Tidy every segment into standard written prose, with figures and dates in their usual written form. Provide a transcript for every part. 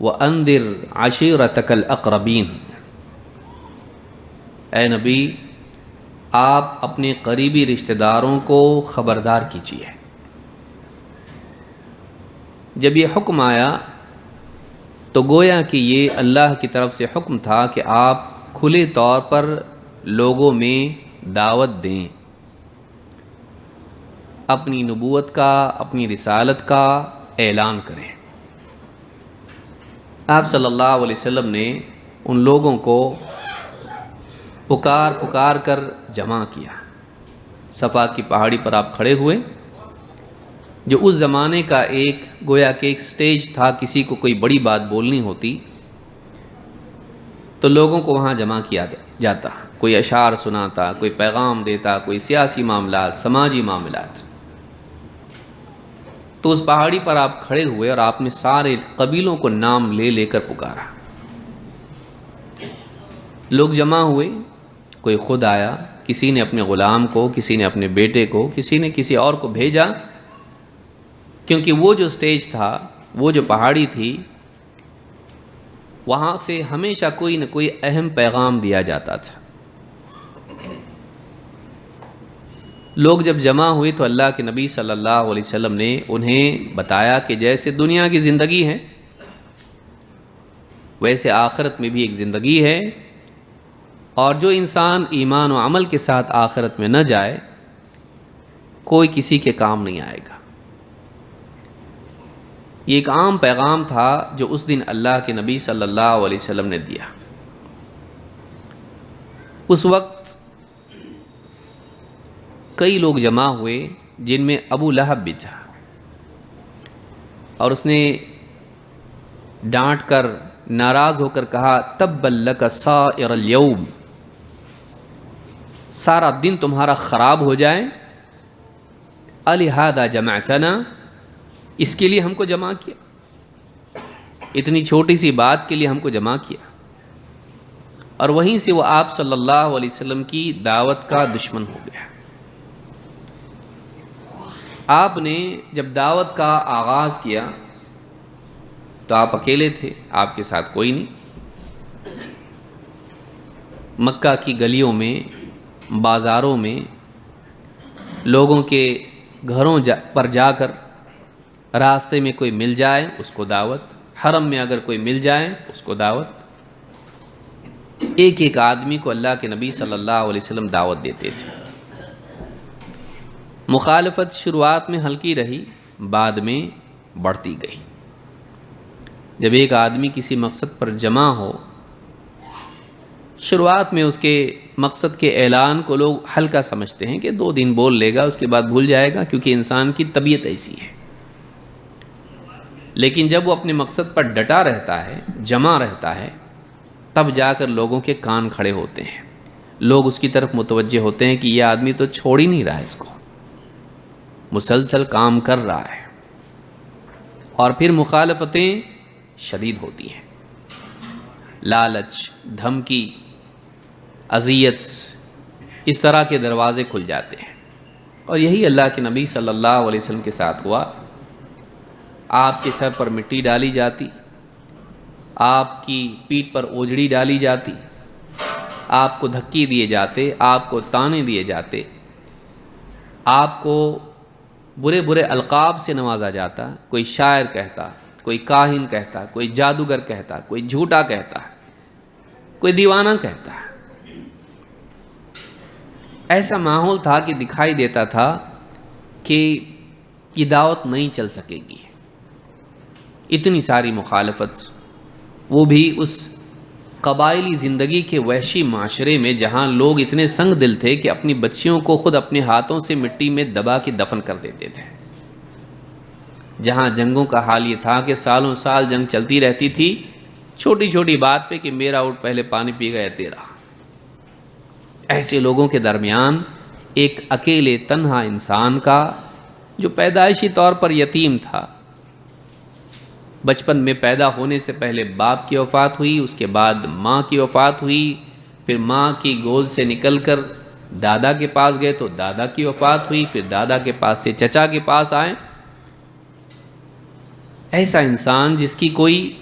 وَأَنذِرْ عَشِيرَتَكَ الْأَقْرَبِينَ، اے نبی آپ اپنے قریبی رشتہ داروں کو خبردار کیجیے۔ جب یہ حکم آیا تو گویا کہ یہ اللہ کی طرف سے حکم تھا کہ آپ کھلے طور پر لوگوں میں دعوت دیں، اپنی نبوت کا، اپنی رسالت کا اعلان کریں۔ آپ صلی اللہ علیہ وسلم نے ان لوگوں کو پکار کر جمع کیا۔ صفا کی پہاڑی پر آپ کھڑے ہوئے، جو اس زمانے کا ایک گویا کہ ایک سٹیج تھا، کسی کو کوئی بڑی بات بولنی ہوتی تو لوگوں کو وہاں جمع کیا جاتا، کوئی اشعار سناتا، کوئی پیغام دیتا، کوئی سیاسی معاملات، سماجی معاملات۔ تو اس پہاڑی پر آپ کھڑے ہوئے اور آپ نے سارے قبیلوں کو نام لے لے کر پکارا۔ لوگ جمع ہوئے، کوئی خود آیا، کسی نے اپنے غلام کو، کسی نے اپنے بیٹے کو، کسی نے کسی اور کو بھیجا، کیونکہ وہ جو سٹیج تھا، وہ جو پہاڑی تھی، وہاں سے ہمیشہ کوئی نہ کوئی اہم پیغام دیا جاتا تھا۔ لوگ جب جمع ہوئے تو اللہ کے نبی صلی اللہ علیہ وسلم نے انہیں بتایا کہ جیسے دنیا کی زندگی ہے ویسے آخرت میں بھی ایک زندگی ہے، اور جو انسان ایمان و عمل کے ساتھ آخرت میں نہ جائے کوئی کسی کے کام نہیں آئے گا۔ یہ ایک عام پیغام تھا جو اس دن اللہ کے نبی صلی اللہ علیہ وسلم نے دیا۔ اس وقت کئی لوگ جمع ہوئے جن میں ابو لہب بھی تھا، اور اس نے ڈانٹ کر، ناراض ہو کر کہا تبا لک سائر الیوم، سارا دن تمہارا خراب ہو جائے، الہذا جمعتنا، اس کے لیے ہم کو جمع کیا، اتنی چھوٹی سی بات کے لیے ہم کو جمع کیا۔ اور وہیں سے وہ آپ صلی اللہ علیہ وسلم کی دعوت کا دشمن ہو گیا۔ آپ نے جب دعوت کا آغاز کیا تو آپ اکیلے تھے، آپ کے ساتھ کوئی نہیں۔ مکہ کی گلیوں میں، بازاروں میں، لوگوں کے گھروں پر جا کر، راستے میں کوئی مل جائے اس کو دعوت، حرم میں اگر کوئی مل جائے اس کو دعوت۔ ایک ایک آدمی کو اللہ کے نبی صلی اللہ علیہ وسلم دعوت دیتے تھے۔ مخالفت شروعات میں ہلکی رہی، بعد میں بڑھتی گئی۔ جب ایک آدمی کسی مقصد پر جمع ہو، شروعات میں اس کے مقصد کے اعلان کو لوگ ہلکا سمجھتے ہیں کہ 2 دن بول لے گا، اس کے بعد بھول جائے گا، کیونکہ انسان کی طبیعت ایسی ہے۔ لیکن جب وہ اپنے مقصد پر ڈٹا رہتا ہے، جمع رہتا ہے، تب جا کر لوگوں کے کان کھڑے ہوتے ہیں، لوگ اس کی طرف متوجہ ہوتے ہیں کہ یہ آدمی تو چھوڑ ہی نہیں رہا، اس کو مسلسل کام کر رہا ہے۔ اور پھر مخالفتیں شدید ہوتی ہیں، لالچ، دھمکی، اذیت، اس طرح کے دروازے کھل جاتے ہیں۔ اور یہی اللہ کے نبی صلی اللہ علیہ وسلم کے ساتھ ہوا۔ آپ کے سر پر مٹی ڈالی جاتی، آپ کی پیٹھ پر اوجڑی ڈالی جاتی، آپ کو دھکی دیے جاتے، آپ کو تانے دیے جاتے، آپ کو برے برے القاب سے نوازا جاتا۔ کوئی شاعر کہتا، کوئی کاہن کہتا، کوئی جادوگر کہتا، کوئی جھوٹا کہتا، کوئی دیوانہ کہتا۔ ایسا ماحول تھا کہ دکھائی دیتا تھا کہ یہ دعوت نہیں چل سکے گی۔ اتنی ساری مخالفت، وہ بھی اس قبائلی زندگی کے وحشی معاشرے میں جہاں لوگ اتنے سنگ دل تھے کہ اپنی بچیوں کو خود اپنے ہاتھوں سے مٹی میں دبا کے دفن کر دیتے تھے، جہاں جنگوں کا حال یہ تھا کہ سالوں سال جنگ چلتی رہتی تھی، چھوٹی چھوٹی بات پہ کہ میرا اونٹ پہلے پانی پی گیا تیرا۔ ایسے لوگوں کے درمیان ایک اکیلے تنہا انسان کا، جو پیدائشی طور پر یتیم تھا، بچپن میں پیدا ہونے سے پہلے باپ کی وفات ہوئی، اس کے بعد ماں کی وفات ہوئی، پھر ماں کی گود سے نکل کر دادا کے پاس گئے تو دادا کی وفات ہوئی، پھر دادا کے پاس سے چچا کے پاس آئے۔ ایسا انسان جس کی کوئی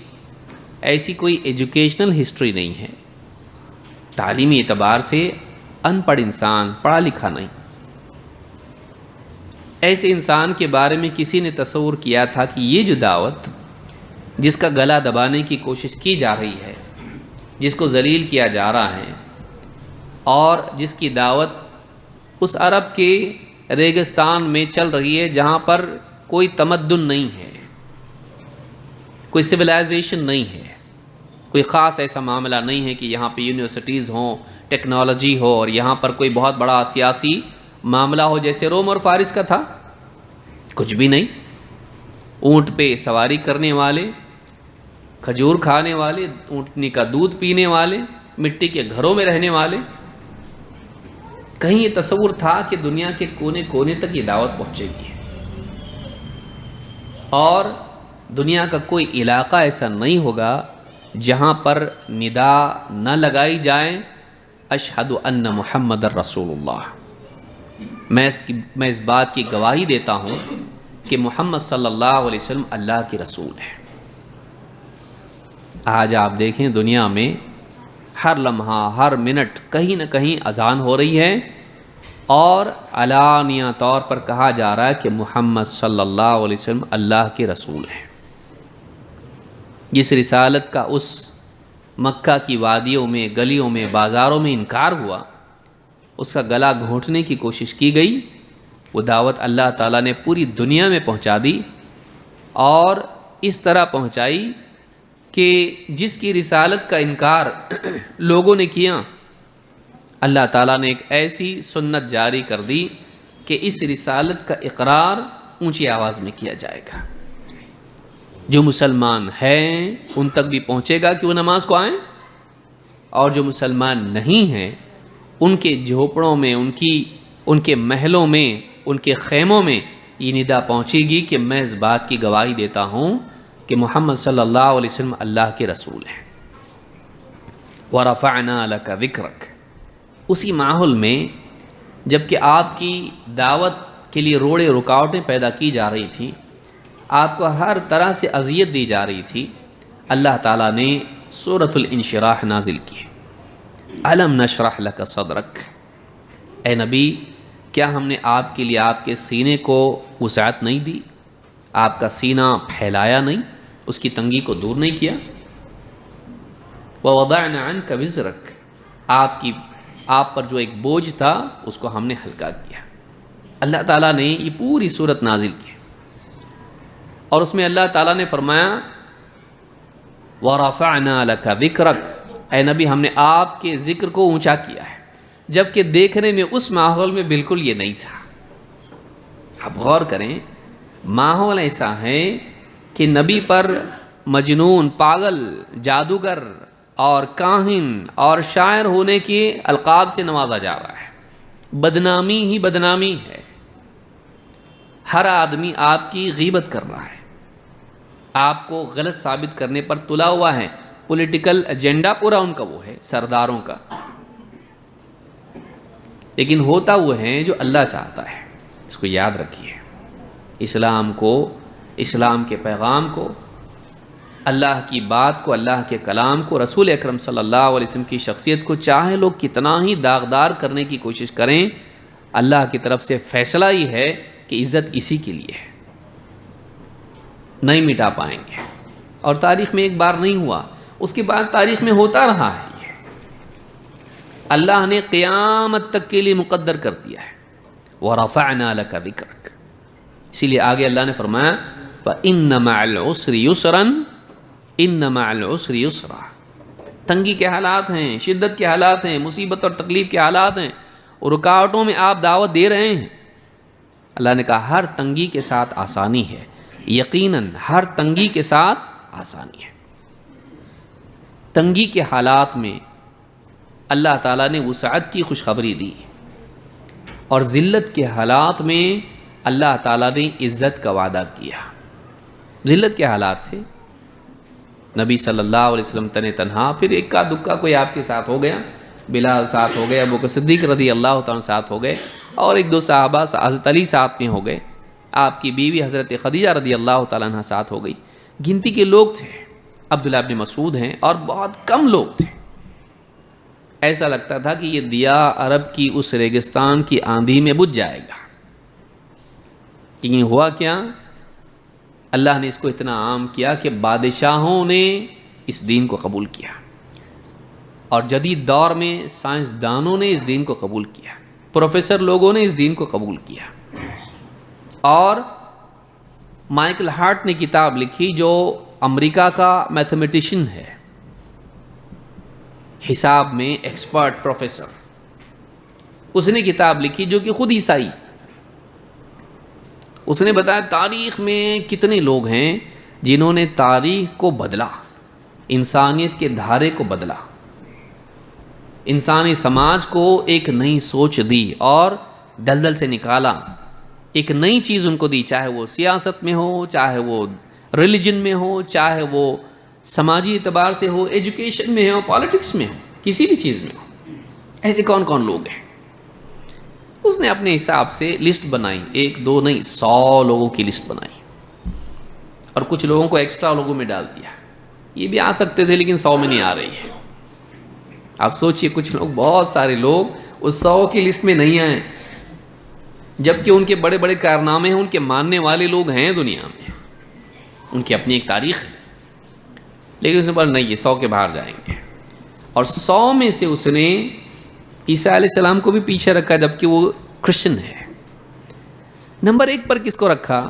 ایسی کوئی ایجوکیشنل ہسٹری نہیں ہے، تعلیمی اعتبار سے ان پڑھ انسان، پڑھا لکھا نہیں۔ ایسے انسان کے بارے میں کسی نے تصور کیا تھا کہ یہ جو دعوت جس کا گلا دبانے کی کوشش کی جا رہی ہے، جس کو ذلیل کیا جا رہا ہے، اور جس کی دعوت اس عرب کے ریگستان میں چل رہی ہے جہاں پر کوئی تمدن نہیں ہے، کوئی سویلائزیشن نہیں ہے، کوئی خاص ایسا معاملہ نہیں ہے کہ یہاں پہ یونیورسٹیز ہوں، ٹیکنالوجی ہو، اور یہاں پر کوئی بہت بڑا سیاسی معاملہ ہو جیسے روم اور فارس کا تھا، کچھ بھی نہیں۔ اونٹ پہ سواری کرنے والے، کھجور کھانے والے، اونٹنی کا دودھ پینے والے، مٹی کے گھروں میں رہنے والے۔ کہیں یہ تصور تھا کہ دنیا کے کونے کونے تک یہ دعوت پہنچے گی، اور دنیا کا کوئی علاقہ ایسا نہیں ہوگا جہاں پر ندا نہ لگائی جائے اشہد ان محمد الرسول اللہ، میں اس بات کی گواہی دیتا ہوں کہ محمد صلی اللہ علیہ وسلم اللہ کے رسول ہے۔ آج آپ دیکھیں دنیا میں ہر لمحہ، ہر منٹ کہیں نہ کہیں اذان ہو رہی ہے، اور علانیہ طور پر کہا جا رہا ہے کہ محمد صلی اللہ علیہ وسلم اللہ کے رسول ہیں۔ جس رسالت کا اس مکہ کی وادیوں میں، گلیوں میں، بازاروں میں انکار ہوا، اس کا گلا گھونٹنے کی کوشش کی گئی، وہ دعوت اللہ تعالیٰ نے پوری دنیا میں پہنچا دی، اور اس طرح پہنچائی کہ جس کی رسالت کا انکار لوگوں نے کیا، اللہ تعالیٰ نے ایک ایسی سنت جاری کر دی کہ اس رسالت کا اقرار اونچی آواز میں کیا جائے گا۔ جو مسلمان ہیں ان تک بھی پہنچے گا کہ وہ نماز کو آئیں، اور جو مسلمان نہیں ہیں ان کے جھوپڑوں میں، ان کے محلوں میں، ان کے خیموں میں یہ ندا پہنچے گی کہ میں اس بات کی گواہی دیتا ہوں کہ محمد صلی اللہ علیہ وسلم اللہ کے رسول ہیں۔ وَرَفَعْنَا لَكَ ذِكْرَكَ۔ اسی ماحول میں جب کہ آپ کی دعوت کے لیے روڑے رکاوٹیں پیدا کی جا رہی تھیں، آپ کو ہر طرح سے اذیت دی جا رہی تھی، اللہ تعالیٰ نے سورۃ الانشراح نازل کی۔ الم نشرح لک صدرک، اے نبی کیا ہم نے آپ کے لیے آپ کے سینے کو وسعت نہیں دی؟ آپ کا سینہ پھیلایا نہیں، اس کی تنگی کو دور نہیں کیا؟ ووضعنا عنک وزرک، آپ پر جو ایک بوجھ تھا اس کو ہم نے ہلکا کیا۔ اللہ تعالیٰ نے یہ پوری صورت نازل کی، اور اس میں اللہ تعالیٰ نے فرمایا وَرَفَعْنَا لَكَ ذِكْرَكَ، اے نبی ہم نے آپ کے ذکر کو اونچا کیا ہے، جبکہ دیکھنے میں اس ماحول میں بالکل یہ نہیں تھا۔ آپ غور کریں، ماحول ایسا ہے کہ نبی پر مجنون، پاگل، جادوگر اور کاہن اور شاعر ہونے کے القاب سے نوازا جا رہا ہے۔ بدنامی ہی بدنامی ہے، ہر آدمی آپ کی غیبت کر رہا ہے، آپ کو غلط ثابت کرنے پر تلا ہوا ہے۔ پولیٹیکل ایجنڈا پورا ان کا وہ ہے، سرداروں کا، لیکن ہوتا وہ ہے جو اللہ چاہتا ہے۔ اس کو یاد رکھیے، اسلام کو، اسلام کے پیغام کو، اللہ کی بات کو، اللہ کے کلام کو، رسول اکرم صلی اللہ علیہ وسلم کی شخصیت کو چاہے لوگ کتنا ہی داغدار کرنے کی کوشش کریں، اللہ کی طرف سے فیصلہ ہی ہے کہ عزت اسی کے لیے ہے، نہیں مٹا پائیں گے۔ اور تاریخ میں ایک بار نہیں ہوا، اس کے بعد تاریخ میں ہوتا رہا ہے۔ یہ اللہ نے قیامت تک کے لیے مقدر کر دیا ہے۔ وَرَفَعْنَا لَكَ ذِكْرَكَ، اسی لیے آگے اللہ نے فرمایا فَإِنَّ مَعَ الْعُسْرِ يُسْرًا، إِنَّ مَعَ الْعُسْرِ يُسْرًا۔ تنگی کے حالات ہیں، شدت کے حالات ہیں، مصیبت اور تکلیف کے حالات ہیں، اور رکاوٹوں میں آپ دعوت دے رہے ہیں۔ اللہ نے کہا ہر تنگی کے ساتھ آسانی ہے، یقیناً ہر تنگی کے ساتھ آسانی ہے۔ تنگی کے حالات میں اللہ تعالیٰ نے وسعت کی خوشخبری دی، اور ذلت کے حالات میں اللہ تعالیٰ نے عزت کا وعدہ کیا۔ ذلت کے حالات تھے، نبی صلی اللہ علیہ وسلم تن تنہا، پھر اکا دکا کوئی آپ کے ساتھ ہو گیا، بلال ساتھ ہو گئے، ابوبکر صدیق رضی اللہ تعالیٰ ساتھ ہو گئے، اور ایک دو صحابہ حضرت علی ساتھ میں ہو گئے، آپ کی بیوی حضرت خدیجہ رضی اللہ تعالیٰ عنہ ساتھ ہو گئی۔ گنتی کے لوگ تھے، عبداللہ ابن مسعود ہیں، اور بہت کم لوگ تھے. ایسا لگتا تھا کہ یہ دیا عرب کی اس ریگستان کی آندھی میں بجھ جائے گا. لیکن ہوا کیا؟ اللہ نے اس کو اتنا عام کیا کہ بادشاہوں نے اس دین کو قبول کیا، اور جدید دور میں سائنسدانوں نے اس دین کو قبول کیا، پروفیسر لوگوں نے اس دین کو قبول کیا. اور مائیکل ہارٹ نے کتاب لکھی، جو امریکہ کا میتھمیٹیشین ہے، حساب میں ایکسپرٹ پروفیسر، اس نے کتاب لکھی جو کہ خود عیسائی. اس نے بتایا تاریخ میں کتنے لوگ ہیں جنہوں نے تاریخ کو بدلا، انسانیت کے دھارے کو بدلا، انسانی سماج کو ایک نئی سوچ دی اور دلدل سے نکالا، ایک نئی چیز ان کو دی، چاہے وہ سیاست میں ہو، چاہے وہ ریلیجن میں ہو، چاہے وہ سماجی اعتبار سے ہو، ایجوکیشن میں ہو، پالیٹکس میں ہو، کسی بھی چیز میں ہو. ایسے کون کون لوگ ہیں؟ اس نے اپنے حساب سے لسٹ بنائی، 1 2 نہیں 100 لوگوں کی لسٹ بنائی، اور کچھ لوگوں کو ایکسٹرا لوگوں میں ڈال دیا. یہ بھی آ سکتے تھے لیکن 100 میں نہیں آ رہی ہے. آپ سوچئے کچھ لوگ، بہت سارے لوگ اس 100 کی لسٹ میں نہیں آئے، جبکہ ان کے بڑے بڑے کارنامے ہیں، ان کے ماننے والے لوگ ہیں دنیا میں، ان کی اپنی ایک تاریخ ہے. لیکن اس نے بولا نہیں، یہ 100 کے باہر جائیں گے. اور 100 میں سے اس نے عیسیٰ علیہ السلام کو بھی پیچھے رکھا، جبکہ وہ کرسچن ہے. نمبر 1 پر کس کو رکھا؟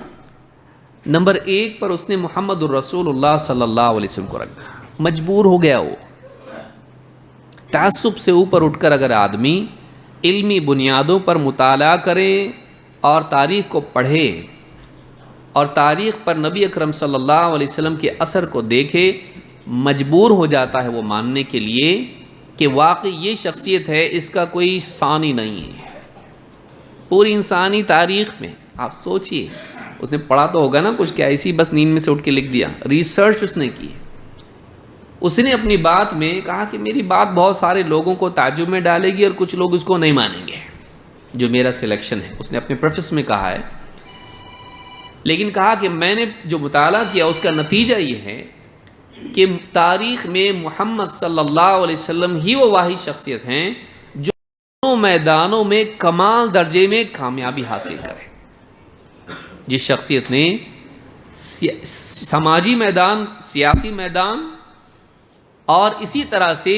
نمبر 1 پر اس نے محمد الرسول اللہ صلی اللہ علیہ وسلم کو رکھا. مجبور ہو گیا وہ. تعصب سے اوپر اٹھ کر اگر آدمی علمی بنیادوں پر مطالعہ کرے اور تاریخ کو پڑھے اور تاریخ پر نبی اکرم صلی اللہ علیہ وسلم کے اثر کو دیکھے، مجبور ہو جاتا ہے وہ ماننے کے لیے کہ واقعی یہ شخصیت ہے، اس کا کوئی ثانی نہیں ہے. پوری انسانی تاریخ میں آپ سوچئے، اس نے پڑھا تو ہوگا نا کچھ، کیا ایسی بس نیند میں سے اٹھ کے لکھ دیا؟ ریسرچ اس نے کی. اس نے اپنی بات میں کہا کہ میری بات بہت سارے لوگوں کو تعجب میں ڈالے گی اور کچھ لوگ اس کو نہیں مانیں گے، جو میرا سلیکشن ہے. اس نے اپنے پریفیس میں کہا ہے، لیکن کہا کہ میں نے جو مطالعہ کیا اس کا نتیجہ یہ ہے کہ تاریخ میں محمد صلی اللہ علیہ وسلم ہی وہ واحد شخصیت ہیں جو دونوں میدانوں میں کمال درجے میں کامیابی حاصل کرے. جس شخصیت نے سماجی میدان، سیاسی میدان اور اسی طرح سے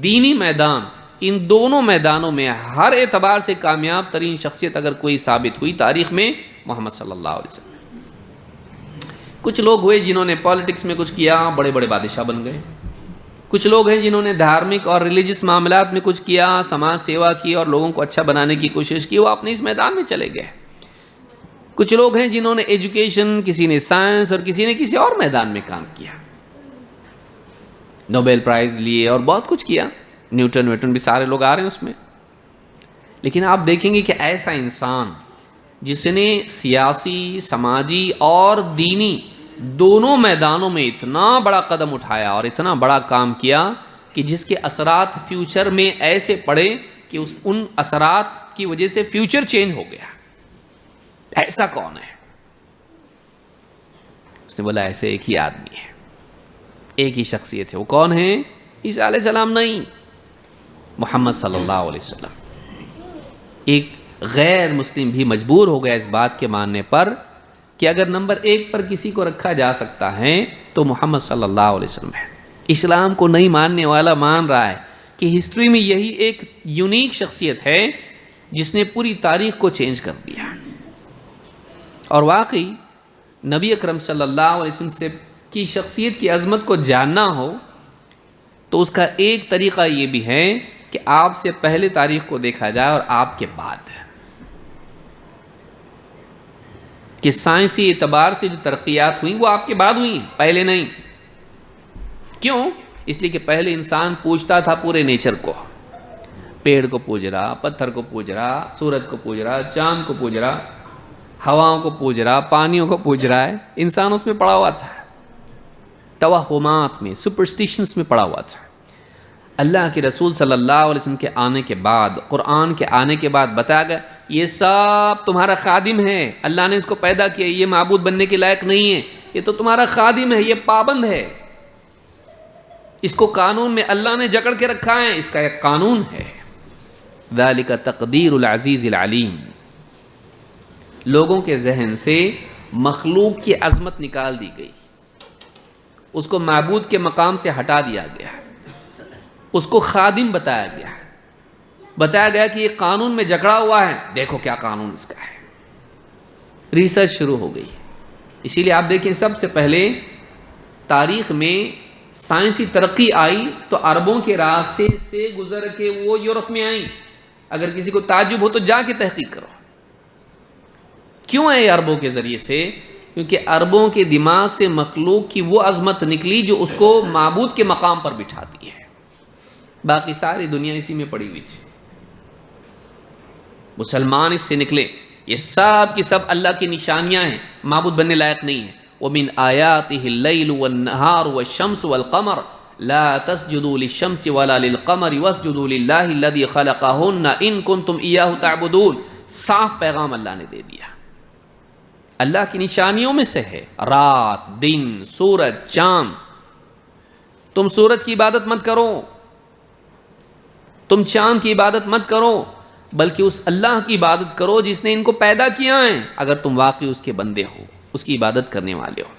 دینی میدان، ان دونوں میدانوں میں ہر اعتبار سے کامیاب ترین شخصیت اگر کوئی ثابت ہوئی تاریخ میں، محمد صلی اللہ علیہ وسلم. کچھ لوگ ہوئے جنہوں نے پالیٹکس میں کچھ کیا، بڑے بڑے بادشاہ بن گئے. کچھ لوگ ہیں جنہوں نے دھارمک اور ریلیجس معاملات میں کچھ کیا، سماج سیوا کی اور لوگوں کو اچھا بنانے کی کوشش کی، وہ اپنے اس میدان میں چلے گئے. کچھ لوگ ہیں جنہوں نے ایجوکیشن، کسی نے سائنس اور کسی نے کسی اور میدان میں کام کیا، نوبل پرائز لیے اور بہت کچھ کیا. نیوٹن بھی سارے لوگ آ رہے ہیں اس میں. لیکن آپ دیکھیں گے کہ ایسا انسان جس نے سیاسی، سماجی اور دینی دونوں میدانوں میں اتنا بڑا قدم اٹھایا اور اتنا بڑا کام کیا کہ جس کے اثرات فیوچر میں ایسے پڑے کہ ان اثرات کی وجہ سے فیوچر چینج ہو گیا، ایسا کون ہے؟ اس نے بولا ایسے ایک ہی آدمی ہے، ایک ہی شخصیت ہے. وہ کون ہے؟ عیسیٰ علیہ السلام نہیں، محمد صلی اللہ علیہ وسلم. ایک غیر مسلم بھی مجبور ہو گیا اس بات کے ماننے پر کہ اگر نمبر 1 پر کسی کو رکھا جا سکتا ہے تو محمد صلی اللہ علیہ وسلم ہے. اسلام کو نہیں ماننے والا مان رہا ہے کہ ہسٹری میں یہی ایک یونیک شخصیت ہے جس نے پوری تاریخ کو چینج کر دیا. اور واقعی نبی اکرم صلی اللہ علیہ وسلم سے کی شخصیت کی عظمت کو جاننا ہو تو اس کا ایک طریقہ یہ بھی ہے کہ آپ سے پہلے تاریخ کو دیکھا جائے اور آپ کے بعد، کہ سائنسی اعتبار سے جو ترقیات ہوئیں وہ آپ کے بعد ہوئی ہیں، پہلے نہیں. کیوں؟ اس لیے کہ پہلے انسان پوجتا تھا پورے نیچر کو، پیڑ کو پوج رہا، پتھر کو پوج رہا، سورج کو پوج رہا، چاند کو پوج رہا، ہواؤں کو پوج رہا، پانیوں کو پوج رہا ہے. انسان اس میں پڑا ہوا تھا، توہمات میں، سپرسٹیشنز میں پڑا ہوا تھا. اللہ کے رسول صلی اللہ علیہ وسلم کے آنے کے بعد، قرآن کے آنے کے بعد بتایا گیا یہ سب تمہارا خادم ہے، اللہ نے اس کو پیدا کیا، یہ معبود بننے کے لائق نہیں ہے، یہ تو تمہارا خادم ہے، یہ پابند ہے. اس کو قانون میں اللہ نے جکڑ کے رکھا ہے، اس کا ایک قانون ہے۔ ذالک تقدیر العزیز العلیم، لوگوں کے ذہن سے مخلوق کی عظمت نکال دی گئی، اس کو معبود کے مقام سے ہٹا دیا گیا، اس کو خادم بتایا گیا، بتایا گیا کہ یہ قانون میں جکڑا ہوا ہے، دیکھو کیا قانون اس کا ہے۔ ریسرچ شروع ہو گئی۔ اسی لیے آپ دیکھیں سب سے پہلے تاریخ میں سائنسی ترقی آئی تو عربوں کے راستے سے گزر کے وہ یورپ میں آئیں۔ اگر کسی کو تعجب ہو تو جا کے تحقیق کرو، کیوں آئے عربوں کے ذریعے سے؟ کیونکہ عربوں کے دماغ سے مخلوق کی وہ عظمت نکلی جو اس کو معبود کے مقام پر بٹھاتی ہے، باقی ساری دنیا اسی میں پڑی ہوئی تھی۔ مسلمان اس سے نکلے، یہ سب کی سب اللہ کی نشانیاں ہیں، معبود بننے لائق نہیں ہیں۔ وَمِنْ آيَاتِهِ اللَّيْلُ وَالنَّهَارُ وَالشَّمْسُ وَالْقَمَرُ لَا تَسْجُدُوا لِلشَّمْسِ وَلَا لِلْقَمَرِ وَاسْجُدُوا لِلَّهِ الَّذِي خَلَقَهُنَّ إِن كُنتُمْ إِيَّاهُ تَعْبُدُونَ۔ صاف پیغام اللہ نے دے دیا، اللہ کی نشانیوں میں سے ہے رات، دن، سورج، چاند۔ تم سورج کی عبادت مت کرو، تم چاند کی عبادت مت کرو، بلکہ اس اللہ کی عبادت کرو جس نے ان کو پیدا کیا ہے، اگر تم واقعی اس کے بندے ہو، اس کی عبادت کرنے والے ہو۔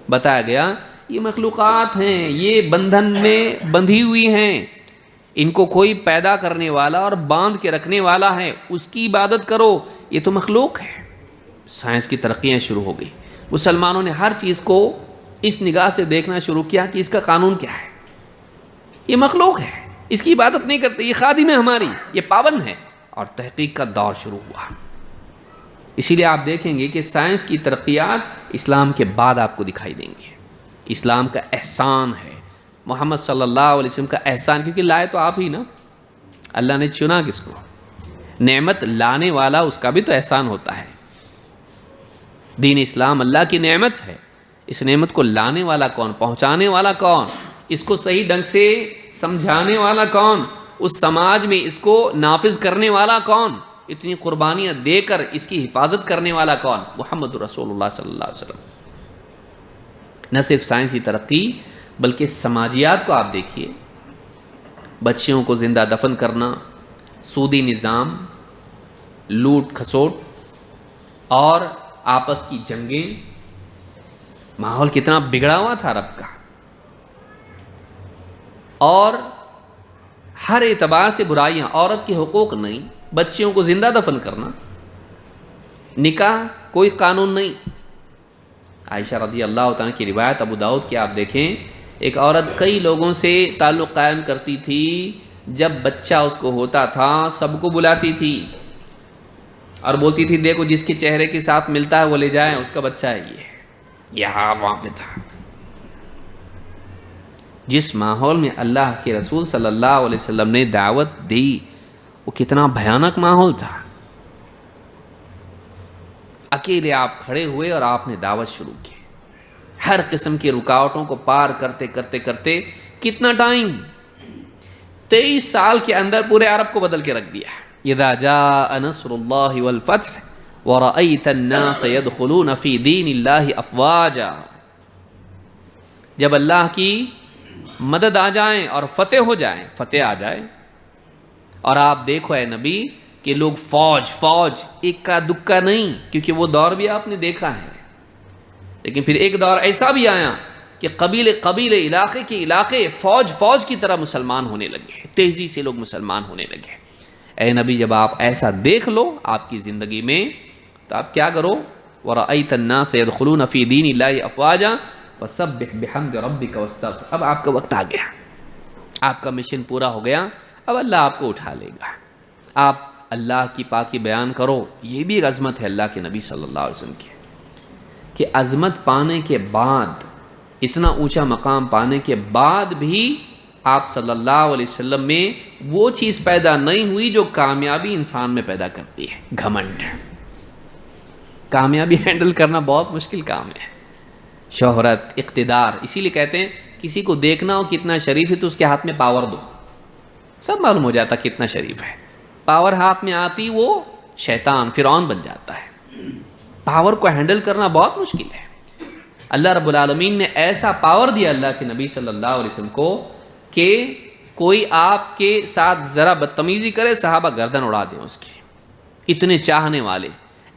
بتایا گیا یہ مخلوقات ہیں، یہ بندھن میں بندھی ہوئی ہیں، ان کو کوئی پیدا کرنے والا اور باندھ کے رکھنے والا ہے، اس کی عبادت کرو، یہ تو مخلوق ہے۔ سائنس کی ترقیاں شروع ہو گئی، مسلمانوں نے ہر چیز کو اس نگاہ سے دیکھنا شروع کیا کہ اس کا قانون کیا ہے، یہ مخلوق ہے، اس کی عبادت نہیں کرتے، یہ خادم ہے ہماری، یہ پابند ہے، اور تحقیق کا دور شروع ہوا۔ اسی لیے آپ دیکھیں گے کہ سائنس کی ترقیات اسلام کے بعد آپ کو دکھائی دیں گے۔ اسلام کا احسان ہے، محمد صلی اللہ علیہ وسلم کا احسان، کیونکہ لائے تو آپ ہی نا، اللہ نے چنا کس کو؟ نعمت لانے والا، اس کا بھی تو احسان ہوتا ہے۔ دین اسلام اللہ کی نعمت ہے، اس نعمت کو لانے والا کون، پہنچانے والا کون، اس کو صحیح ڈھنگ سے سمجھانے والا کون، اس سماج میں اس کو نافذ کرنے والا کون، اتنی قربانیاں دے کر اس کی حفاظت کرنے والا کون؟ محمد رسول اللہ صلی اللہ علیہ وسلم۔ نہ صرف سائنسی ترقی بلکہ سماجیات کو آپ دیکھیے، بچیوں کو زندہ دفن کرنا، سودی نظام، لوٹ کھسوٹ اور آپس کی جنگیں، ماحول کتنا بگڑا ہوا تھا عرب کا، اور ہر اعتبار سے برائیاں، عورت کے حقوق نہیں، بچیوں کو زندہ دفن کرنا، نکاح کوئی قانون نہیں۔ عائشہ رضی اللہ تعالیٰ کی روایت ابو داؤد کی آپ دیکھیں، ایک عورت کئی لوگوں سے تعلق قائم کرتی تھی، جب بچہ اس کو ہوتا تھا سب کو بلاتی تھی اور بولتی تھی دیکھو جس کے چہرے کے ساتھ ملتا ہے وہ لے جائیں، اس کا بچہ ہے یہ یہاں وہاں پہ تھا۔ جس ماحول میں اللہ کے رسول صلی اللہ علیہ وسلم نے دعوت دی وہ کتنا بھیانک ماحول تھا۔ اکیلے آپ کھڑے ہوئے اور آپ نے دعوت شروع کی، ہر قسم کی رکاوٹوں کو پار کرتے کرتے کرتے کتنا ٹائم، 23 سال کے اندر پورے عرب کو بدل کے رکھ دیا۔ اذا جاء نصر اللہ والفتح ورأیت الناس يدخلون فی دین اللہ افواجا، جب اللہ کی مدد آ جائیں اور فتح ہو جائیں، فتح آ جائے، اور آپ دیکھو اے نبی کہ لوگ فوج ایک کا دکا نہیں، کیونکہ وہ دور بھی آپ نے دیکھا ہے، لیکن پھر ایک دور ایسا بھی آیا کہ قبیلے علاقے کے علاقے فوج کی طرح مسلمان ہونے لگے، تیزی سے لوگ مسلمان ہونے لگے۔ اے نبی جب آپ ایسا دیکھ لو آپ کی زندگی میں تو آپ کیا کرو؟ وَرَأَيْتَ النَّاسَ يَدْخُلُونَ فِي دِينِ اللَّهِ أَفْوَاجًا فَسَبِّحْ بِحَمْدِ رَبِّكَ وَاسْتَغْفِرْ۔ اب آپ کا وقت آ گیا، آپ کا مشن پورا ہو گیا، اب اللہ آپ کو اٹھا لے گا، آپ اللہ کی پاکی بیان کرو۔ یہ بھی ایک عظمت ہے اللہ کے نبی صلی اللہ علیہ وسلم کی، کہ عظمت پانے کے بعد، اتنا اونچا مقام پانے کے بعد بھی آپ صلی اللہ علیہ وسلم میں وہ چیز پیدا نہیں ہوئی جو کامیابی انسان میں پیدا کرتی ہے، گھمنڈ۔ کامیابی ہینڈل کرنا بہت مشکل کام ہے، شہرت، اقتدار۔ اسی لیے کہتے ہیں کسی کو دیکھنا ہو کتنا شریف ہے تو اس کے ہاتھ میں پاور دو، سب معلوم ہو جاتا کتنا شریف ہے۔ پاور ہاتھ میں آتی وہ شیطان، فرعون بن جاتا ہے۔ پاور کو ہینڈل کرنا بہت مشکل ہے۔ اللہ رب العالمین نے ایسا پاور دیا اللہ کے نبی صلی اللہ علیہ وسلم کو کہ کوئی آپ کے ساتھ ذرا بدتمیزی کرے صحابہ گردن اڑا دیں اس کی. اتنے چاہنے والے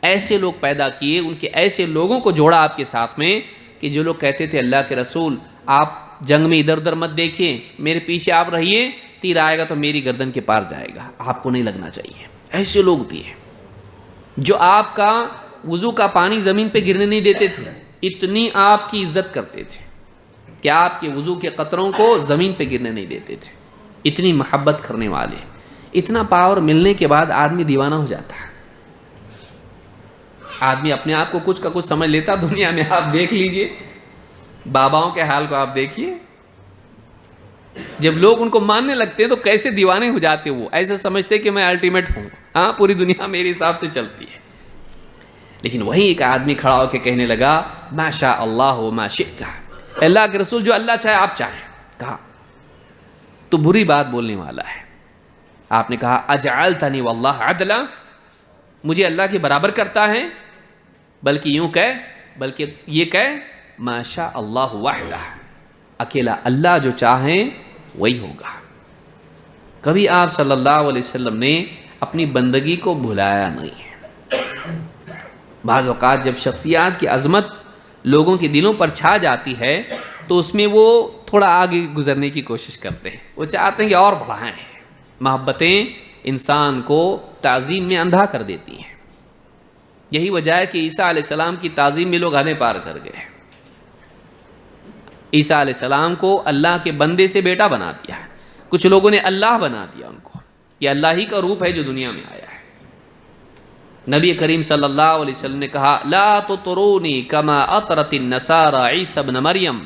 ایسے لوگ پیدا کیے، ان کے ایسے لوگوں کو جوڑا آپ کے ساتھ میں کہ جو لوگ کہتے تھے اللہ کے رسول آپ جنگ میں ادھر ادھر مت دیکھیں، میرے پیچھے آپ رہیے، تیر آئے گا تو میری گردن کے پار جائے گا، آپ کو نہیں لگنا چاہیے. ایسے لوگ دیے جو آپ کا وضو کا پانی زمین پہ گرنے نہیں دیتے تھے، اتنی آپ کی عزت کرتے تھے کہ آپ کے وضو کے قطروں کو زمین پہ گرنے نہیں دیتے تھے. اتنی محبت کرنے والے. اتنا پاور ملنے کے بعد آدمی دیوانہ ہو جاتا ہے. آدمی اپنے آپ کو کچھ کا کچھ سمجھ لیتا. دنیا میں آپ دیکھ لیجئے، باباؤں کے حال کو آپ دیکھیے، جب لوگ ان کو ماننے لگتے ہیں تو کیسے دیوانے ہو جاتے. وہ ایسے سمجھتے کہ میں الٹیمیٹ ہوں، ہاں پوری دنیا میرے حساب سے چلتی ہے. لیکن وہی ایک آدمی کھڑا ہو کے کہنے لگا ما شاء اللہ ما شئت، اللہ کے رسول جو اللہ چاہے آپ چاہیں. کہا تو بری بات بولنے والا ہے. آپ نے کہا اجعلتنی واللہ عدلا، مجھے اللہ کے برابر کرتا ہے، بلکہ یوں کہہ، بلکہ یہ کہہ ما شاء اللہ وحدہ، اکیلا اللہ جو چاہیں وہی ہوگا. کبھی آپ صلی اللہ علیہ وسلم نے اپنی بندگی کو بھلایا نہیں ہے. بعض اوقات جب شخصیات کی عظمت لوگوں کے دلوں پر چھا جاتی ہے تو اس میں وہ تھوڑا آگے گزرنے کی کوشش کرتے ہیں. وہ چاہتے ہیں کہ اور بڑھائیں. محبتیں انسان کو تعظیم میں اندھا کر دیتی ہیں. یہی وجہ ہے کہ عیسیٰ علیہ السلام کی تعظیم میں لوگ حدیں پار کر گئے. عیسیٰ علیہ السلام کو اللہ کے بندے سے بیٹا بنا دیا ہے. کچھ لوگوں نے اللہ بنا دیا ان کو. یہ اللہ ہی کا روپ ہے جو دنیا میں آیا ہے. نبی کریم صلی اللہ علیہ وسلم نے کہا لا تطرونی کما اطرت النصارى عیسی ابن مریم،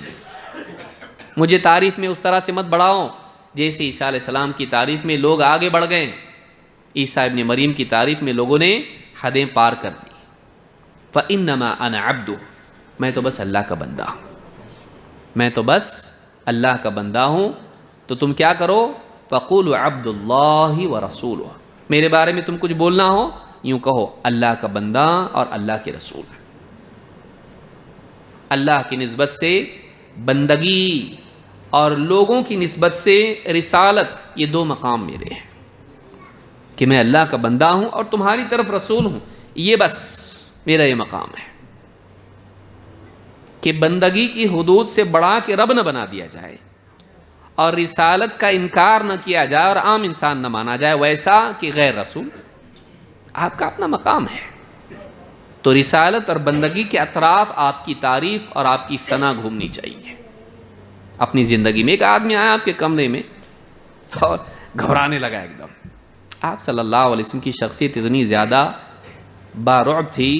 مجھے تعریف میں اس طرح سے مت بڑھاؤ جیسے عیسیٰ علیہ السلام کی تعریف میں لوگ آگے بڑھ گئے. عیسیٰ ابن مریم کی تعریف میں لوگوں نے حدیں پار کر دی. فإنما أنا عبد، میں تو بس اللہ کا بندہ ہوں، میں تو بس اللہ کا بندہ ہوں. تو تم کیا کرو فقولوا عبد اللہ ورسولہ، میرے بارے میں تم کچھ بولنا ہو یوں کہو اللہ کا بندہ اور اللہ کے رسول. اللہ کی نسبت سے بندگی اور لوگوں کی نسبت سے رسالت، یہ دو مقام میرے ہیں کہ میں اللہ کا بندہ ہوں اور تمہاری طرف رسول ہوں. یہ بس میرا یہ مقام ہے کہ بندگی کی حدود سے بڑھا کے رب نہ بنا دیا جائے اور رسالت کا انکار نہ کیا جائے اور عام انسان نہ مانا جائے ویسا کہ غیر رسول. آپ کا اپنا مقام ہے. تو رسالت اور بندگی کے اطراف آپ کی تعریف اور آپ کی ثنا گھومنی چاہیے اپنی زندگی میں. ایک آدمی آیا آپ کے کمرے میں اور گھبرانے لگا ایک دم. آپ صلی اللہ علیہ وسلم کی شخصیت اتنی زیادہ بارعب تھی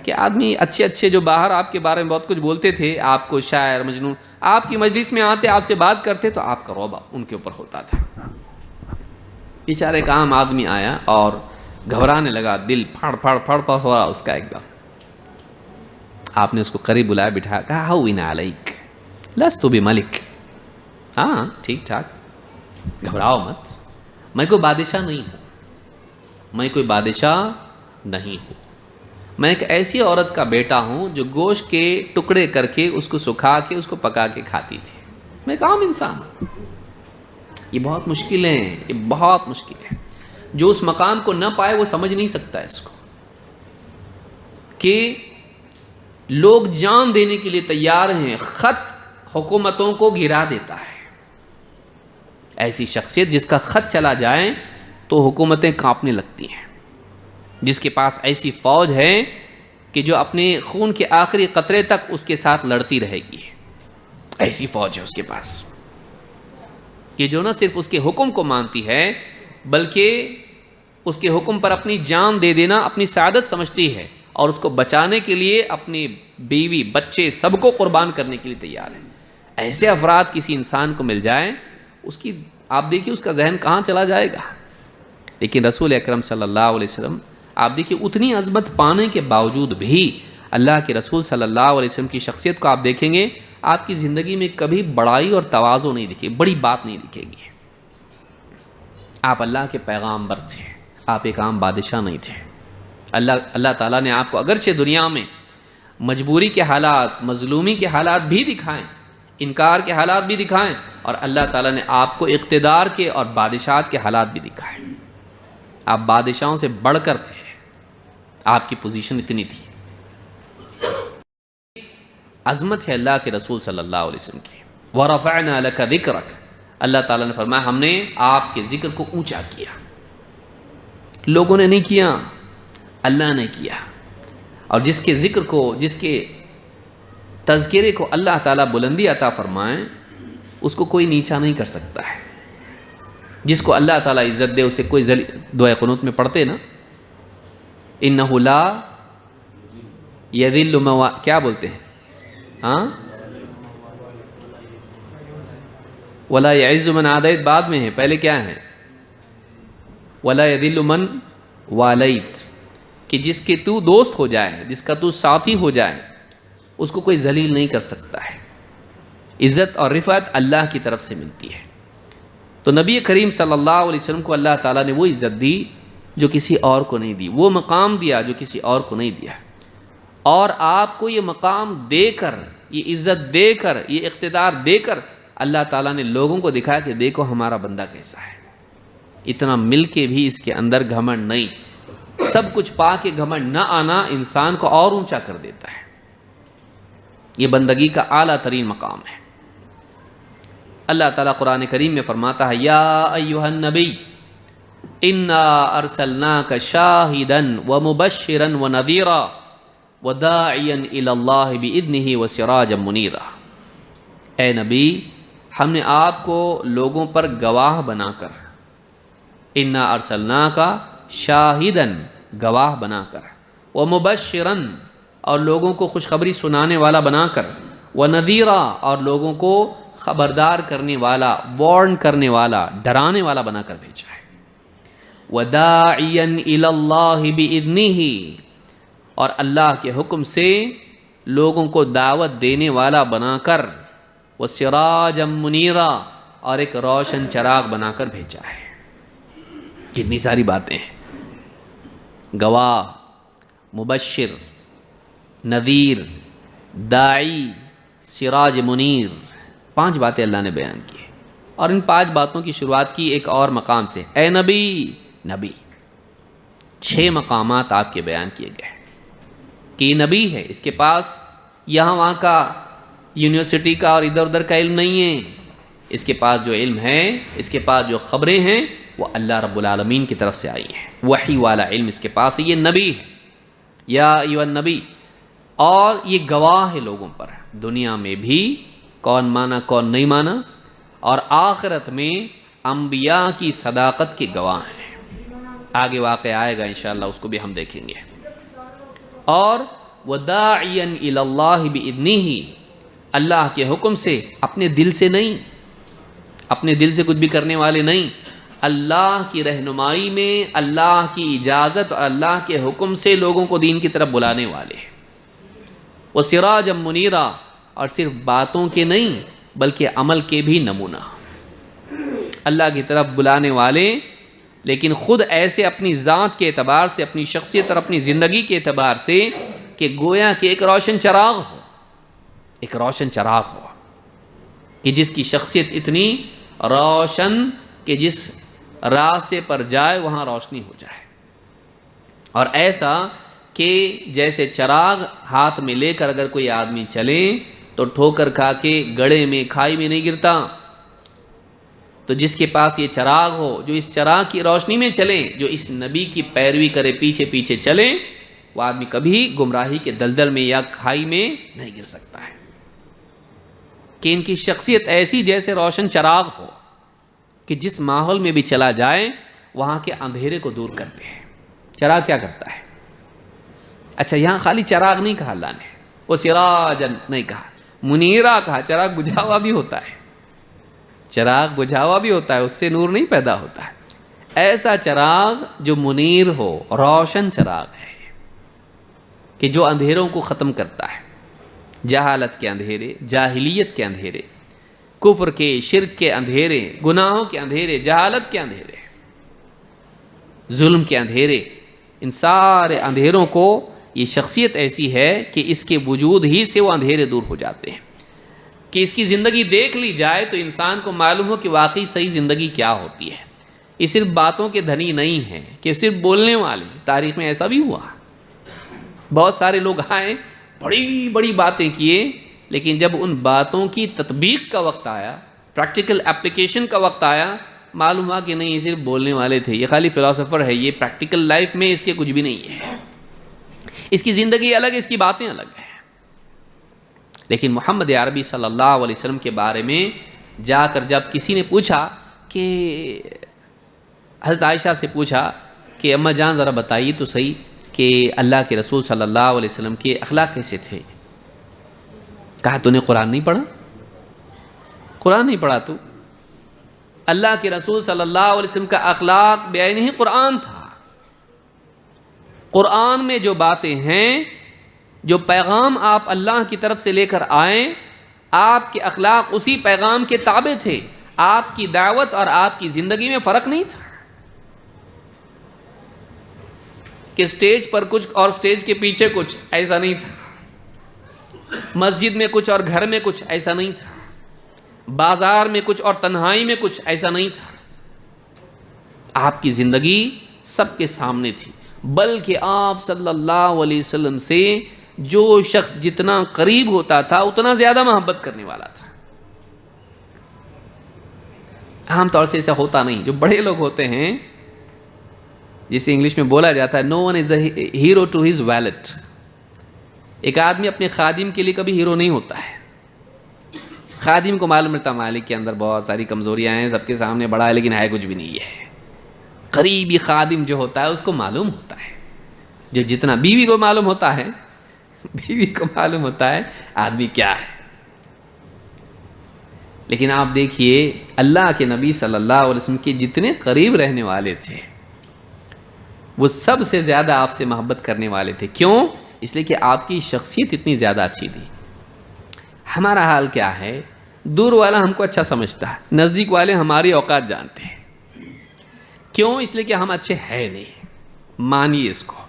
کہ آدمی اچھے اچھے جو باہر آپ کے بارے میں بہت کچھ بولتے تھے، آپ کو شاعر مجنون، آپ کی مجلس میں آتے آپ سے بات کرتے تو آپ کا رعب ان کے اوپر ہوتا تھا. بیچارہ ایک عام آدمی آیا اور گھبرانے لگا، دل پھڑ پھڑ پھڑ پھڑ ہو رہا اس کا ایک دم. آپ نے اس کو قریب بلایا، بٹھایا، کہا ہاؤن علیک لست بملک، ہاں ٹھیک ٹھاک، گھبراؤ مت، میں کوئی بادشاہ نہیں ہوں، میں کوئی بادشاہ نہیں ہوں، میں ایک ایسی عورت کا بیٹا ہوں جو گوشت کے ٹکڑے کر کے اس کو سکھا کے اس کو پکا کے کھاتی تھی. میں ایک عام انسان ہوں. یہ بہت مشکل ہے، یہ بہت مشکل ہے. جو اس مقام کو نہ پائے وہ سمجھ نہیں سکتا اس کو کہ لوگ جان دینے کے لیے تیار ہیں. خط حکومتوں کو گرا دیتا ہے. ایسی شخصیت جس کا خط چلا جائے تو حکومتیں کانپنے لگتی ہیں، جس کے پاس ایسی فوج ہے کہ جو اپنے خون کے آخری قطرے تک اس کے ساتھ لڑتی رہے گی. ایسی فوج ہے اس کے پاس کہ جو نہ صرف اس کے حکم کو مانتی ہے بلکہ اس کے حکم پر اپنی جان دے دینا اپنی سعادت سمجھتی ہے اور اس کو بچانے کے لیے اپنی بیوی بچے سب کو قربان کرنے کے لیے تیار ہے. ایسے افراد کسی انسان کو مل جائیں، اس کی آپ دیکھیے اس کا ذہن کہاں چلا جائے گا. لیکن رسول اکرم صلی اللہ علیہ وسلم آپ دیکھیے اتنی عظمت پانے کے باوجود بھی اللہ کے رسول صلی اللہ علیہ وسلم کی شخصیت کو آپ دیکھیں گے، آپ کی زندگی میں کبھی بڑائی اور تواضع نہیں دکھے، بڑی بات نہیں دکھے گی. آپ اللہ کے پیغامبر تھے، آپ ایک عام بادشاہ نہیں تھے. اللہ تعالیٰ نے آپ کو اگرچہ دنیا میں مجبوری کے حالات، مظلومی کے حالات بھی دکھائیں، انکار کے حالات بھی دکھائیں، اور اللہ تعالیٰ نے آپ کو اقتدار کے اور بادشاہت کے حالات بھی دکھائے. آپ بادشاہوں سے بڑھ کر تھے، آپ کی پوزیشن اتنی تھی. عظمت ہے اللہ کے رسول صلی اللہ علیہ وسلم کی. وَرَفَعْنَا لَكَ ذِكْرَكَ، اللہ تعالیٰ نے فرمایا ہم نے آپ کے ذکر کو اونچا کیا. لوگوں نے نہیں کیا، اللہ نے کیا. اور جس کے ذکر کو، جس کے تذکرے کو اللہ تعالیٰ بلندی عطا فرمائے، اس کو کوئی نیچا نہیں کر سکتا ہے. جس کو اللہ تعالیٰ عزت دے اسے کوئی دعائے قنوت میں پڑھتے نا، انہ لا یذل من، کیا بولتے ہیں ہاں، ولا یعز من عادیت بعد میں ہے، پہلے کیا ہے، ولا یذل من والیت، کہ جس کے تو دوست ہو جائے، جس کا تو ساتھی ہو جائے، اس کو کوئی ذلیل نہیں کر سکتا ہے. عزت اور رفعت اللہ کی طرف سے ملتی ہے. تو نبی کریم صلی اللہ علیہ وسلم کو اللہ تعالیٰ نے وہ عزت دی جو کسی اور کو نہیں دی، وہ مقام دیا جو کسی اور کو نہیں دیا. اور آپ کو یہ مقام دے کر، یہ عزت دے کر، یہ اقتدار دے کر اللہ تعالیٰ نے لوگوں کو دکھایا کہ دیکھو ہمارا بندہ کیسا ہے. اتنا مل کے بھی اس کے اندر گھمنڈ نہیں. سب کچھ پا کے گھمنڈ نہ آنا انسان کو اور اونچا کر دیتا ہے. یہ بندگی کا اعلیٰ ترین مقام ہے. اللہ تعالیٰ قرآن کریم میں فرماتا ہے یا ایھا النبی انا ارسلناک شاہدا ومبشرا ونذیرا وداعیا الی اللہ باذنہ وسراجا منیرا. اے نبی، ہم نے آپ کو لوگوں پر گواہ بنا کر، انا ارسلناک شاہدا، گواہ بنا کر، ومبشرا، اور لوگوں کو خوشخبری سنانے والا بنا کر، ونذیرا، اور لوگوں کو خبردار کرنے والا، وارن کرنے والا، ڈرانے والا بنا کر بھیجا ہے. وداعیا الی اللہ باذنہ، اور اللہ کے حکم سے لوگوں کو دعوت دینے والا بنا کر، وسراجا منیرا، اور ایک روشن چراغ بنا کر بھیجا ہے. کتنی ساری باتیں ہیں. گواہ، مبشر، نذیر، داعی، سراج منیر، 5 باتیں اللہ نے بیان کی. اور ان 5 باتوں کی شروعات کی ایک اور مقام سے، اے نبی. نبی 6 مقامات آپ کے بیان کیے گئے کہ یہ نبی ہے، اس کے پاس یہاں وہاں کا، یونیورسٹی کا اور ادھر ادھر کا علم نہیں ہے. اس کے پاس جو علم ہے، اس کے پاس جو خبریں ہیں، وہ اللہ رب العالمین کی طرف سے آئی ہیں. وحی والا علم اس کے پاس ہے. یہ نبی ہے، یا ایھا النبی. اور یہ گواہ ہے لوگوں پر، دنیا میں بھی کون مانا کون نہیں مانا، اور آخرت میں انبیاء کی صداقت کے گواہ ہیں. آگے واقعہ آئے گا انشاءاللہ، اس کو بھی ہم دیکھیں گے. اور وداعیا الی اللہ باذنہ، اللہ کے حکم سے، اپنے دل سے نہیں، اپنے دل سے کچھ بھی کرنے والے نہیں، اللہ کی رہنمائی میں، اللہ کی اجازت اور اللہ کے حکم سے لوگوں کو دین کی طرف بلانے والے. وسراجا منیرا، اور صرف باتوں کے نہیں بلکہ عمل کے بھی نمونہ، اللہ کی طرف بلانے والے، لیکن خود ایسے اپنی ذات کے اعتبار سے، اپنی شخصیت اور اپنی زندگی کے اعتبار سے کہ گویا کہ ایک روشن چراغ ہو، ایک روشن چراغ ہو کہ جس کی شخصیت اتنی روشن کہ جس راستے پر جائے وہاں روشنی ہو جائے. اور ایسا کہ جیسے چراغ ہاتھ میں لے کر اگر کوئی آدمی چلے تو ٹھوکر کھا کے گڑھے میں، کھائی میں نہیں گرتا. تو جس کے پاس یہ چراغ ہو، جو اس چراغ کی روشنی میں چلے، جو اس نبی کی پیروی کرے، پیچھے پیچھے چلے، وہ آدمی کبھی گمراہی کے دلدل میں یا کھائی میں نہیں گر سکتا ہے. کہ ان کی شخصیت ایسی جیسے روشن چراغ ہو کہ جس ماحول میں بھی چلا جائے وہاں کے اندھیرے کو دور کرتے ہیں. چراغ کیا کرتا ہے؟ اچھا، یہاں خالی چراغ نہیں کہا اللہ نے، وہ سراجن نہیں کہا، منیرا کہا. چراغ بجھا ہوا بھی ہوتا ہے، چراغ بجھا ہوا بھی ہوتا ہے، اس سے نور نہیں پیدا ہوتا ہے. ایسا چراغ جو منیر ہو، روشن چراغ ہے کہ جو اندھیروں کو ختم کرتا ہے. جہالت کے اندھیرے، جاہلیت کے اندھیرے، کفر کے، شرک کے اندھیرے، گناہوں کے اندھیرے، جہالت کے اندھیرے، ظلم کے اندھیرے، ان سارے اندھیروں کو یہ شخصیت ایسی ہے کہ اس کے وجود ہی سے وہ اندھیرے دور ہو جاتے ہیں، کہ اس کی زندگی دیکھ لی جائے تو انسان کو معلوم ہو کہ واقعی صحیح زندگی کیا ہوتی ہے۔ یہ صرف باتوں کے دھنی نہیں ہے کہ صرف بولنے والے، تاریخ میں ایسا بھی ہوا، بہت سارے لوگ آئے بڑی بڑی باتیں کیے، لیکن جب ان باتوں کی تطبیق کا وقت آیا، پریکٹیکل اپلیکیشن کا وقت آیا، معلوم ہوا کہ نہیں یہ صرف بولنے والے تھے، یہ خالی فلاسفر ہے، یہ پریکٹیکل لائف میں اس کے کچھ بھی نہیں ہے، اس کی زندگی الگ ہے، اس کی باتیں الگ ہیں۔ لیکن محمد عربی صلی اللہ علیہ وسلم کے بارے میں جا کر جب کسی نے پوچھا کہ حضرت عائشہ سے پوچھا کہ اماں جان ذرا بتائیے تو صحیح کہ اللہ کے رسول صلی اللہ علیہ وسلم کے اخلاق کیسے تھے؟ کہا تو نے قرآن نہیں پڑھا؟ قرآن نہیں پڑھا تو؟ اللہ کے رسول صلی اللہ علیہ وسلم کا اخلاق بعین ہی قرآن تھا۔ قرآن میں جو باتیں ہیں، جو پیغام آپ اللہ کی طرف سے لے کر آئیں، آپ کے اخلاق اسی پیغام کے تابع تھے، آپ کی دعوت اور آپ کی زندگی میں فرق نہیں تھا کہ سٹیج پر کچھ اور سٹیج کے پیچھے کچھ، ایسا نہیں تھا، مسجد میں کچھ اور گھر میں کچھ، ایسا نہیں تھا، بازار میں کچھ اور تنہائی میں کچھ، ایسا نہیں تھا۔ آپ کی زندگی سب کے سامنے تھی، بلکہ آپ صلی اللہ علیہ وسلم سے جو شخص جتنا قریب ہوتا تھا اتنا زیادہ محبت کرنے والا تھا۔ عام طور سے ایسا ہوتا نہیں، جو بڑے لوگ ہوتے ہیں جسے انگلش میں بولا جاتا ہے no one is a hero to his valet, ایک آدمی اپنے خادم کے لیے کبھی ہیرو نہیں ہوتا ہے۔ خادم کو معلوم رہتا مالک کے اندر بہت ساری کمزوریاں ہیں، سب کے سامنے بڑا ہے لیکن ہے کچھ بھی نہیں ہے۔ قریبی خادم جو ہوتا ہے اس کو معلوم ہوتا ہے، جو جتنا بیوی کو معلوم ہوتا ہے، بیوی کو معلوم ہوتا ہے آدمی کیا ہے۔ لیکن آپ دیکھیے اللہ کے نبی صلی اللہ علیہ وسلم کے جتنے قریب رہنے والے تھے وہ سب سے زیادہ آپ سے محبت کرنے والے تھے۔ کیوں؟ اس لیے کہ آپ کی شخصیت اتنی زیادہ اچھی تھی۔ ہمارا حال کیا ہے؟ دور والا ہم کو اچھا سمجھتا ہے، نزدیک والے ہماری اوقات جانتے ہیں۔ کیوں؟ اس لیے کہ ہم اچھے ہیں نہیں، مانیے اس کو۔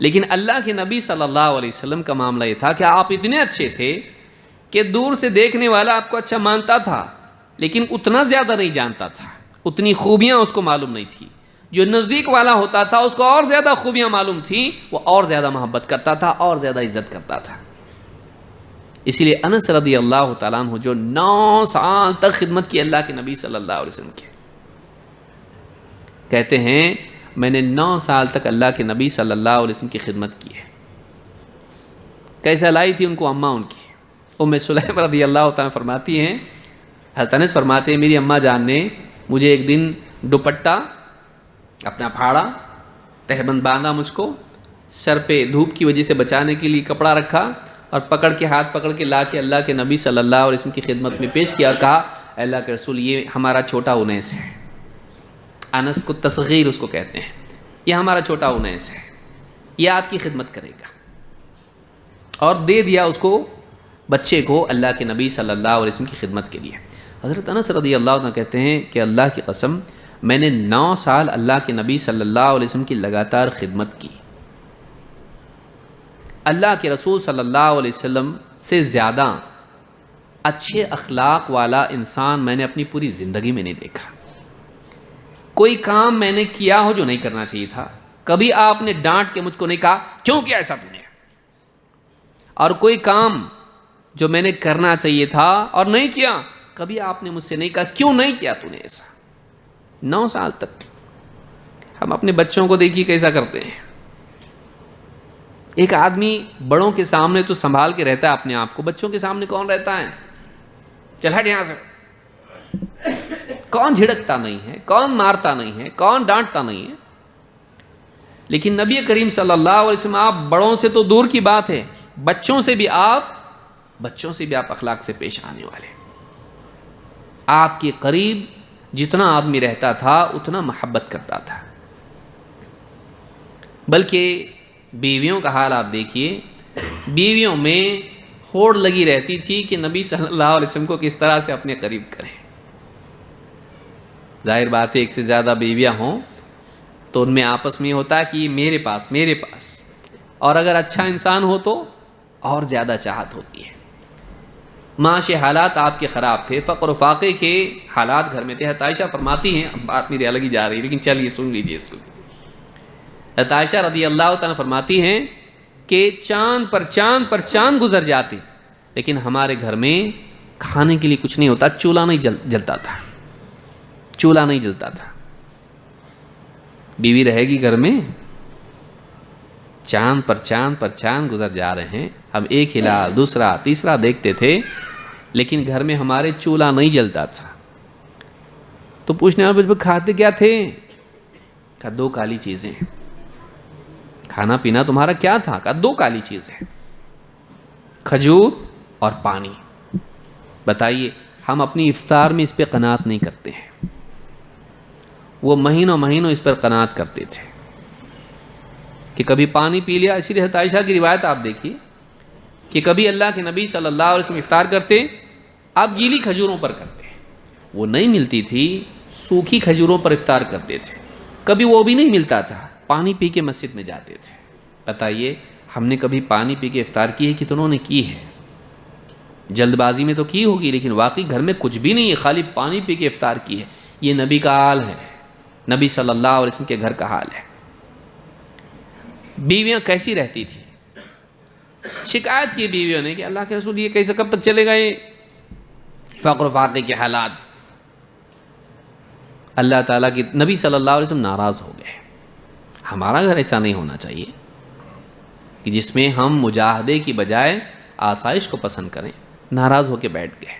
لیکن اللہ کے نبی صلی اللہ علیہ وسلم کا معاملہ یہ تھا کہ آپ اتنے اچھے تھے کہ دور سے دیکھنے والا آپ کو اچھا مانتا تھا لیکن اتنا زیادہ نہیں جانتا تھا، اتنی خوبیاں اس کو معلوم نہیں تھی۔ جو نزدیک والا ہوتا تھا اس کو اور زیادہ خوبیاں معلوم تھیں، وہ اور زیادہ محبت کرتا تھا، اور زیادہ عزت کرتا تھا۔ اسی لیے انس رضی اللہ تعالیٰ عنہ جو 9 سال تک خدمت کی اللہ کے نبی صلی اللہ علیہ وسلم کی، کہتے ہیں میں نے 9 سال تک اللہ کے نبی صلی اللہ علیہ وسلم کی خدمت کی ہے۔ کیسا لائی تھی ان کو اماں ان کی؟ ام سلیم رضی اللہ تعالیٰ فرماتی ہیں، حضرت انس فرماتے ہیں میری اماں جان نے مجھے ایک دن دوپٹہ اپنا پھاڑا، تہبند باندھا، مجھ کو سر پہ دھوپ کی وجہ سے بچانے کے لیے کپڑا رکھا اور پکڑ کے ہاتھ پکڑ کے لا کے اللہ کے نبی صلی اللہ علیہ وسلم کی خدمت میں پیش کیا اور کہا اے اللہ کے رسول یہ ہمارا چھوٹا انیس ہے۔ انس کو تصغیر اس کو کہتے ہیں، یہ ہمارا چھوٹا انیس ہے، یہ آپ کی خدمت کرے گا، اور دے دیا اس کو بچے کو اللہ کے نبی صلی اللہ علیہ وسلم کی خدمت کے لیے۔ حضرت انس رضی اللہ عنہ کہتے ہیں کہ اللہ کی قسم میں نے 9 سال اللہ کے نبی صلی اللہ علیہ وسلم کی لگاتار خدمت کی، اللہ کے رسول صلی اللہ علیہ وسلم سے زیادہ اچھے اخلاق والا انسان میں نے اپنی پوری زندگی میں نہیں دیکھا۔ کوئی کام میں نے کیا ہو جو نہیں کرنا چاہیے تھا، کبھی آپ نے ڈانٹ کے مجھ کو نہیں کہا کیوں کیا ایسا تم نے، اور کوئی کام جو میں نے کرنا چاہیے تھا اور نہیں کیا، کبھی آپ نے مجھ سے نہیں کہا کیوں نہیں کیا تو نے ایسا۔ 9 سال تک۔ ہم اپنے بچوں کو دیکھیے کیسا کرتے ہیں، ایک آدمی بڑوں کے سامنے تو سنبھال کے رہتا ہے اپنے آپ کو، بچوں کے سامنے کون رہتا ہے؟ چل ہٹ یہاں سے، کون جھڑکتا نہیں ہے، کون مارتا نہیں ہے، کون ڈانٹتا نہیں ہے۔ لیکن نبی کریم صلی اللہ علیہ وسلم آپ بڑوں سے تو دور کی بات ہے، بچوں سے بھی آپ اخلاق سے پیش آنے والے۔ آپ کے قریب جتنا آدمی رہتا تھا اتنا محبت کرتا تھا۔ بلکہ بیویوں کا حال آپ دیکھیے، بیویوں میں ہوڑ لگی رہتی تھی کہ نبی صلی اللہ علیہ وسلم کو کس طرح سے اپنے قریب کریں۔ ظاہر بات ہے ایک سے زیادہ بیویاں ہوں تو ان میں آپس میں ہوتا ہے کہ یہ میرے پاس، اور اگر اچھا انسان ہو تو اور زیادہ چاہت ہوتی ہے۔ معاشی حالات آپ کے خراب تھے، فقر و فاقے کے حالات گھر میں تھے۔ حضرت عائشہ فرماتی ہیں، اب بات میری الگ ہی جا رہی ہے لیکن چلیے سن لیجیے اس کو۔ حضرت عائشہ رضی اللہ تعالیٰ فرماتی ہیں کہ چاند پر چاند گزر جاتے لیکن ہمارے گھر میں کھانے کے لیے کچھ نہیں ہوتا، چولہا نہیں جلتا تھا، چولہا نہیں جلتا تھا۔ بیوی رہے گی گھر میں، چاند پر چاند گزر جا رہے ہیں، ہم ایک ہلال دوسرا تیسرا دیکھتے تھے لیکن گھر میں ہمارے چولہا نہیں جلتا تھا۔ تو پوچھنے والے کھاتے کیا تھے؟ کہا دو کالی چیزیں، کھانا پینا تمہارا کیا تھا؟ کہا دو کالی چیزیں، کھجور اور پانی۔ بتائیے ہم اپنی افطار میں اس پہ قناعت نہیں کرتے ہیں، وہ مہینوں اس پر قناعت کرتے تھے کہ کبھی پانی پی لیا۔ اسی لیے حضرت عائشہ کی روایت آپ دیکھیے کہ کبھی اللہ کے نبی صلی اللہ علیہ وسلم افطار کرتے، آپ گیلی کھجوروں پر کرتے، وہ نہیں ملتی تھی سوکھی کھجوروں پر افطار کرتے تھے، کبھی وہ بھی نہیں ملتا تھا پانی پی کے مسجد میں جاتے تھے۔ بتائیے ہم نے کبھی پانی پی کے افطار کی ہے؟ کتنوں نے کی ہے؟ جلد بازی میں تو کی ہوگی لیکن واقعی گھر میں کچھ بھی نہیں ہے، خالی پانی پی کے افطار کی ہے۔ یہ نبی کا حال ہے، نبی صلی اللہ علیہ وسلم کے گھر کا حال ہے۔ بیویاں کیسی رہتی تھی؟ شکایت کی بیویوں نے کہ اللہ کے رسول یہ کیسے کب تک چلے گئے فقر و فاقے کے حالات؟ اللہ تعالیٰ کی نبی صلی اللہ علیہ وسلم ناراض ہو گئے۔ ہمارا گھر ایسا نہیں ہونا چاہیے کہ جس میں ہم مجاہدے کی بجائے آسائش کو پسند کریں۔ ناراض ہو کے بیٹھ گئے۔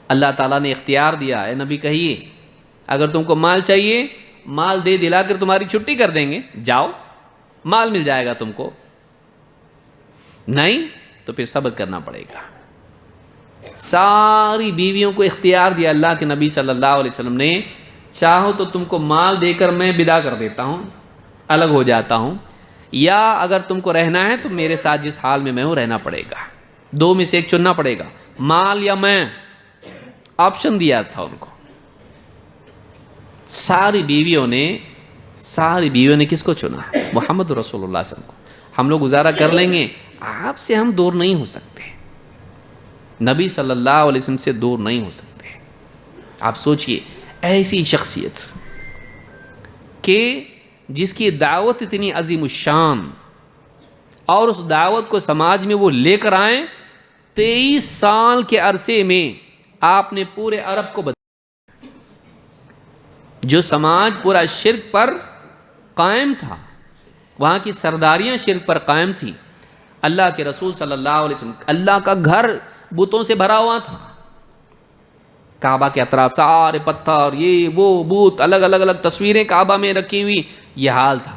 اللہ تعالیٰ نے اختیار دیا، اے نبی کہیے اگر تم کو مال چاہیے، مال دے دلا کر تمہاری چھٹی کر دیں گے، جاؤ مال مل جائے گا تم کو، نہیں تو پھر صبر کرنا پڑے گا۔ ساری بیویوں کو اختیار دیا اللہ کے نبی صلی اللہ علیہ وسلم نے، چاہو تو تم کو مال دے کر میں بدا کر دیتا ہوں، الگ ہو جاتا ہوں، یا اگر تم کو رہنا ہے تو میرے ساتھ جس حال میں ہوں رہنا پڑے گا، دو میں سے ایک چننا پڑے گا، مال یا میں، آپشن دیا تھا ان کو۔ ساری بیویوں نے کس کو چنا؟ محمد رسول اللہ صلی اللہ علیہ وسلم کو۔ ہم لوگ گزارا کر لیں گے، آپ سے ہم دور نہیں ہو سکتے، نبی صلی اللہ علیہ وسلم سے دور نہیں ہو سکتے۔ آپ سوچئے ایسی شخصیت کہ جس کی دعوت اتنی عظیم الشان اور اس دعوت کو سماج میں وہ لے کر آئیں، 23 سال کے عرصے میں آپ نے پورے عرب کو جو سماج پورا شرک پر قائم تھا، وہاں کی سرداریاں شرک پر قائم تھی، اللہ کے رسول صلی اللہ علیہ وسلم، اللہ کا گھر بتوں سے بھرا ہوا تھا، کعبہ کے اطراف سارے پتھر، یہ وہ بت، الگ الگ تصویریں کعبہ میں رکھی ہوئی، یہ حال تھا۔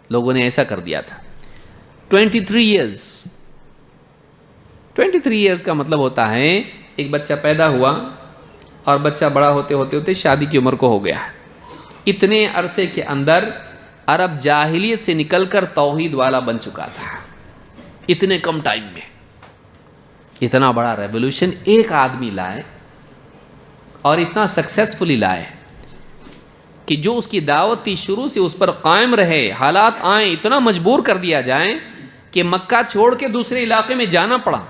لوگوں نے ایسا کر دیا تھا۔ 23 ایئرز کا مطلب ہوتا ہے ایک بچہ پیدا ہوا اور بچہ بڑا ہوتے شادی کی عمر کو ہو گیا۔ اتنے عرصے کے اندر عرب جاہلیت سے نکل کر توحید والا بن چکا تھا، اتنے کم ٹائم میں اتنا بڑا ریولوشن ایک آدمی لائے اور اتنا سکسیسفلی لائے کہ جو اس کی دعوت تھی شروع سے اس پر قائم رہے، حالات آئیں اتنا مجبور کر دیا جائیں کہ مکہ چھوڑ کے دوسرے علاقے میں جانا پڑا،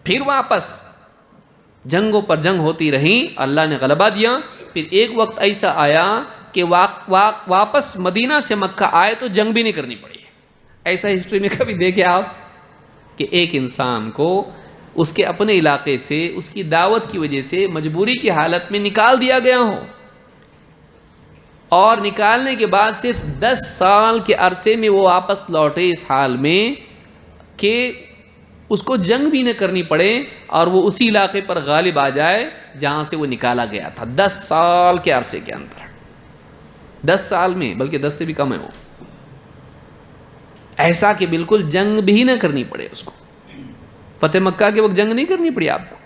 پھر واپس جنگوں پر جنگ ہوتی رہی، اللہ نے غلبہ دیا۔ پھر ایک وقت ایسا آیا کہ واپس مدینہ سے مکہ آئے تو جنگ بھی نہیں کرنی پڑی۔ ایسا ہسٹری میں کبھی دیکھے آپ کہ ایک انسان کو اس کے اپنے علاقے سے اس کی دعوت کی وجہ سے مجبوری کی حالت میں نکال دیا گیا ہو، اور نکالنے کے بعد صرف 10 سال کے عرصے میں وہ واپس لوٹے اس حال میں کہ اس کو جنگ بھی نہ کرنی پڑے اور وہ اسی علاقے پر غالب آ جائے جہاں سے وہ نکالا گیا تھا۔ 10 سال کے عرصے کے اندر، 10 سال میں، بلکہ 10 سے بھی کم ہے وہ، ایسا کہ بالکل جنگ بھی نہ کرنی پڑے اس کو۔ فتح مکہ کے وقت جنگ نہیں کرنی پڑی آپ کو،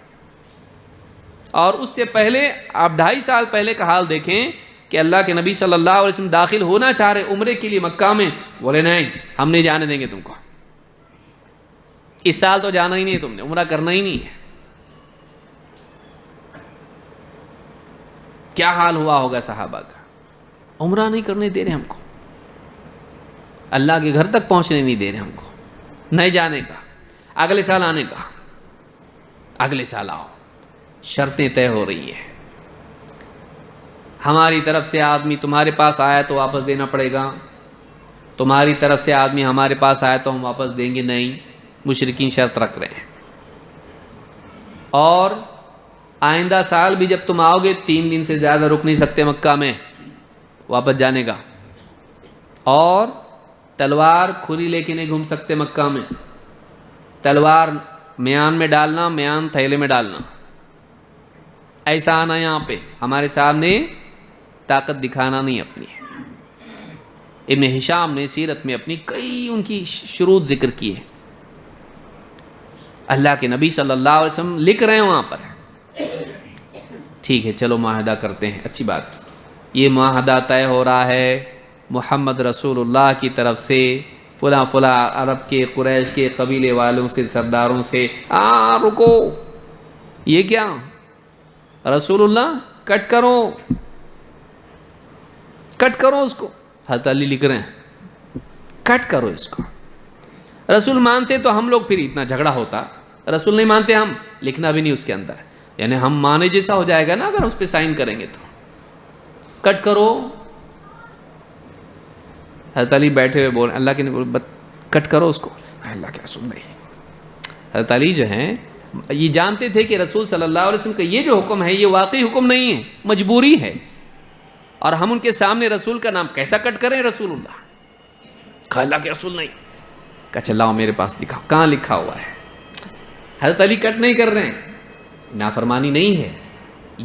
اور اس سے پہلے آپ 2.5 سال پہلے کا حال دیکھیں کہ اللہ کے نبی صلی اللہ علیہ وسلم داخل ہونا چاہ رہے عمرے کے لیے مکہ میں، بولے نہیں ہم نہیں جانے دیں گے تم کو، اس سال تو جانا ہی نہیں، تم نے عمرہ کرنا ہی نہیں ہے۔ کیا حال ہوا ہوگا صحابہ کا، عمرہ نہیں کرنے دے رہے ہم کو۔ اللہ کے گھر تک پہنچنے نہیں دے رہے ہم کو، نہیں جانے کا، اگلے سال آنے کا، اگلے سال آؤ، شرطیں طے ہو رہی ہیں۔ ہماری طرف سے آدمی تمہارے پاس آیا تو واپس دینا پڑے گا، تمہاری طرف سے آدمی ہمارے پاس آیا تو ہم واپس دیں گے نہیں، مشرکین شرط رکھ رہے ہیں۔ اور آئندہ سال بھی جب تم آؤ گے 3 دن سے زیادہ رک نہیں سکتے مکہ میں واپس جانے کا، اور تلوار کھلی لے کے نہیں گھوم سکتے مکہ میں، تلوار میان میں ڈالنا، میان تھیلے میں ڈالنا، ایسا آنا یہاں پہ، ہمارے سامنے طاقت دکھانا نہیں اپنی۔ ابن ہشام نے سیرت میں اپنی کئی ان کی شروط ذکر کی ہے۔ اللہ کے نبی صلی اللہ علیہ وسلم لکھ رہے ہیں وہاں پر، ٹھیک ہے چلو معاہدہ کرتے ہیں، اچھی بات، یہ معاہدہ طے ہو رہا ہے محمد رسول اللہ کی طرف سے فلاں فلاں عرب کے قریش کے قبیلے والوں سے، سرداروں سے۔ رکو، یہ کیا رسول اللہ کٹ کرو، کٹ کرو اس کو، حضرت علی لکھ رہے ہیں کٹ کرو اس کو۔ رسول مانتے تو ہم لوگ پھر اتنا جھگڑا ہوتا، رسول نہیں مانتے ہم لکھنا بھی نہیں اس کے اندر، یعنی ہم مانے جیسا ہو جائے گا نا اگر اس پہ سائن کریں گے تو۔ کٹ کرو، حضرت علی بیٹھے ہوئے بول، اللہ کے نبی کٹ کرو اس کو، اللہ کے رسول نہیں۔ حضرت علی جو ہیں یہ جانتے تھے کہ رسول صلی اللہ علیہ وسلم کا یہ جو حکم ہے یہ واقعی حکم نہیں ہے، مجبوری ہے، اور ہم ان کے سامنے رسول کا نام کیسا کٹ کریں؟ رسول اللہ کہا اللہ کے رسول نہیں، کہا چلاؤ میرے پاس لکھا، کہاں لکھا ہوا ہے؟ حضرت علی کٹ نہیں کر رہے ہیں، نافرمانی نہیں ہے،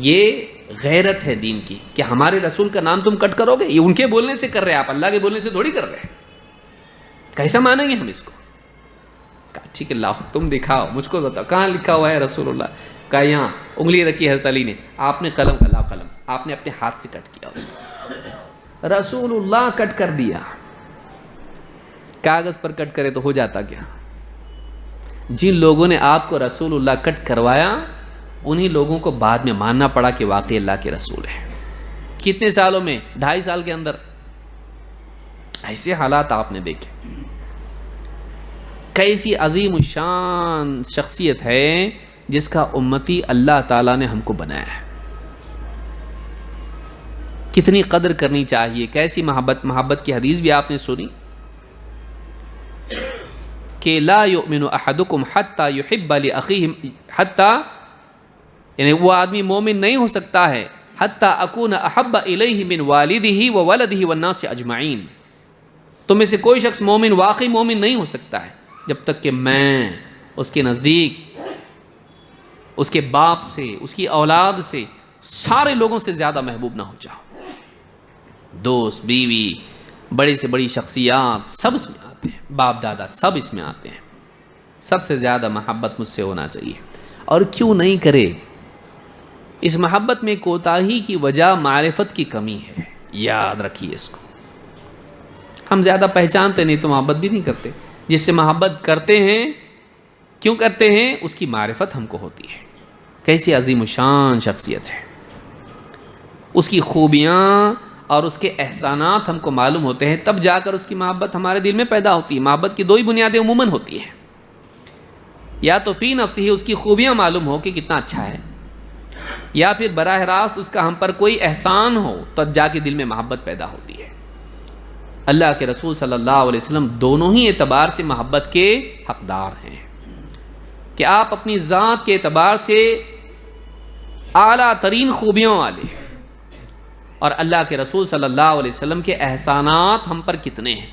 یہ غیرت ہے دین کی کہ ہمارے رسول کا نام تم کٹ کرو گے، یہ ان کے بولنے سے کر رہے ہیں، آپ اللہ کے بولنے سے تھوڑی کر رہے ہیں، کیسا مانیں گے ہم اس کو؟ کہا ٹھیک ہے لاؤ تم دکھاؤ، مجھ کو بتاؤ کہاں لکھا ہوا ہے رسول اللہ؟ کہا یہاں، انگلی رکھی حضرت علی نے، آپ نے قلم کا لاؤ قلم، آپ نے اپنے ہاتھ سے کٹ کیا اس کو، رسول اللہ کٹ کر دیا۔ کاغذ پر کٹ کرے تو ہو جاتا کیا؟ جن لوگوں نے آپ کو رسول اللہ کٹ کروایا انہی لوگوں کو بعد میں ماننا پڑا کہ واقعی اللہ کے رسول ہیں۔ کتنے سالوں میں؟ 2.5 سال کے اندر ایسے حالات آپ نے دیکھے۔ کیسی عظیم الشان شخصیت ہے جس کا امتی اللہ تعالیٰ نے ہم کو بنایا ہے، کتنی قدر کرنی چاہیے، کیسی محبت کی حدیث بھی آپ نے سنی کہ لا یؤمن احدکم حتی یحب لاخیہ، حتی یعنی وہ آدمی مومن نہیں ہو سکتا ہے حتی اکون احب الیہ من والدہ وولدہ والناس اجمعین، تم میں سے کوئی شخص مومن، واقعی مومن نہیں ہو سکتا ہے جب تک کہ میں اس کے نزدیک، اس کے باپ سے، اس کی اولاد سے، سارے لوگوں سے زیادہ محبوب نہ ہو جاؤ۔ دوست، بیوی، بڑی سے بڑی شخصیات سب اس میں آتے ہیں، باپ دادا سب اس میں آتے ہیں، سب سے زیادہ محبت مجھ سے ہونا چاہیے۔ اور کیوں نہیں کرے؟ اس محبت میں کوتاہی کی وجہ معرفت کی کمی ہے، یاد رکھیے اس کو۔ ہم زیادہ پہچانتے نہیں تو محبت بھی نہیں کرتے، جس سے محبت کرتے ہیں کیوں کرتے ہیں؟ اس کی معرفت ہم کو ہوتی ہے، کیسی عظیم الشان شخصیت ہے، اس کی خوبیاں اور اس کے احسانات ہم کو معلوم ہوتے ہیں، تب جا کر اس کی محبت ہمارے دل میں پیدا ہوتی ہے۔ محبت کی 2 ہی بنیادیں عموماً ہوتی ہیں، یا تو فی نفسہ اس کی خوبیاں معلوم ہو کہ کتنا اچھا ہے، یا پھر براہ راست اس کا ہم پر کوئی احسان ہو تب جا کے دل میں محبت پیدا ہوتی ہے۔ اللہ کے رسول صلی اللہ علیہ وسلم دونوں ہی اعتبار سے محبت کے حقدار ہیں، کہ آپ اپنی ذات کے اعتبار سے اعلیٰ ترین خوبیوں والے، اور اللہ کے رسول صلی اللہ علیہ وسلم کے احسانات ہم پر کتنے ہیں،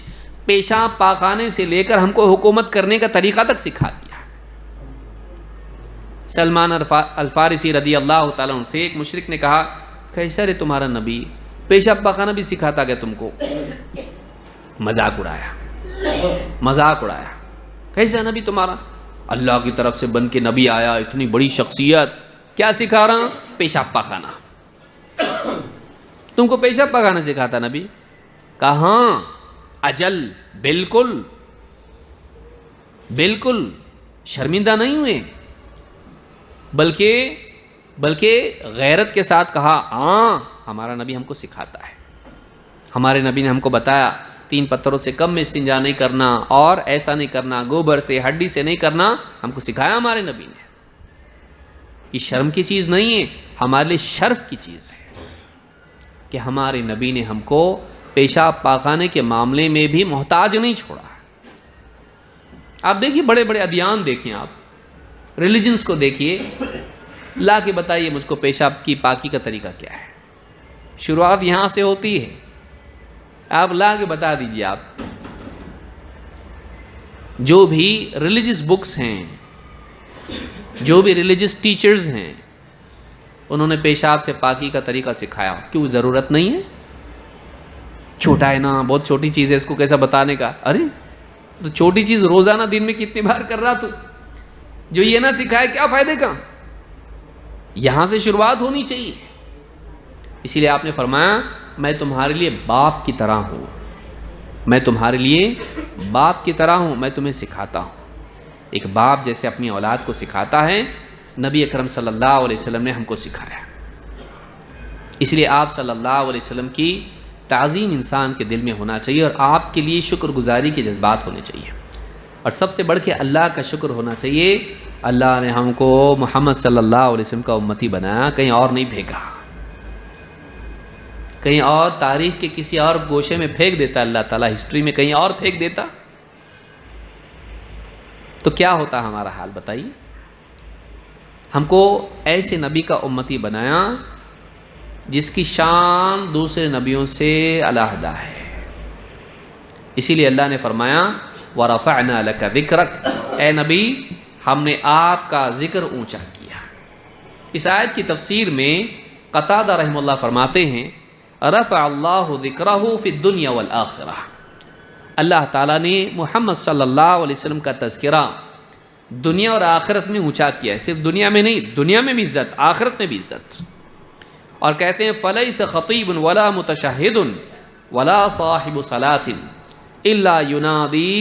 پیشاب پاخانے سے لے کر ہم کو حکومت کرنے کا طریقہ تک سکھا دیا۔ سلمان الفارسی رضی اللہ تعالیٰ عنہ سے ایک مشرک نے کہا، کیسا رے تمہارا نبی، پیشاب پاخانہ بھی سکھاتا گیا تم کو؟ مذاق اڑایا، کیسا نبی تمہارا؟ اللہ کی طرف سے بن کے نبی آیا، اتنی بڑی شخصیت، کیا سکھا رہا؟ پیشاب پاخانہ۔ تم کو پیشاب پاخانہ سکھاتا نبی؟ کہا ہاں، اجل، بالکل بالکل، شرمندہ نہیں ہوئے، بلکہ غیرت کے ساتھ کہا ہاں ہمارا نبی ہم کو سکھاتا ہے، ہمارے نبی نے ہم کو بتایا 3 پتھروں سے کم میں استنجا نہیں کرنا، اور ایسا نہیں کرنا، گوبر سے ہڈی سے نہیں کرنا، ہم کو سکھایا ہمارے نبی نے. یہ شرم کی چیز نہیں ہے، ہمارے لیے شرف کی چیز ہے کہ ہمارے نبی نے ہم کو پیشاب پاخانے کے معاملے میں بھی محتاج نہیں چھوڑا. آپ دیکھیے بڑے بڑے ادیان دیکھیں، آپ ریلیجنس کو دیکھیے، لا کے بتائیے مجھ کو پیشاب کی پاکی کا طریقہ کیا ہے. شروعات یہاں سے ہوتی ہے، آپ لا کے بتا دیجیے. آپ جو بھی ریلیجس بکس ہیں، جو بھی ریلیجس ٹیچرز ہیں، انہوں نے پیشاب سے پاکی کا طریقہ سکھایا. کیوں ضرورت نہیں ہے؟ چھوٹا ہے نا، بہت چھوٹی چیز ہے، اس کو کیسا بتانے کا؟ ارے تو چھوٹی چیز روزانہ دن میں کتنی بار کر رہا تو جو یہ نہ سکھائے کیا فائدے کا؟ یہاں سے شروعات ہونی چاہیے. اسی لیے آپ نے فرمایا میں تمہارے لیے باپ کی طرح ہوں، میں تمہارے لیے باپ کی طرح ہوں، میں تمہیں سکھاتا ہوں. ایک باپ جیسے اپنی اولاد کو سکھاتا ہے، نبی اکرم صلی اللہ علیہ وسلم نے ہم کو سکھایا. اس لیے آپ صلی اللہ علیہ وسلم کی تعظیم انسان کے دل میں ہونا چاہیے، اور آپ کے لیے شکر گزاری کے جذبات ہونے چاہیے، اور سب سے بڑھ کے اللہ کا شکر ہونا چاہیے. اللہ نے ہم کو محمد صلی اللہ علیہ وسلم کا امتی بنایا، کہیں اور نہیں پھینکا. کہیں اور تاریخ کے کسی اور گوشے میں پھینک دیتا اللہ تعالیٰ، ہسٹری میں کہیں اور پھینک دیتا تو کیا ہوتا ہمارا حال بتائیے. ہم کو ایسے نبی کا امتی بنایا جس کی شان دوسرے نبیوں سے علیحدہ ہے. اسی لیے اللہ نے فرمایا وَرَفَعْنَا لَكَ ذِكْرَكَ، اے نبی ہم نے آپ کا ذکر اونچا کیا. اس آیت کی تفسیر میں قتادہ رحمہ اللہ فرماتے ہیں رفع اللہ ذکرہ فی الدنیا والآخرہ، اللہ تعالیٰ نے محمد صلی اللہ علیہ وسلم کا تذکرہ دنیا اور آخرت میں اونچا کیا ہے. صرف دنیا میں نہیں، دنیا میں بھی عزت، آخرت میں بھی عزت. اور کہتے ہیں فَلَيْسَ خَطِيبٌ وَلَا مُتَشَهِّدٌ وَلَا صَاحِبُ صَلَاةٍ إِلَّا يُنَادِي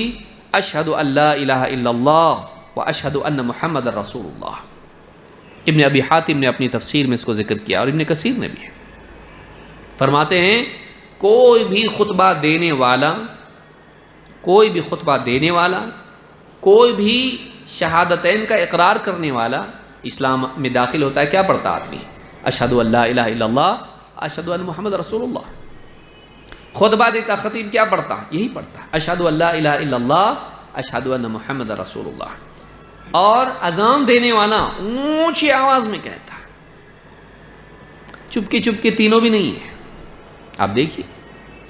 أَشْهَدُ أَن لَا إِلَهَ إِلَّا اللَّهُ وَأَشْهَدُ أَنَّ مُحَمَّدًا رَسُولُ اللَّهِ. ابن ابی حاتم نے اپنی تفسیر میں اس کو ذکر کیا، اور ابن کثیر نے بھی. فرماتے ہیں کوئی بھی خطبہ دینے والا، کوئی بھی خطبہ دینے والا، کوئی بھی شہادتین کا اقرار کرنے والا اسلام میں داخل ہوتا ہے، کیا پڑھتا آدمی؟ اشہدو ان لا الہ الا اللہ، اشہدو ان محمد رسول اللہ. خطبہ دیتا خطیب کیا پڑھتا؟ یہی پڑھتا اشہدو ان لا الہ الا اللہ، اشہدو ان محمد رسول اللہ. اور اذان دینے والا اونچی آواز میں کہتا، چپکے چپکے تینوں بھی نہیں ہے. آپ دیکھیے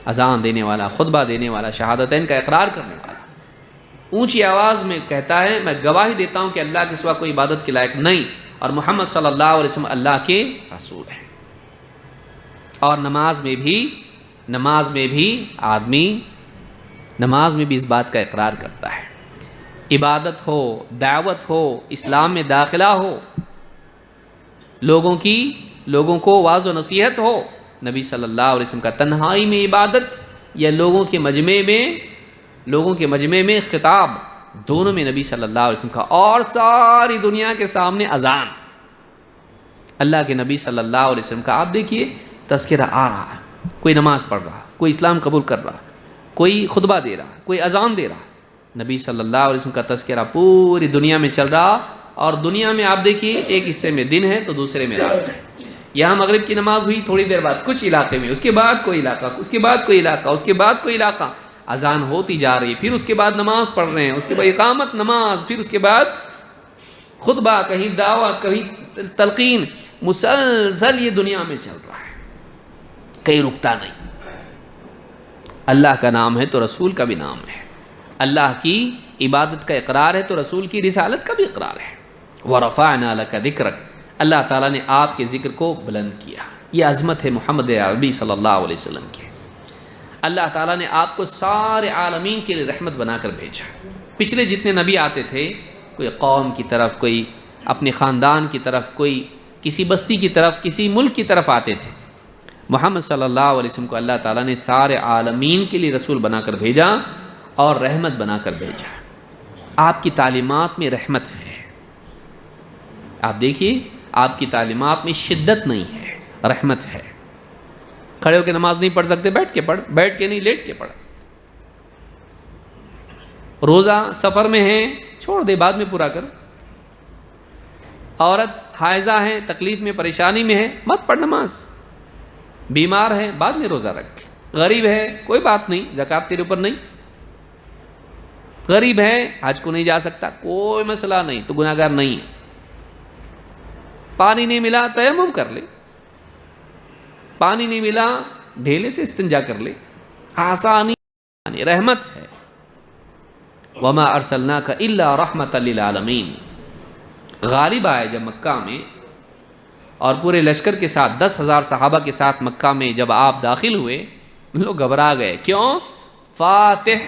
اذان دینے والا، خطبہ دینے والا، شہادتین کا اقرار کرنے والا اونچی آواز میں کہتا ہے میں گواہی دیتا ہوں کہ اللہ کے سوا کوئی عبادت کے لائق نہیں، اور محمد صلی اللہ علیہ وسلم اللہ کے رسول ہیں. اور نماز میں بھی آدمی نماز میں بھی اس بات کا اقرار کرتا ہے. عبادت ہو، دعوت ہو، اسلام میں داخلہ ہو، لوگوں کو واعظ و نصیحت ہو، نبی صلی اللہ علیہ وسلم کا تنہائی میں عبادت یا لوگوں کے مجمع میں خطاب، دونوں میں نبی صلی اللہ علیہ وسلم کا، اور ساری دنیا کے سامنے اذان اللہ کے نبی صلی اللہ علیہ وسلم کا. آپ دیکھیے تذکرہ آ رہا، کوئی نماز پڑھ رہا، کوئی اسلام قبول کر رہا، کوئی خطبہ دے رہا، کوئی اذان دے رہا، نبی صلی اللہ علیہ وسلم کا تذکرہ پوری دنیا میں چل رہا. اور دنیا میں آپ دیکھیے ایک حصے میں دن ہے تو دوسرے میں رات ہے. یہاں مغرب کی نماز ہوئی، تھوڑی دیر بعد کچھ علاقے میں، اس کے بعد کوئی علاقہ، اس کے بعد کوئی علاقہ، اس کے بعد کوئی علاقہ، اذان ہوتی جا رہی، پھر اس کے بعد نماز پڑھ رہے ہیں، اس کے بعد اقامت نماز، پھر اس کے بعد خطبہ، کہیں دعوت، کہیں تلقین، مسلسل یہ دنیا میں چل رہا ہے، کہیں رکتا نہیں. اللہ کا نام ہے تو رسول کا بھی نام ہے، اللہ کی عبادت کا اقرار ہے تو رسول کی رسالت کا بھی اقرار ہے. وَرَفَعْنَا لَكَ ذِكْرَكَ، اللہ تعالیٰ نے آپ کے ذکر کو بلند کیا. یہ عظمت ہے محمد عربی صلی اللہ علیہ وسلم کی. اللہ تعالیٰ نے آپ کو سارے عالمین کے لیے رحمت بنا کر بھیجا. پچھلے جتنے نبی آتے تھے، کوئی قوم کی طرف، کوئی اپنے خاندان کی طرف، کوئی کسی بستی کی طرف، کسی ملک کی طرف آتے تھے. محمد صلی اللہ علیہ وسلم کو اللہ تعالیٰ نے سارے عالمین کے لیے رسول بنا کر بھیجا اور رحمت بنا کر بھیجا. آپ کی تعلیمات میں رحمت ہے. آپ دیکھیے آپ کی تعلیمات میں شدت نہیں ہے، رحمت ہے. کھڑے ہو کے نماز نہیں پڑھ سکتے، بیٹھ کے پڑھ، بیٹھ کے نہیں لیٹ کے پڑھ. روزہ سفر میں ہے چھوڑ دے، بعد میں پورا کر. عورت حائضہ ہے، تکلیف میں پریشانی میں ہے، مت پڑھ نماز. بیمار ہے، بعد میں روزہ رکھ. غریب ہے، کوئی بات نہیں، زکوٰۃ تیرے اوپر نہیں. غریب ہے، حج کو نہیں جا سکتا، کوئی مسئلہ نہیں، تو گناہ گار نہیں ہے. پانی نہیں ملا تیمم کر لے، پانی نہیں ملا ڈھیلے سے استنجا کر لے. آسانی رحمت ہے. وما ارسلناک الا رحمۃ للعالمین. غالب آئے جب مکہ میں اور پورے لشکر کے ساتھ 10,000 صحابہ کے ساتھ مکہ میں جب آپ داخل ہوئے، لوگ گھبرا گئے. کیوں؟ فاتح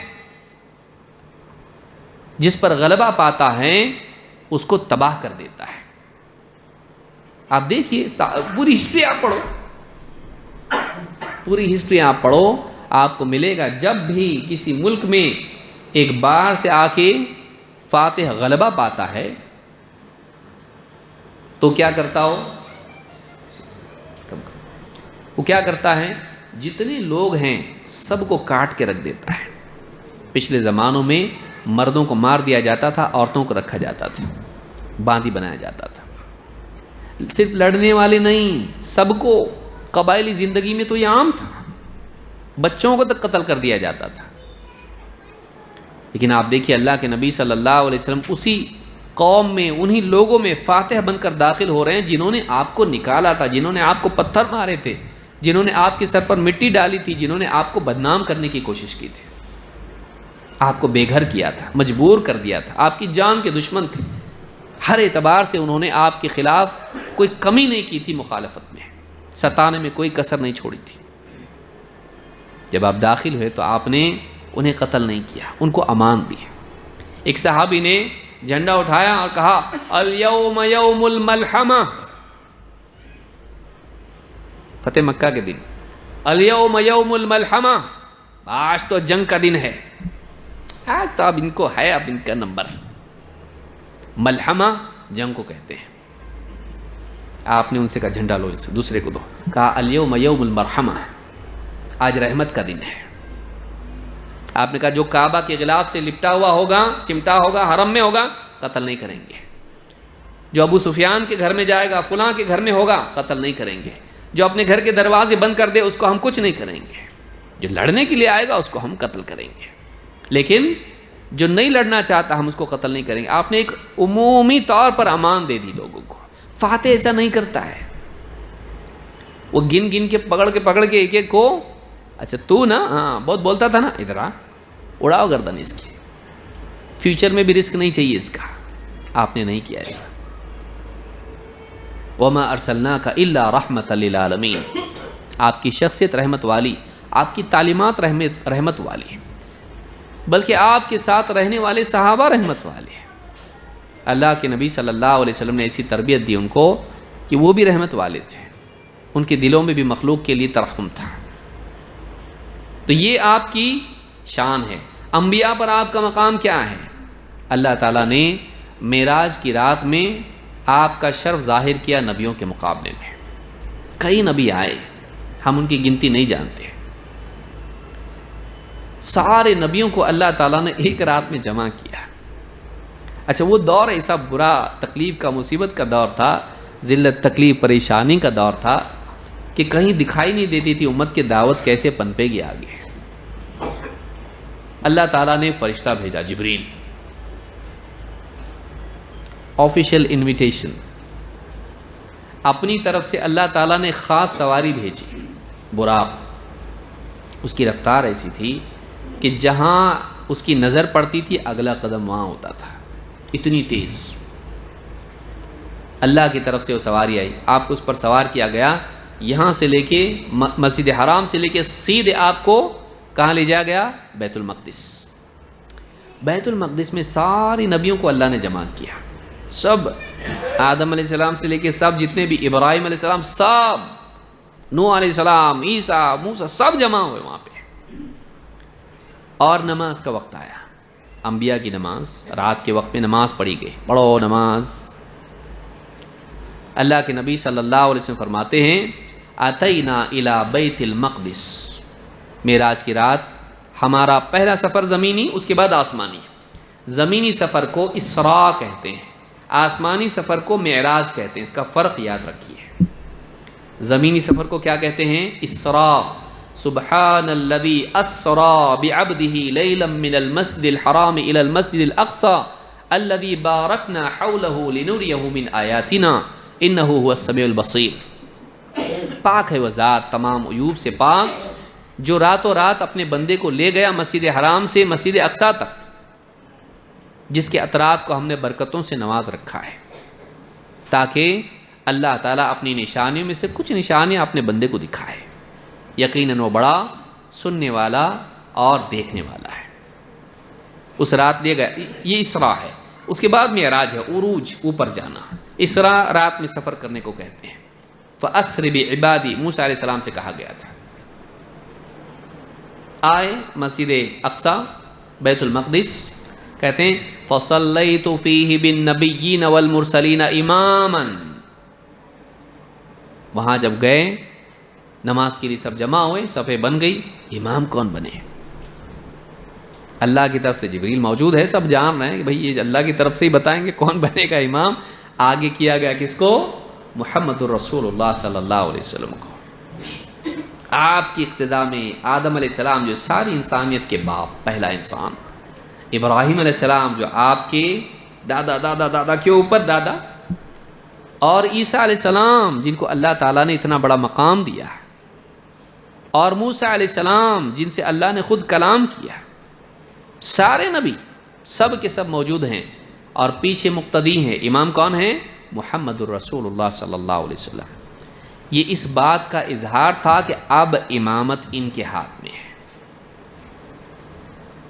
جس پر غلبہ پاتا ہے اس کو تباہ کر دیتا ہے. آپ دیکھیے پوری ہسٹری آپ پڑھو، پوری ہسٹری آپ پڑھو، آپ کو ملے گا جب بھی کسی ملک میں ایک بار سے آ کے فاتح غلبہ پاتا ہے تو کیا کرتا ہو؟ وہ کیا کرتا ہے؟ جتنے لوگ ہیں سب کو کاٹ کے رکھ دیتا ہے. پچھلے زمانوں میں مردوں کو مار دیا جاتا تھا، عورتوں کو رکھا جاتا تھا، باندھی بنایا جاتا تھا. صرف لڑنے والے نہیں، سب کو. قبائلی زندگی میں تو یہ عام تھا، بچوں کو تک قتل کر دیا جاتا تھا. لیکن آپ دیکھیے اللہ کے نبی صلی اللہ علیہ وسلم اسی قوم میں، انہی لوگوں میں فاتح بن کر داخل ہو رہے ہیں جنہوں نے آپ کو نکالا تھا، جنہوں نے آپ کو پتھر مارے تھے، جنہوں نے آپ کے سر پر مٹی ڈالی تھی، جنہوں نے آپ کو بدنام کرنے کی کوشش کی تھی، آپ کو بے گھر کیا تھا، مجبور کر دیا تھا، آپ کی جان کے دشمن تھے. ہر اعتبار سے انہوں نے آپ کے خلاف کوئی کمی نہیں کی تھی، مخالفت میں ستانے میں کوئی کسر نہیں چھوڑی تھی. جب آپ داخل ہوئے تو آپ نے انہیں قتل نہیں کیا، ان کو امان دی. ایک صحابی نے جھنڈا اٹھایا اور کہا الیوم یوم الملحمہ، فتح مکہ کے دن، الیوم یوم الملحمہ، آج تو جنگ کا دن ہے، آج تو اب ان کو ہے اب ان کا نمبر. ملحمہ جنگ کو کہتے ہیں. آپ نے ان سے کہا جھنڈا لو، اس دوسرے کو دو. کہا الیوم یوم المرحمہ، آج رحمت کا دن ہے. آپ نے کہا جو کعبہ کے غلاف سے لپٹا ہوا ہوگا، چمٹا ہوگا، حرم میں ہوگا، قتل نہیں کریں گے. جو ابو سفیان کے گھر میں جائے گا، فلاں کے گھر میں ہوگا، قتل نہیں کریں گے. جو اپنے گھر کے دروازے بند کر دے اس کو ہم کچھ نہیں کریں گے. جو لڑنے کے لیے آئے گا اس کو ہم قتل کریں گے، لیکن جو نہیں لڑنا چاہتا ہم اس کو قتل نہیں کریں گے. آپ نے ایک عمومی طور پر امان دے دی لوگوں کو. فاتح ایسا نہیں کرتا ہے، وہ گن گن کے پکڑ کے ایک ایک کو، اچھا تو نا ہاں بہت بولتا تھا نا، ادھر آ، اڑاؤ گردن اس کی، فیوچر میں بھی رسک نہیں چاہیے اس کا. آپ نے نہیں کیا ایسا. وما ارسلناک الا رحمۃ للعالمین. آپ کی شخصیت رحمت والی، آپ کی تعلیمات رحمت والی، بلکہ آپ کے ساتھ رہنے والے صحابہ رحمت والے. اللہ کے نبی صلی اللہ علیہ وسلم نے ایسی تربیت دی ان کو کہ وہ بھی رحمت والے تھے، ان کے دلوں میں بھی مخلوق کے لیے ترحم تھا. تو یہ آپ کی شان ہے. انبیاء پر آپ کا مقام کیا ہے؟ اللہ تعالیٰ نے معراج کی رات میں آپ کا شرف ظاہر کیا نبیوں کے مقابلے میں. کئی نبی آئے، ہم ان کی گنتی نہیں جانتے. سارے نبیوں کو اللہ تعالیٰ نے ایک رات میں جمع کیا. اچھا وہ دور ایسا برا، تکلیف کا، مصیبت کا دور تھا، ذلت، تکلیف، پریشانی کا دور تھا کہ کہیں دکھائی نہیں دیتی تھی امت کی دعوت کیسے پنپے گی آگے. اللہ تعالیٰ نے فرشتہ بھیجا جبریل، آفیشیل انویٹیشن. اپنی طرف سے اللہ تعالیٰ نے خاص سواری بھیجی، براق. اس کی رفتار ایسی تھی کہ جہاں اس کی نظر پڑتی تھی اگلا قدم وہاں ہوتا تھا، اتنی تیز. اللہ کی طرف سے وہ سواری آئی، آپ کو اس پر سوار کیا گیا. یہاں سے لے کے مسجد حرام سے لے کے سیدھے آپ کو کہاں لے جایا گیا؟ بیت المقدس. بیت المقدس میں ساری نبیوں کو اللہ نے جمع کیا. سب آدم علیہ السلام سے لے کے سب جتنے بھی، ابراہیم علیہ السلام، سب، نوح علیہ السلام، عیسیٰ، موسیٰ، سب جمع ہوئے وہاں پہ. اور نماز کا وقت آیا، انبیاء کی نماز. رات کے وقت میں نماز پڑھی گئی، پڑھو نماز. اللہ کے نبی صلی اللہ علیہ وسلم فرماتے ہیں اتینا الی بیت المقدس. معراج کی رات ہمارا پہلا سفر زمینی، اس کے بعد آسمانی. زمینی سفر کو اسراء کہتے ہیں، آسمانی سفر کو معراج کہتے ہیں، اس کا فرق یاد رکھیے۔ زمینی سفر کو کیا کہتے ہیں؟ اسراء، سبحان الذی اسرا بعبدہ لیلا من المسجد الحرام الی المسجد الاقصی الذی بارکنا حولہ لنریہ من آیاتنا انہ هو السمیع البصیر۔ پاک ہے وہ ذات تمام عیوب سے پاک جو راتوں رات اپنے بندے کو لے گیا مسجد حرام سے مسجد اقصی تک، جس کے اطراف کو ہم نے برکتوں سے نواز رکھا ہے، تاکہ اللہ تعالیٰ اپنی نشانیوں میں سے کچھ نشانیاں اپنے بندے کو دکھائے۔ یقیناً وہ بڑا سننے والا اور دیکھنے والا ہے۔ اس رات لے گیا، یہ اسراء ہے۔ اس کے بعد معراج ہے، عروج، اوپر جانا۔ اسراء رات میں سفر کرنے کو کہتے ہیں۔ فَأَسْرِ بِعِبَادِي، موسیٰ علیہ السلام سے کہا گیا تھا، آئے مسجد اقصی، بیت المقدس، کہتے ہیں فَصَلَّيْتُ فِيهِ بِالنَّبِيِّينَ وَالْمُرْسَلِينَ إِمَامًا۔ وہاں جب گئے نماز کے لیے سب جمع ہوئے، صفیں بن گئی، امام کون بنے؟ اللہ کی طرف سے جبریل موجود ہے، سب جان رہے ہیں کہ بھئی یہ اللہ کی طرف سے ہی بتائیں گے کون بنے گا امام۔ آگے کیا گیا کس کو؟ محمد الرسول اللہ صلی اللہ علیہ وسلم کو۔ آپ کی اقتداء میں آدم علیہ السلام جو ساری انسانیت کے باپ، پہلا انسان، ابراہیم علیہ السلام جو آپ کے دادا دادا دادا کے اوپر دادا، اور عیسیٰ علیہ السلام جن کو اللہ تعالیٰ نے اتنا بڑا مقام دیا ہے، اور موسیٰ علیہ السلام جن سے اللہ نے خود کلام کیا، سارے نبی سب کے سب موجود ہیں، اور پیچھے مقتدی ہیں۔ امام کون ہیں؟ محمد الرسول اللہ صلی اللہ علیہ وسلم۔ یہ اس بات کا اظہار تھا کہ اب امامت ان کے ہاتھ میں ہے۔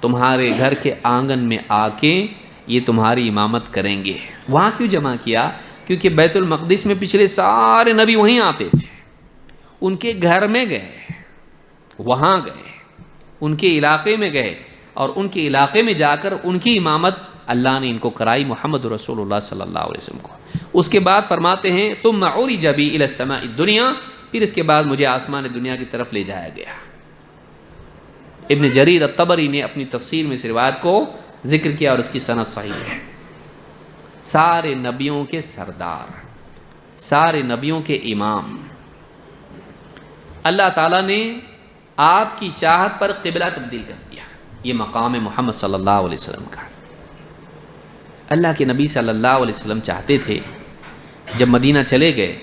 تمہارے گھر کے آنگن میں آ کے یہ تمہاری امامت کریں گے۔ وہاں کیوں جمع کیا؟ کیونکہ بیت المقدس میں پچھلے سارے نبی وہیں آتے تھے، ان کے گھر میں گئے، وہاں گئے، ان کے علاقے میں گئے، اور ان کے علاقے میں جا کر ان کی امامت اللہ نے ان کو کرائی، محمد رسول اللہ صلی اللہ علیہ وسلم کو۔ اس کے بعد فرماتے ہیں ثم عرج بی الی السماء الدنیا، پھر اس کے بعد مجھے آسمان دنیا کی طرف لے جایا گیا۔ ابن جریر الطبری نے اپنی تفسیر میں اس روایت کو ذکر کیا اور اس کی سند صحیح ہے۔ سارے نبیوں کے سردار، سارے نبیوں کے امام، اللہ تعالیٰ نے آپ کی چاہت پر قبلہ تبدیل کر دیا۔ یہ مقام محمد صلی اللہ علیہ وسلم کا۔ اللہ کے نبی صلی اللہ علیہ وسلم چاہتے تھے، جب مدینہ چلے گئے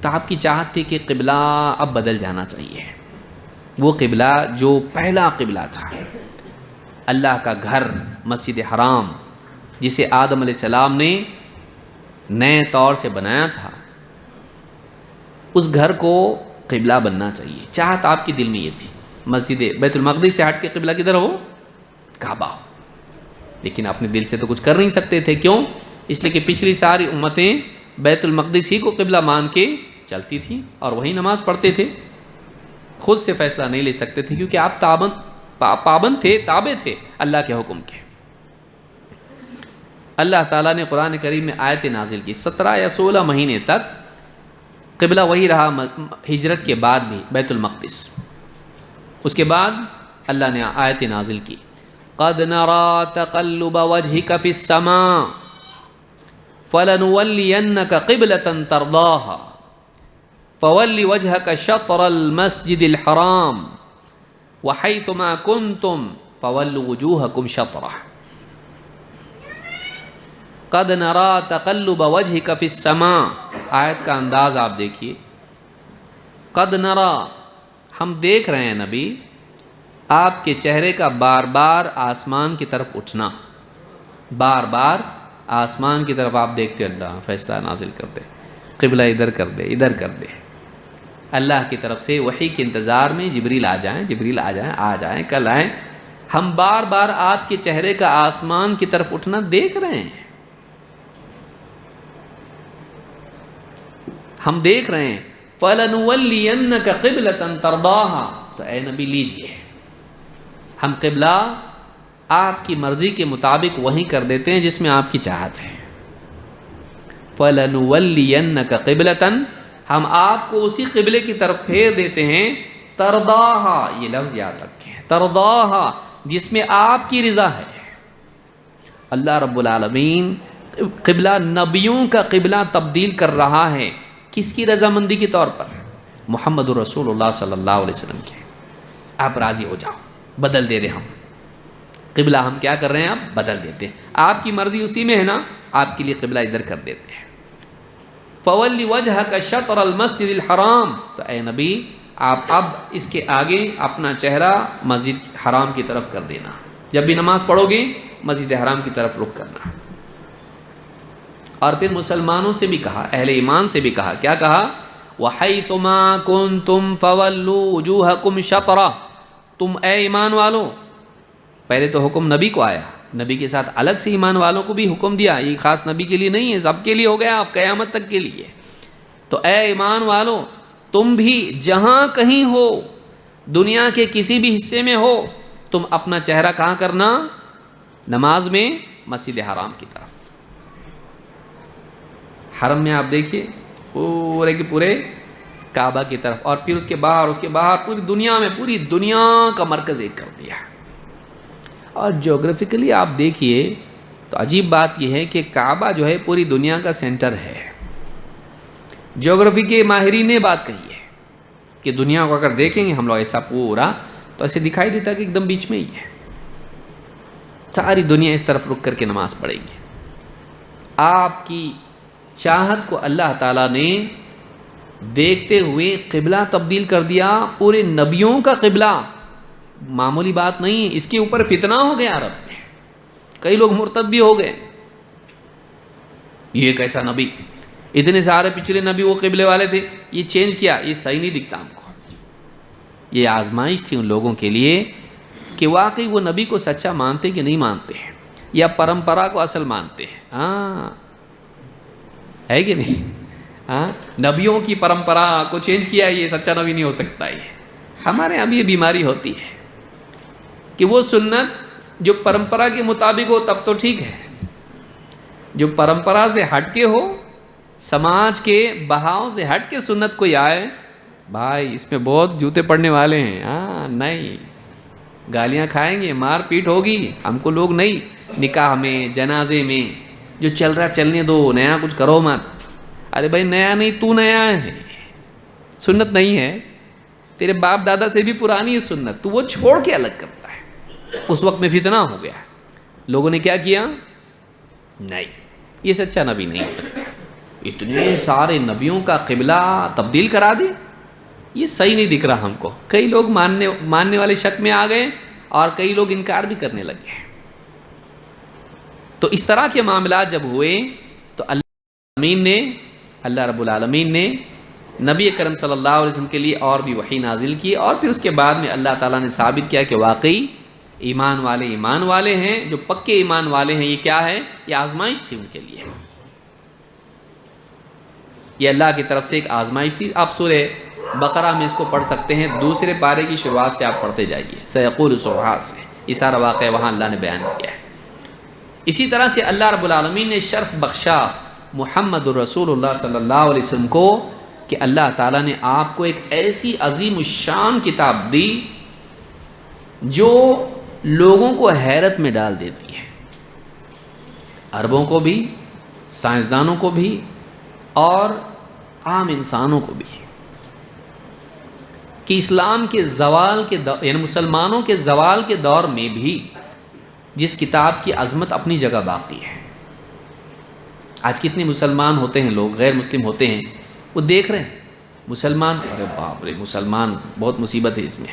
تو آپ کی چاہت تھی کہ قبلہ اب بدل جانا چاہیے۔ وہ قبلہ جو پہلا قبلہ تھا، اللہ کا گھر مسجد حرام، جسے آدم علیہ السلام نے نئے طور سے بنایا تھا، اس گھر کو قبلہ بننا چاہیے۔ چاہت آپ کے دل میں یہ تھی۔ مسجد بیت المقدس سے ہٹ کے قبلہ کدھر ہو؟ کعبہ ہو۔ لیکن اپنے دل سے تو کچھ کر نہیں سکتے تھے۔ کیوں؟ اس لیے کہ پچھلی ساری امتیں بیت المقدس ہی کو قبلہ مان کے چلتی تھیں اور وہی نماز پڑھتے تھے، خود سے فیصلہ نہیں لے سکتے تھے، کیونکہ آپ پابند تھے، تابع تھے اللہ کے حکم کے۔ اللہ تعالیٰ نے قرآن کریم میں آیت نازل کی، 17 یا 16 مہینے تک قبلہ وہی رہا، ہجرت کے بعد بھی بیت المقدس۔ اس کے بعد اللہ نے آیت نازل کی، قد نرى تقلب وجهك في السماء فلنولينك قبلة ترضاها فول وجهك شطر المسجد الحرام وحيثما كنتم فولوا وجوهكم شطره۔ قد نرى تقلب وجهك في السماء، آیت کا انداز آپ دیکھیے۔ قد نرى، ہم دیکھ رہے ہیں نبی، آپ کے چہرے کا بار بار آسمان کی طرف اٹھنا، بار بار آسمان کی طرف آپ دیکھتے، اللہ فیصلہ نازل کر دے، قبلہ ادھر کر دے، ادھر کر دے۔ اللہ کی طرف سے وحی کے انتظار میں جبریل آ جائیں، جبریل آ جائیں، آ جائیں، کل آئیں۔ ہم بار بار آپ کے چہرے کا آسمان کی طرف اٹھنا دیکھ رہے ہیں، ہم دیکھ رہے ہیں۔ فَلَنُوَلِّيَنَّكَ قِبْلَةً تَرْضَاهَا، تو اے نبی لیجئے، ہم قبلہ آپ کی مرضی کے مطابق وہیں کر دیتے ہیں جس میں آپ کی چاہت ہے۔ فَلَنُوَلِّيَنَّكَ قِبْلَةً، ہم آپ کو اسی قبلے کی طرف پھیر دیتے ہیں، ترضاها، یہ لفظ یاد رکھیں، ترضاها، جس میں آپ کی رضا ہے، اللہ رب العالمین قبلہ نبیوں کا قبلہ تبدیل کر رہا ہے. کس کی رضامندی کے طور پر؟ محمد رسول اللہ صلی اللہ علیہ وسلم کے. آپ راضی ہو جاؤ، بدل دے دیں ہم قبلہ. ہم کیا کر رہے ہیں؟ آپ بدل دیتے ہیں. آپ کی مرضی اسی میں ہے نا، آپ کے لیے قبلہ ادھر کر دیتے ہیں. فَوَلِّ وَجْهَكَ شَطْرَ الْمَسْجِدِ الْحَرَامِ. تو اے نبی آپ اب اس کے آگے اپنا چہرہ مسجد حرام کی طرف کر دینا. جب بھی نماز پڑھو گے مسجد حرام کی طرف رخ کرنا. اور پھر مسلمانوں سے بھی کہا، اہل ایمان سے بھی کہا. کیا کہا؟ وَحَيْثُمَا كُنْتُمْ فَوَلُّوا وُجُوهَكُمْ شَطْرَهُ. تم اے ایمان والو، پہلے تو حکم نبی کو آیا، نبی کے ساتھ الگ سے ایمان والوں کو بھی حکم دیا. یہ خاص نبی کے لیے نہیں ہے، سب کے لیے ہو گیا، آپ قیامت تک کے لیے. تو اے ایمان والو، تم بھی جہاں کہیں ہو، دنیا کے کسی بھی حصے میں ہو، تم اپنا چہرہ کہاں کرنا؟ نماز میں مسجد حرام کی طرف. حرم میں آپ دیکھیے پورے کے پورے کعبہ کی طرف، اور پھر اس کے باہر پوری دنیا میں، پوری دنیا کا مرکز ایک کر دیا. اور جغرافیکلی آپ دیکھیے تو عجیب بات یہ ہے کہ کعبہ جو ہے پوری دنیا کا سینٹر ہے. جغرافی کے ماہرین نے بات کہی ہے کہ دنیا کو اگر دیکھیں گے ہم لوگ ایسا پورا، تو ایسے دکھائی دیتا کہ ایک دم بیچ میں ہی ہے. ساری دنیا اس طرف رک کر کے نماز پڑھیں گے. آپ کی چاہت کو اللہ تعالیٰ نے دیکھتے ہوئے قبلہ تبدیل کر دیا، پورے نبیوں کا قبلہ. معمولی بات نہیں، اس کے اوپر فتنہ ہو گیا عرب میں، کئی لوگ مرتد بھی ہو گئے. یہ کیسا نبی، اتنے سارے پچھلے نبی وہ قبلے والے تھے، یہ چینج کیا، یہ صحیح نہیں دکھتا ہم کو. یہ آزمائش تھی ان لوگوں کے لیے کہ واقعی وہ نبی کو سچا مانتے کہ نہیں مانتے ہیں، یا پرمپرا کو اصل مانتے ہیں. ہاں ہے کہ نہیں؟ ہاں، نبیوں کی پرمپرا کو چینج کیا، یہ سچا نبی نہیں ہو سکتا. یہ ہمارے یہاں بھی یہ بیماری ہوتی ہے کہ وہ سنت جو پرمپرا کے مطابق ہو تب تو ٹھیک ہے، جو پرمپرا سے ہٹ کے ہو، سماج کے بہاؤ سے ہٹ کے سنت کوئی آئے، بھائی اس میں بہت جوتے پڑنے والے ہیں. ہاں نہیں، گالیاں کھائیں گے، مار پیٹ ہوگی. ہم کو لوگ نہیں، نکاح میں، جنازے میں جو چل رہا چلنے دو، نیا کچھ کرو مت. ارے بھائی نیا نہیں، تو نیا ہے، سنت نہیں ہے، تیرے باپ دادا سے بھی پرانی ہے سنت، تو وہ چھوڑ کے الگ کرتا ہے. اس وقت میں فتنہ ہو گیا. لوگوں نے کیا کیا؟ نہیں، یہ سچا نبی نہیں ہو سکتا. اتنے سارے نبیوں کا قبلہ تبدیل کرا دی، یہ صحیح نہیں دکھ رہا ہم کو. کئی لوگ ماننے والے شک میں آ گئے، اور کئی لوگ انکار بھی کرنے لگے. تو اس طرح کے معاملات جب ہوئے تو اللہ رب العالمین نے نبی کرم صلی اللہ علیہ وسلم کے لیے اور بھی وحی نازل کی. اور پھر اس کے بعد میں اللہ تعالیٰ نے ثابت کیا کہ واقعی ایمان والے ہیں، جو پکے ایمان والے ہیں. یہ کیا ہے؟ یہ آزمائش تھی ان کے لیے، یہ اللہ کی طرف سے ایک آزمائش تھی. آپ سورہ بقرہ میں اس کو پڑھ سکتے ہیں، دوسرے پارے کی شروعات سے آپ پڑھتے جائیے، سیقول سبحا سے یہ سارا واقعہ وہاں اللہ نے بیان کیا ہے. اسی طرح سے اللہ رب العالمین نے شرف بخشا محمد الرسول اللہ صلی اللہ علیہ وسلم کو کہ اللہ تعالیٰ نے آپ کو ایک ایسی عظیم الشان کتاب دی جو لوگوں کو حیرت میں ڈال دیتی ہے، عربوں کو بھی، سائنسدانوں کو بھی، اور عام انسانوں کو بھی، کہ اسلام کے زوال کے یعنی مسلمانوں کے زوال کے دور میں بھی جس کتاب کی عظمت اپنی جگہ باقی ہے. آج کتنے مسلمان ہوتے ہیں، لوگ غیر مسلم ہوتے ہیں، وہ دیکھ رہے ہیں مسلمان، ارے باپ رے مسلمان بہت مصیبت ہے اس میں،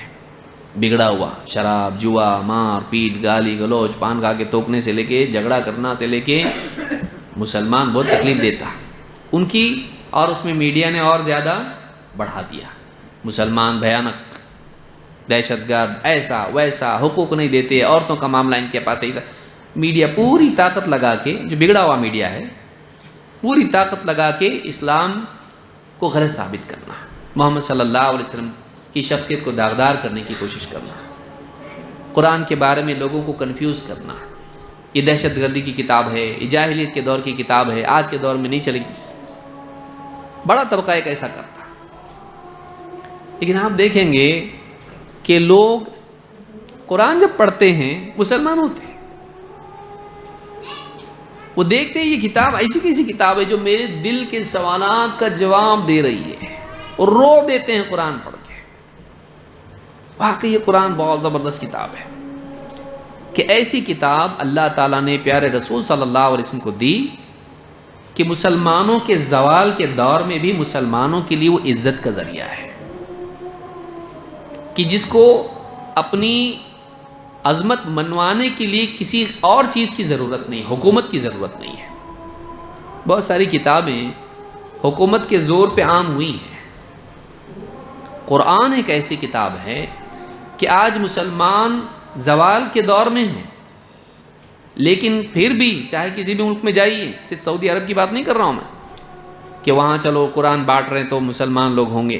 بگڑا ہوا، شراب، جوا، مار پیٹ، گالی گلوچ، پان کھا کے توکنے سے لے کے جھگڑا کرنا سے لے کے، مسلمان بہت تکلیف دیتا ان کی. اور اس میں میڈیا نے اور زیادہ بڑھا دیا، مسلمان بھیانک، دہشت گرد، ایسا ویسا، حقوق نہیں دیتے، عورتوں کا معاملہ ان کے پاس ایسا. میڈیا پوری طاقت لگا کے، جو بگڑا ہوا میڈیا ہے، پوری طاقت لگا کے اسلام کو غلط ثابت کرنا، محمد صلی اللہ علیہ وسلم کی شخصیت کو داغدار کرنے کی کوشش کرنا، قرآن کے بارے میں لوگوں کو کنفیوز کرنا. یہ دہشت گردی کی کتاب ہے، یہ جاہلیت کے دور کی کتاب ہے، آج کے دور میں نہیں چلے گی. بڑا طبقہ ایک ایسا کرتا. لیکن آپ دیکھیں گے کہ لوگ قرآن جب پڑھتے ہیں مسلمان ہوتے ہیں، وہ دیکھتے ہیں یہ کتاب ایسی کیسی کتاب ہے جو میرے دل کے سوالات کا جواب دے رہی ہے، اور رو دیتے ہیں قرآن پڑھ کے۔ واقعی یہ قرآن بہت زبردست کتاب ہے کہ ایسی کتاب اللہ تعالیٰ نے پیارے رسول صلی اللہ علیہ وسلم کو دی کہ مسلمانوں کے زوال کے دور میں بھی مسلمانوں کے لیے وہ عزت کا ذریعہ ہے، کہ جس کو اپنی عظمت منوانے کے لیے کسی اور چیز کی ضرورت نہیں، حکومت کی ضرورت نہیں ہے۔ بہت ساری کتابیں حکومت کے زور پہ عام ہوئی ہیں، قرآن ایک ایسی کتاب ہے کہ آج مسلمان زوال کے دور میں ہیں، لیکن پھر بھی چاہے کسی بھی ملک میں جائیے، صرف سعودی عرب کی بات نہیں کر رہا ہوں میں کہ وہاں چلو قرآن بانٹ رہے ہیں تو مسلمان لوگ ہوں گے،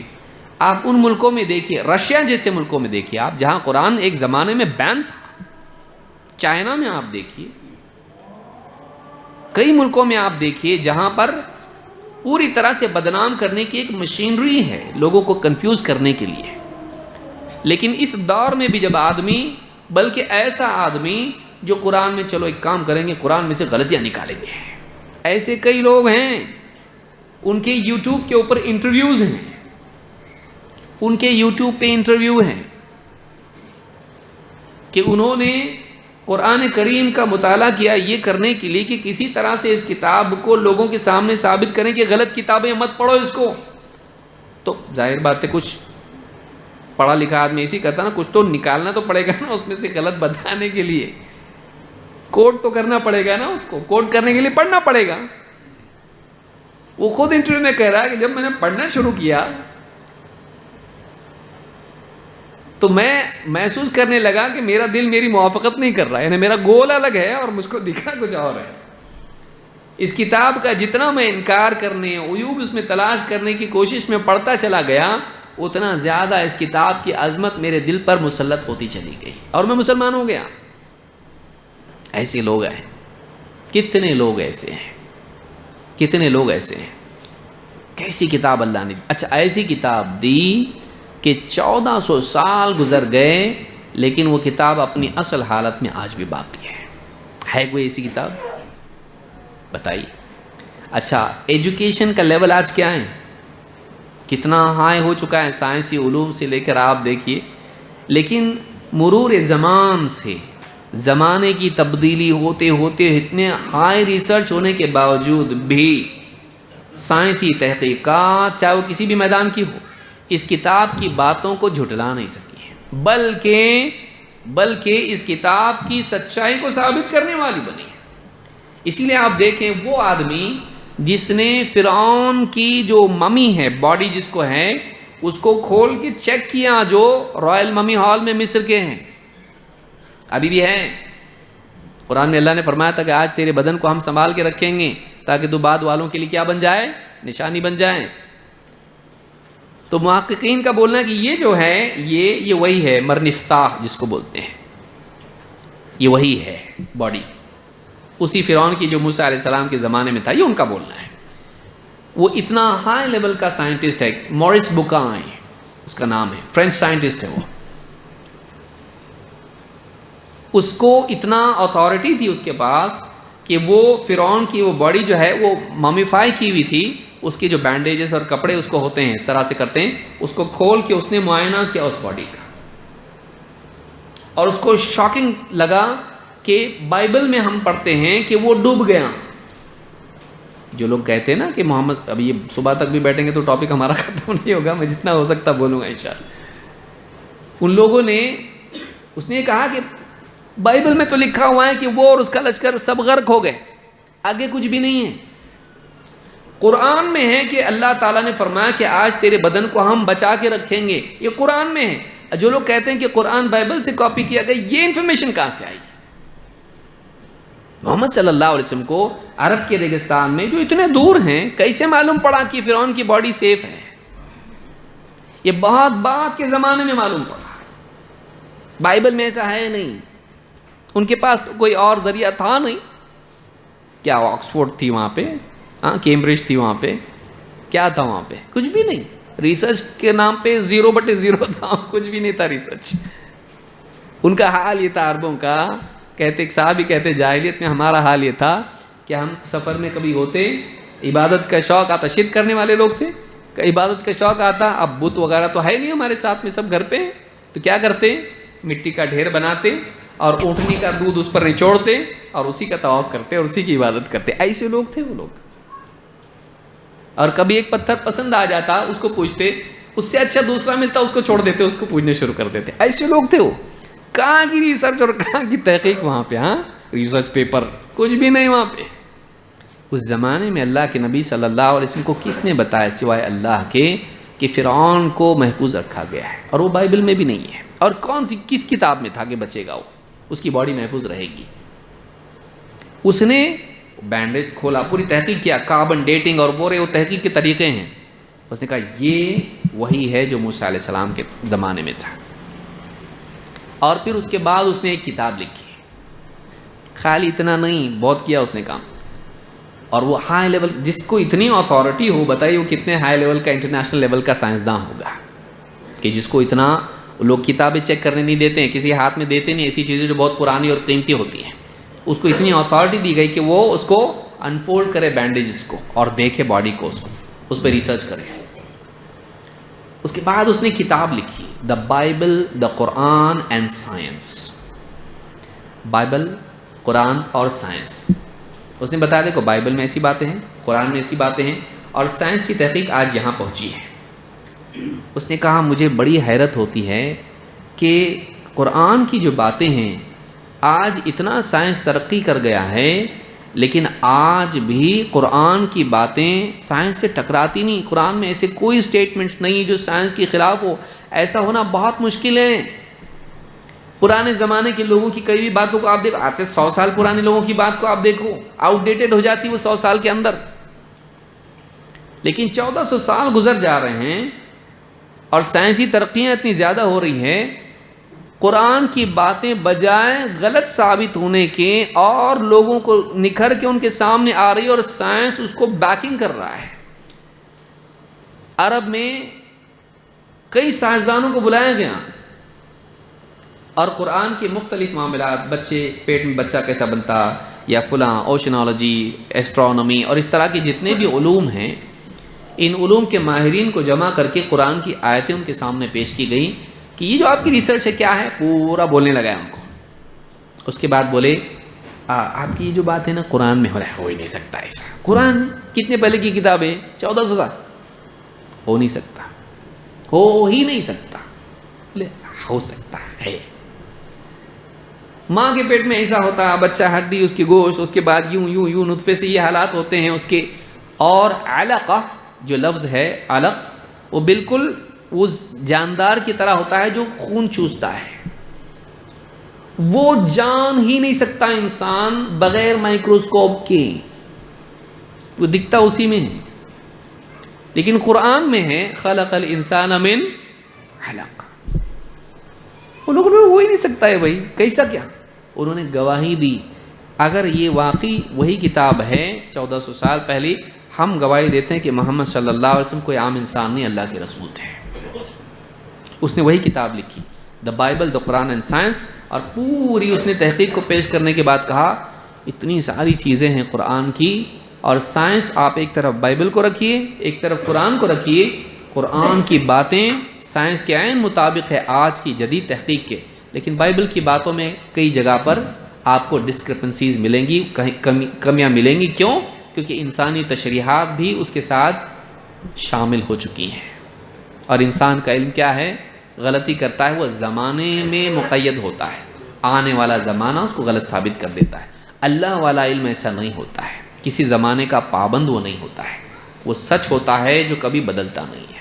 آپ ان ملکوں میں دیکھیے، رشیا جیسے ملکوں میں دیکھیے آپ، جہاں قرآن ایک زمانے میں بین تھا، چائنا میں آپ دیکھیے، کئی ملکوں میں آپ دیکھیے جہاں پر پوری طرح سے بدنام کرنے کی ایک مشینری ہے لوگوں کو کنفیوز کرنے کے لیے۔ لیکن اس دور میں بھی جب آدمی، بلکہ ایسا آدمی جو قرآن میں چلو ایک کام کریں گے، قرآن میں سے غلطیاں نکالیں گے، ایسے کئی لوگ ہیں، ان کے یوٹیوب کے اوپر انٹرویوز ہیں، ان کے یوٹیوب پہ انٹرویو ہیں کہ انہوں نے قرآن کریم کا مطالعہ کیا یہ کرنے کے لیے کہ کسی طرح سے اس کتاب کو لوگوں کے سامنے ثابت کریں کہ غلط کتابیں مت پڑھو اس کو۔ تو ظاہر بات ہے کچھ پڑھا لکھا آدمی ایسی کرتا نا، کچھ تو نکالنا تو پڑے گا نا اس میں سے غلط بتانے کے لیے، کوٹ تو کرنا پڑے گا نا، اس کو کوٹ کرنے کے لیے پڑھنا پڑے گا۔ وہ خود انٹرویو میں کہہ رہا ہے کہ جب میں نے پڑھنا شروع کیا تو میں محسوس کرنے لگا کہ میرا دل میری موافقت نہیں کر رہا، یعنی میرا گول الگ ہے اور مجھ کو دکھا کچھ اور ہے۔ اس کتاب کا جتنا میں انکار کرنے، عیوب اس میں تلاش کرنے کی کوشش میں پڑھتا چلا گیا، اتنا زیادہ اس کتاب کی عظمت میرے دل پر مسلط ہوتی چلی گئی اور میں مسلمان ہو گیا۔ ایسے لوگ ہیں، کتنے لوگ ایسے ہیں، کتنے لوگ ایسے ہیں۔ کیسی کتاب اللہ نے دی، اچھا ایسی کتاب دی کہ 1400 سال گزر گئے لیکن وہ کتاب اپنی اصل حالت میں آج بھی باقی ہے کوئی ایسی کتاب بتائیے؟ اچھا ایجوکیشن کا لیول آج کیا ہے، کتنا ہائی ہو چکا ہے، سائنسی علوم سے لے کر آپ دیکھیے، لیکن مرور زمان سے، زمانے کی تبدیلی ہوتے ہوتے اتنے ہائی ریسرچ ہونے کے باوجود بھی سائنسی تحقیقات چاہے وہ کسی بھی میدان کی ہو، اس کتاب کی باتوں کو جھٹلا نہیں سکی ہے، بلکہ اس کتاب کی سچائی کو ثابت کرنے والی بنی ہے۔ اسی لیے آپ دیکھیں وہ آدمی جس نے فرعون کی جو ممی ہے، باڈی جس کو ہے، اس کو کھول کے چیک کیا، جو رائل ممی ہال میں مصر کے ہیں، ابھی بھی ہے۔ قرآن میں اللہ نے فرمایا تھا کہ آج تیرے بدن کو ہم سنبھال کے رکھیں گے تاکہ تو بعد والوں کے لیے کیا بن جائے، نشانی بن جائے۔ تو محققین کا بولنا ہے کہ یہ جو ہے یہ وہی ہے، مرنفتاح جس کو بولتے ہیں، یہ وہی ہے باڈی، اسی فرعون کی جو موسیٰ علیہ السلام کے زمانے میں تھا، یہ ان کا بولنا ہے۔ وہ اتنا ہائی لیول کا سائنٹسٹ ہے، مورس بکائن اس کا نام ہے، فرینچ سائنٹسٹ ہے وہ، اس کو اتنا اتھارٹی تھی اس کے پاس کہ وہ فرعون کی وہ باڈی جو ہے وہ ممیفائی کی ہوئی تھی، اس کے جو بینڈیجز اور کپڑے اس کو ہوتے ہیں اس طرح سے کرتے ہیں، اس کو کھول کے اس نے معائنہ کیا اس باڈی کا، اور اس کو شاکنگ لگا کہ بائبل میں ہم پڑھتے ہیں کہ وہ ڈوب گیا۔ جو لوگ کہتے ہیں نا کہ محمد، ابھی یہ صبح تک بھی بیٹھیں گے تو ٹاپک ہمارا ختم نہیں ہوگا، میں جتنا ہو سکتا بولوں گا انشاءاللہ۔ ان لوگوں نے، اس نے کہا کہ بائبل میں تو لکھا ہوا ہے کہ وہ اور اس کا لشکر سب غرق ہو گئے، آگے کچھ بھی نہیں ہے۔ قرآن میں ہے کہ اللہ تعالیٰ نے فرمایا کہ آج تیرے بدن کو ہم بچا کے رکھیں گے، یہ قرآن میں ہے۔ جو لوگ کہتے ہیں کہ قرآن بائبل سے کاپی کیا گیا، یہ انفارمیشن کہاں سے آئی؟ محمد صلی اللہ علیہ وسلم کو عرب کے ریگستان میں جو اتنے دور ہیں کیسے معلوم پڑا کہ فرعون کی باڈی سیف ہے؟ یہ بہت بعد کے زمانے میں معلوم پڑا، بائبل میں ایسا ہے نہیں، ان کے پاس تو کوئی اور ذریعہ تھا نہیں۔ کیا آکسفورڈ تھی وہاں پہ، کیمبرج تھی وہاں پہ، کیا تھا وہاں پہ؟ کچھ بھی نہیں، ریسرچ کے نام پہ 0/0 تھا، کچھ بھی نہیں تھا ریسرچ۔ ان کا حال یہ تھا عربوں کا، کہتے ایک صحابی کہتے جاہلیت میں ہمارا حال یہ تھا کہ کیا ہم سفر میں کبھی ہوتے؟ عبادت کا شوق آتا، شرک کرنے والے لوگ تھے، عبادت کا شوق آتا، اب بت وغیرہ تو ہے نہیں ہمارے ساتھ میں، سب گھر پہ ہیں، تو کیا کرتے؟ مٹی کا ڈھیر بناتے اور اونٹنی کا دودھ اس پر نچوڑتے اور اسی کا طواف کرتے اور اسی کی عبادت کرتے. ایسے لوگ تھے وہ لوگ. اور کبھی ایک پتھر پسند آ جاتا اس کو پوچھتے، اس سے اچھا دوسرا ملتا اس کو چھوڑ دیتے، اس کو پوجنے شروع کر دیتے. ایسے لوگ تھے وہ. کہاں کی ریسرچ اور کہاں کی تحقیق وہاں پہ؟ ہاں ریسرچ پیپر کچھ بھی نہیں وہاں پہ. اس زمانے میں اللہ کے نبی صلی اللہ علیہ وسلم کو کس نے بتایا سوائے اللہ کے کہ فرعون کو محفوظ رکھا گیا ہے اور وہ بائبل میں بھی نہیں ہے؟ اور کون سی کس کتاب میں تھا کہ بچے گا وہ، اس کی باڈی محفوظ رہے گی؟ اس نے بینڈیج کھولا، پوری تحقیق کیا، کاربن ڈیٹنگ اور بورے وہ تحقیق کے طریقے ہیں. اس نے کہا یہ وہی ہے جو موسیٰ علیہ السلام کے زمانے میں تھا. اور پھر اس کے بعد اس نے ایک کتاب لکھی. خالی اتنا نہیں، بہت کیا اس نے کام. اور وہ ہائی لیول، جس کو اتنی اتھارٹی ہو، بتائیے وہ کتنے ہائی لیول کا، انٹرنیشنل لیول کا سائنسداں ہوگا کہ جس کو اتنا، لوگ کتابیں چیک کرنے نہیں دیتے ہیں، کسی ہاتھ میں دیتے نہیں، ایسی چیزیں جو بہت پرانی اور قیمتی ہوتی ہیں. اس کو اتنی اتھارٹی دی گئی کہ وہ اس کو انفولڈ کرے بینڈیجز کو اور دیکھے باڈی کو، اس پہ ریسرچ کرے. اس کے بعد اس نے کتاب لکھی، the Bible, the Quran and science. Bible, قرآن اور سائنس. اس نے بتایا دیکھو بائبل میں ایسی باتیں ہیں، قرآن میں ایسی باتیں ہیں، اور سائنس کی تحقیق آج یہاں پہنچی ہے. اس نے کہا مجھے بڑی حیرت ہوتی ہے کہ قرآن کی جو باتیں ہیں، آج اتنا سائنس ترقی کر گیا ہے لیکن آج بھی قرآن کی باتیں سائنس سے ٹکراتی نہیں. قرآن میں ایسے کوئی اسٹیٹمنٹ نہیں جو سائنس کے خلاف ہو. ایسا ہونا بہت مشکل ہے. پرانے زمانے کے لوگوں کی کئی بھی باتوں کو آپ دیکھو، آج سے 100 سال پرانے لوگوں کی بات کو آپ دیکھو، آؤٹ ڈیٹڈ ہو جاتی وہ 100 سال کے اندر. لیکن 1400 سال گزر جا رہے ہیں اور سائنسی ترقیاں اتنی زیادہ ہو رہی ہیں، قرآن کی باتیں بجائے غلط ثابت ہونے کے اور لوگوں کو نکھر کے ان کے سامنے آ رہی ہے، اور سائنس اس کو بیکنگ کر رہا ہے. عرب میں کئی سائنسدانوں کو بلایا گیا اور قرآن کے مختلف معاملات، بچے پیٹ میں بچہ کیسا بنتا، یا فلاں اوشنالوجی، ایسٹرونومی اور اس طرح کے جتنے بھی علوم ہیں، ان علوم کے ماہرین کو جمع کر کے قرآن کی آیتیں ان کے سامنے پیش کی گئی کہ یہ جو آپ کی ریسرچ ہے کیا ہے. پورا بولنے لگا ان کو. اس کے بعد بولے آپ کی یہ جو بات ہے نا قرآن میں ہو رہا ہے، ہو ہی نہیں سکتا ایسا. قرآن کتنے پہلے کی کتاب ہے؟ 1400 سال. ہو نہیں سکتا، ہو ہی نہیں سکتا. بولے ہو سکتا ہے. ماں کے پیٹ میں ایسا ہوتا، بچہ ہڈی، اس کی گوشت، اس کے بعد یوں یوں یوں نطفے سے یہ حالات ہوتے ہیں اس کے. اور علقہ جو لفظ ہے علق، وہ بالکل اس جاندار کی طرح ہوتا ہے جو خون چوستا ہے. وہ جان ہی نہیں سکتا انسان بغیر مائکروسکوپ کے، وہ دکھتا اسی میں ہے. لیکن قرآن میں ہے خلق الانسان من علق. وہ لوگوں نے ہو ہی نہیں سکتا ہے بھائی، کیسا کیا؟ انہوں نے گواہی دی. اگر یہ واقعی وہی کتاب ہے 1400 سال پہلے، ہم گواہی دیتے ہیں کہ محمد صلی اللہ علیہ وسلم کوئی عام انسان نہیں، اللہ کے رسول تھے. اس نے وہی کتاب لکھی، the Bible, the Quran and science. اور پوری اس نے تحقیق کو پیش کرنے کے بعد کہا اتنی ساری چیزیں ہیں قرآن کی اور سائنس، آپ ایک طرف بائبل کو رکھیے، ایک طرف قرآن کو رکھیے. قرآن کی باتیں سائنس کے عین مطابق ہے آج کی جدید تحقیق کے، لیکن بائبل کی باتوں میں کئی جگہ پر آپ کو ڈسکرپنسیز ملیں گی، کمیاں ملیں گی. کیوں؟ کیونکہ انسانی تشریحات بھی اس کے ساتھ شامل ہو چکی ہیں. اور انسان کا علم کیا ہے؟ غلطی کرتا ہے، وہ زمانے میں مقید ہوتا ہے، آنے والا زمانہ اس کو غلط ثابت کر دیتا ہے. اللہ والا علم ایسا نہیں ہوتا ہے، کسی زمانے کا پابند وہ نہیں ہوتا ہے، وہ سچ ہوتا ہے جو کبھی بدلتا نہیں ہے.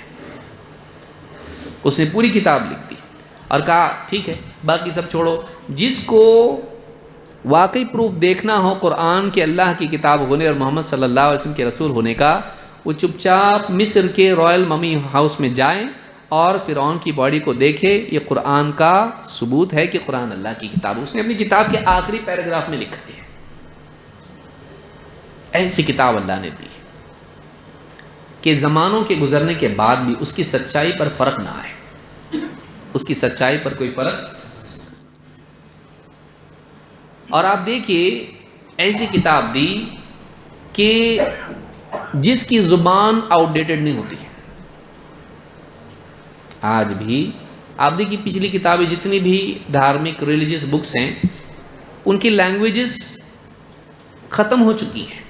اس نے پوری کتاب لکھ دی اور کہا ٹھیک ہے باقی سب چھوڑو. جس کو واقعی پروف دیکھنا ہو قرآن کے اللہ کی کتاب ہونے اور محمد صلی اللہ علیہ وسلم کے رسول ہونے کا، وہ چپ چاپ مصر کے رائل ممی ہاؤس میں جائیں اور فرعون کی باڈی کو دیکھے. یہ قرآن کا ثبوت ہے کہ قرآن اللہ کی کتاب. اس نے اپنی کتاب کے آخری پیراگراف میں لکھا ہے ایسی کتاب اللہ نے دی کہ زمانوں کے گزرنے کے بعد بھی اس کی سچائی پر فرق نہ آئے، اس کی سچائی پر کوئی فرق. اور آپ دیکھیے ایسی کتاب دی کہ جس کی زبان آؤٹ ڈیٹڈ نہیں ہوتی. آج بھی آپ دیکھیے پچھلی کتابیں جتنی بھی دھارمک ریلیجیس بکس ہیں ان کی لینگویجز ختم ہو چکی ہیں.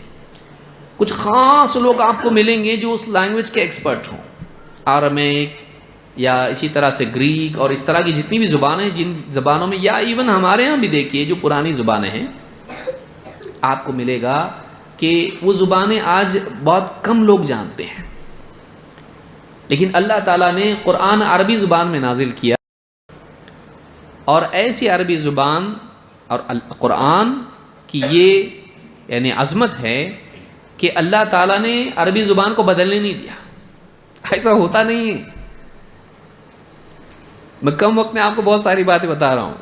کچھ خاص لوگ آپ کو ملیں گے جو اس لینگویج کے ایکسپرٹ ہوں. آرمیک یا اسی طرح سے گریک اور اس طرح کی جتنی بھی زبانیں جن زبانوں میں، یا ایون ہمارے ہاں بھی دیکھیے جو پرانی زبانیں ہیں آپ کو ملے گا کہ وہ زبانیں آج بہت کم لوگ جانتے ہیں. لیکن اللہ تعالیٰ نے قرآن عربی زبان میں نازل کیا، اور ایسی عربی زبان اور قرآن کی یہ یعنی عظمت ہے کہ اللہ تعالیٰ نے عربی زبان کو بدلنے نہیں دیا. ایسا ہوتا نہیں ہے. میں کم وقت میں آپ کو بہت ساری باتیں بتا رہا ہوں.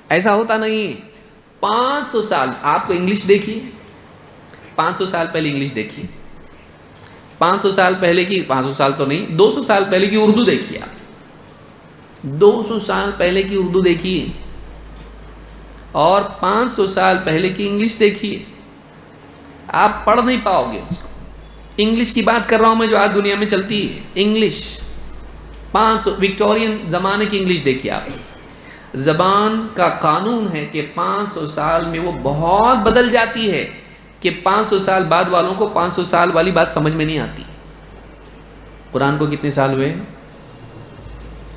ایسا ہوتا نہیں ہے. 500 سال آپ کو انگلش دیکھیے، 500 سال پہلے انگلش دیکھیے، 500 سال پہلے کی، 500 سال تو نہیں، 200 سال پہلے کی اردو دیکھیے. آپ 200 سال پہلے کی اردو دیکھیے اور 500 سال پہلے کی انگلش دیکھیے. آپ پڑھ نہیں پاؤ گے اس کو. انگلش کی بات کر رہا ہوں میں جو آج دنیا میں چلتی ہے. انگلش 500 وکٹورین زمانے کی انگلش دیکھیے آپ. زبان کا قانون ہے کہ 500 سال میں وہ بہت بدل جاتی ہے کہ 500 سال بعد والوں کو 500 سال والی بات سمجھ میں نہیں آتی. قرآن کو کتنے سال ہوئے؟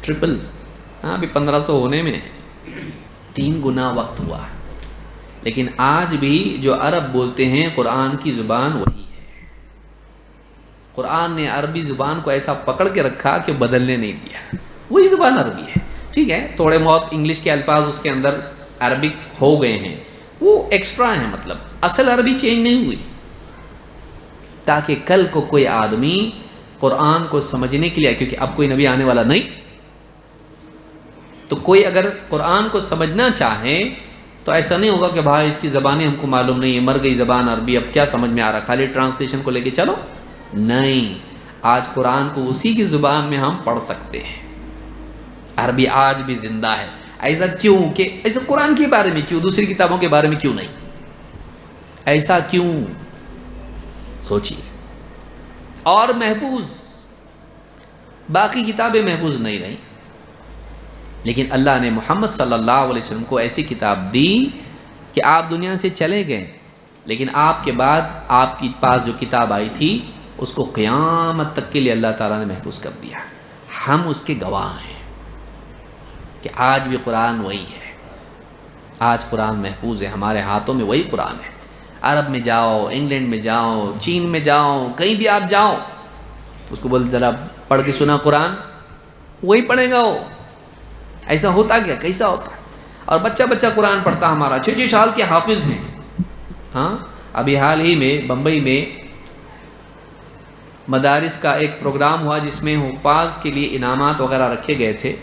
ٹرپل. ہاں ابھی 1500 ہونے میں 3 گنا وقت ہوا. لیکن آج بھی جو عرب بولتے ہیں قرآن کی زبان وہی ہے. قرآن نے عربی زبان کو ایسا پکڑ کے رکھا کہ بدلنے نہیں دیا. وہی زبان عربی ہے. ٹھیک ہے تھوڑے بہت انگلش کے الفاظ اس کے اندر عربک ہو گئے ہیں، وہ ایکسٹرا ہیں، مطلب اصل عربی چینج نہیں ہوئی. تاکہ کل کو کوئی آدمی قرآن کو سمجھنے کے لیے، کیونکہ اب کوئی نبی آنے والا نہیں، تو کوئی اگر قرآن کو سمجھنا چاہے تو ایسا نہیں ہوگا کہ بھائی اس کی زبانیں ہم کو معلوم نہیں ہے، مر گئی زبان عربی، اب کیا سمجھ میں آ رہا، خالی ٹرانسلیشن کو لے کے چلو. نہیں، آج قرآن کو اسی کی زبان میں ہم پڑھ سکتے ہیں. عربی آج بھی زندہ ہے. ایسا کیوں؟ کہ ایسا قرآن کے بارے میں کیوں، دوسری کتابوں کے بارے میں کیوں نہیں؟ ایسا کیوں؟ سوچیے. اور محفوظ، باقی کتابیں محفوظ نہیں رہیں، لیکن اللہ نے محمد صلی اللہ علیہ وسلم کو ایسی کتاب دی کہ آپ دنیا سے چلے گئے، لیکن آپ کے بعد آپ کے پاس جو کتاب آئی تھی اس کو قیامت تک کے لیے اللہ تعالیٰ نے محفوظ کر دیا. ہم اس کے گواہ ہیں کہ آج بھی قرآن وہی ہے. آج قرآن محفوظ ہے، ہمارے ہاتھوں میں وہی قرآن ہے. عرب میں جاؤ، انگلینڈ میں جاؤ، چین میں جاؤ، کہیں بھی آپ جاؤ، اس کو بول ذرا پڑھ کے سنا قرآن، وہی پڑھے گا وہ. ایسا ہوتا کیا؟ کیسا ہوتا؟ اور بچہ قرآن پڑھتا ہمارا 6 سال کے حافظ ہیں. ہاں ابھی حال ہی میں بمبئی میں مدارس کا ایک پروگرام ہوا جس میں حفاظ کے لیے انعامات وغیرہ رکھے گئے تھے.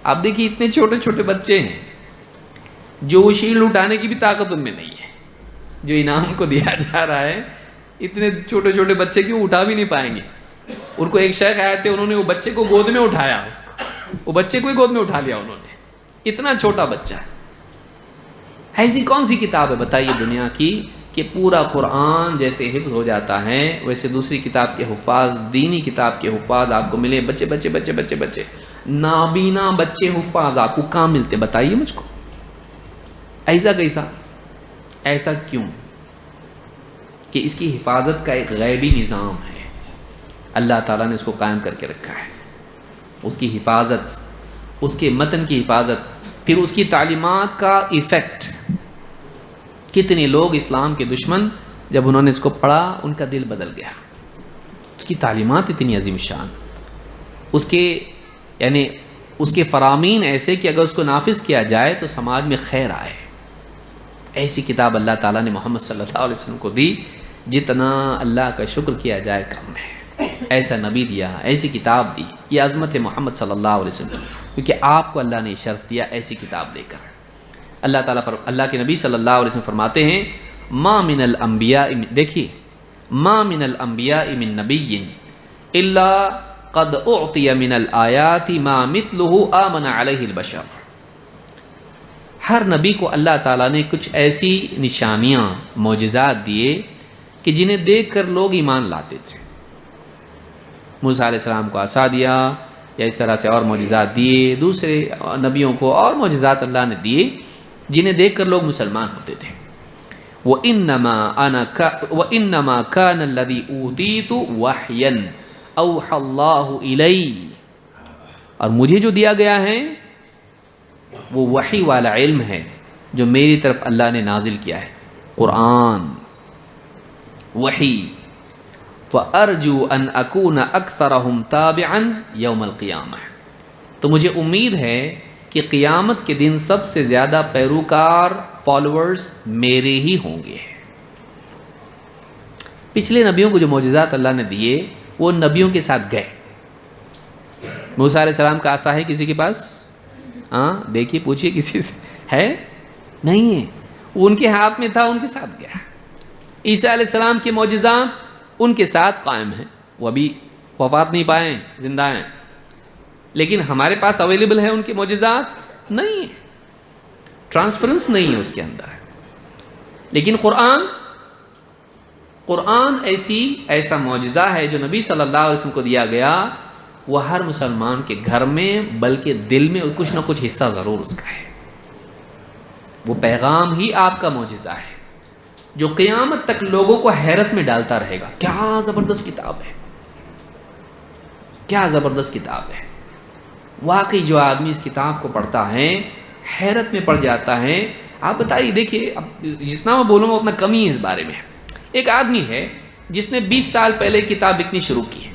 آپ دیکھیے اتنے چھوٹے چھوٹے بچے ہیں جو وہ شیلڈ اٹھانے کی بھی طاقت ان میں نہیں ہے. جو انعام کو دیا جا رہا ہے اتنے چھوٹے چھوٹے بچے کیوں اٹھا بھی نہیں پائیں گے. ان کو ایک شیخ آئے تھے، انہوں نے وہ بچے کو گود میں اٹھایا، وہ بچے کو ہی گود میں اٹھا لیا انہوں نے. اتنا چھوٹا بچہ. ایسی کون سی کتاب ہے بتائیے دنیا کی کہ پورا قرآن جیسے حفظ ہو جاتا ہے ویسے دوسری کتاب کے حفاظ، دینی کتاب کے حفاظ آپ کو ملے. بچے نابینا بچے حفاظ آپ کو کہاں ملتے؟ بتائیے مجھ کو. ایسا کیسا؟ ایسا کیوں؟ کہ اس کی حفاظت کا ایک غیبی نظام ہے، اللہ تعالیٰ نے اس کو قائم کر کے رکھا ہے. اس کی حفاظت، اس کے متن کی حفاظت، پھر اس کی تعلیمات کا ایفیکٹ. کتنے لوگ اسلام کے دشمن جب انہوں نے اس کو پڑھا ان کا دل بدل گیا. اس کی تعلیمات اتنی عظیم شان، اس کے یعنی اس کے فرامین ایسے کہ اگر اس کو نافذ کیا جائے تو سماج میں خیر آئے. ایسی کتاب اللہ تعالیٰ نے محمد صلی اللہ علیہ وسلم کو دی، جتنا اللہ کا شکر کیا جائے کم ہے. ایسا نبی دیا، ایسی کتاب دی. یہ عظمت ہے محمد صلی اللہ علیہ وسلم، کیونکہ آپ کو اللہ نے شرف دیا ایسی کتاب دے کر. اللہ کے نبی صلی اللہ علیہ وسلم فرماتے ہیں ما من الانبیاء، دیکھیے ما من الانبیاء من نبی الا قد اعطی من الآیات ما مثلہ آمن علیہ البشر. ہر نبی کو اللہ تعالیٰ نے کچھ ایسی نشانیاں، معجزات دیے کہ جنہیں دیکھ کر لوگ ایمان لاتے تھے. موسیٰ علیہ السلام کو عصا دیا یا اس طرح سے اور معجزات دیے، دوسرے نبیوں کو اور معجزات اللہ نے دیے جنہیں دیکھ کر لوگ مسلمان ہوتے تھے. وَإِنَّمَا كَانَ الَّذِي أُوتِيتُ وَحْيًا أَوْحَى اللَّهُ إِلَيَّ، اور مجھے جو دیا گیا ہے وہ وحی والا علم ہے جو میری طرف اللہ نے نازل کیا ہے، قرآن، وحی. فَأَرْجُو أَنْ أَكُونَ أَكْثَرَهُمْ تَابِعًا يَوْمَ الْقِيَامَةِ، تو مجھے امید ہے کہ قیامت کے دن سب سے زیادہ پیروکار فالوورز میرے ہی ہوں گے. پچھلے نبیوں کو جو معجزات اللہ نے دیے وہ نبیوں کے ساتھ گئے. موسیٰ علیہ السلام کا عصا ہے کسی کے پاس؟ ہاں دیکھیے پوچھیے کسی سے، ہے؟ نہیں ہے. وہ ان کے ہاتھ میں تھا، ان کے ساتھ گیا. عیسیٰ علیہ السلام کے معجزات ان کے ساتھ قائم ہیں، وہ ابھی وفات نہیں پائے ہیں، زندہ ہیں، لیکن ہمارے پاس اویلیبل ہے ان کے معجزات نہیں ہے، ٹرانسفرنس نہیں ہے اس کے اندر. لیکن قرآن ایسا معجزہ ہے جو نبی صلی اللہ علیہ وسلم کو دیا گیا، وہ ہر مسلمان کے گھر میں بلکہ دل میں کچھ نہ کچھ حصہ ضرور اس کا ہے. وہ پیغام ہی آپ کا معجزہ ہے جو قیامت تک لوگوں کو حیرت میں ڈالتا رہے گا. کیا زبردست کتاب ہے، کیا زبردست کتاب ہے. واقعی جو آدمی اس کتاب کو پڑھتا ہے حیرت میں پڑ جاتا ہے. آپ بتائیے، دیکھیے اب جتنا میں بولوں گا اتنا کم ہی ہے اس بارے میں. ایک آدمی ہے جس نے 20 سال پہلے کتاب لکھنی شروع کی.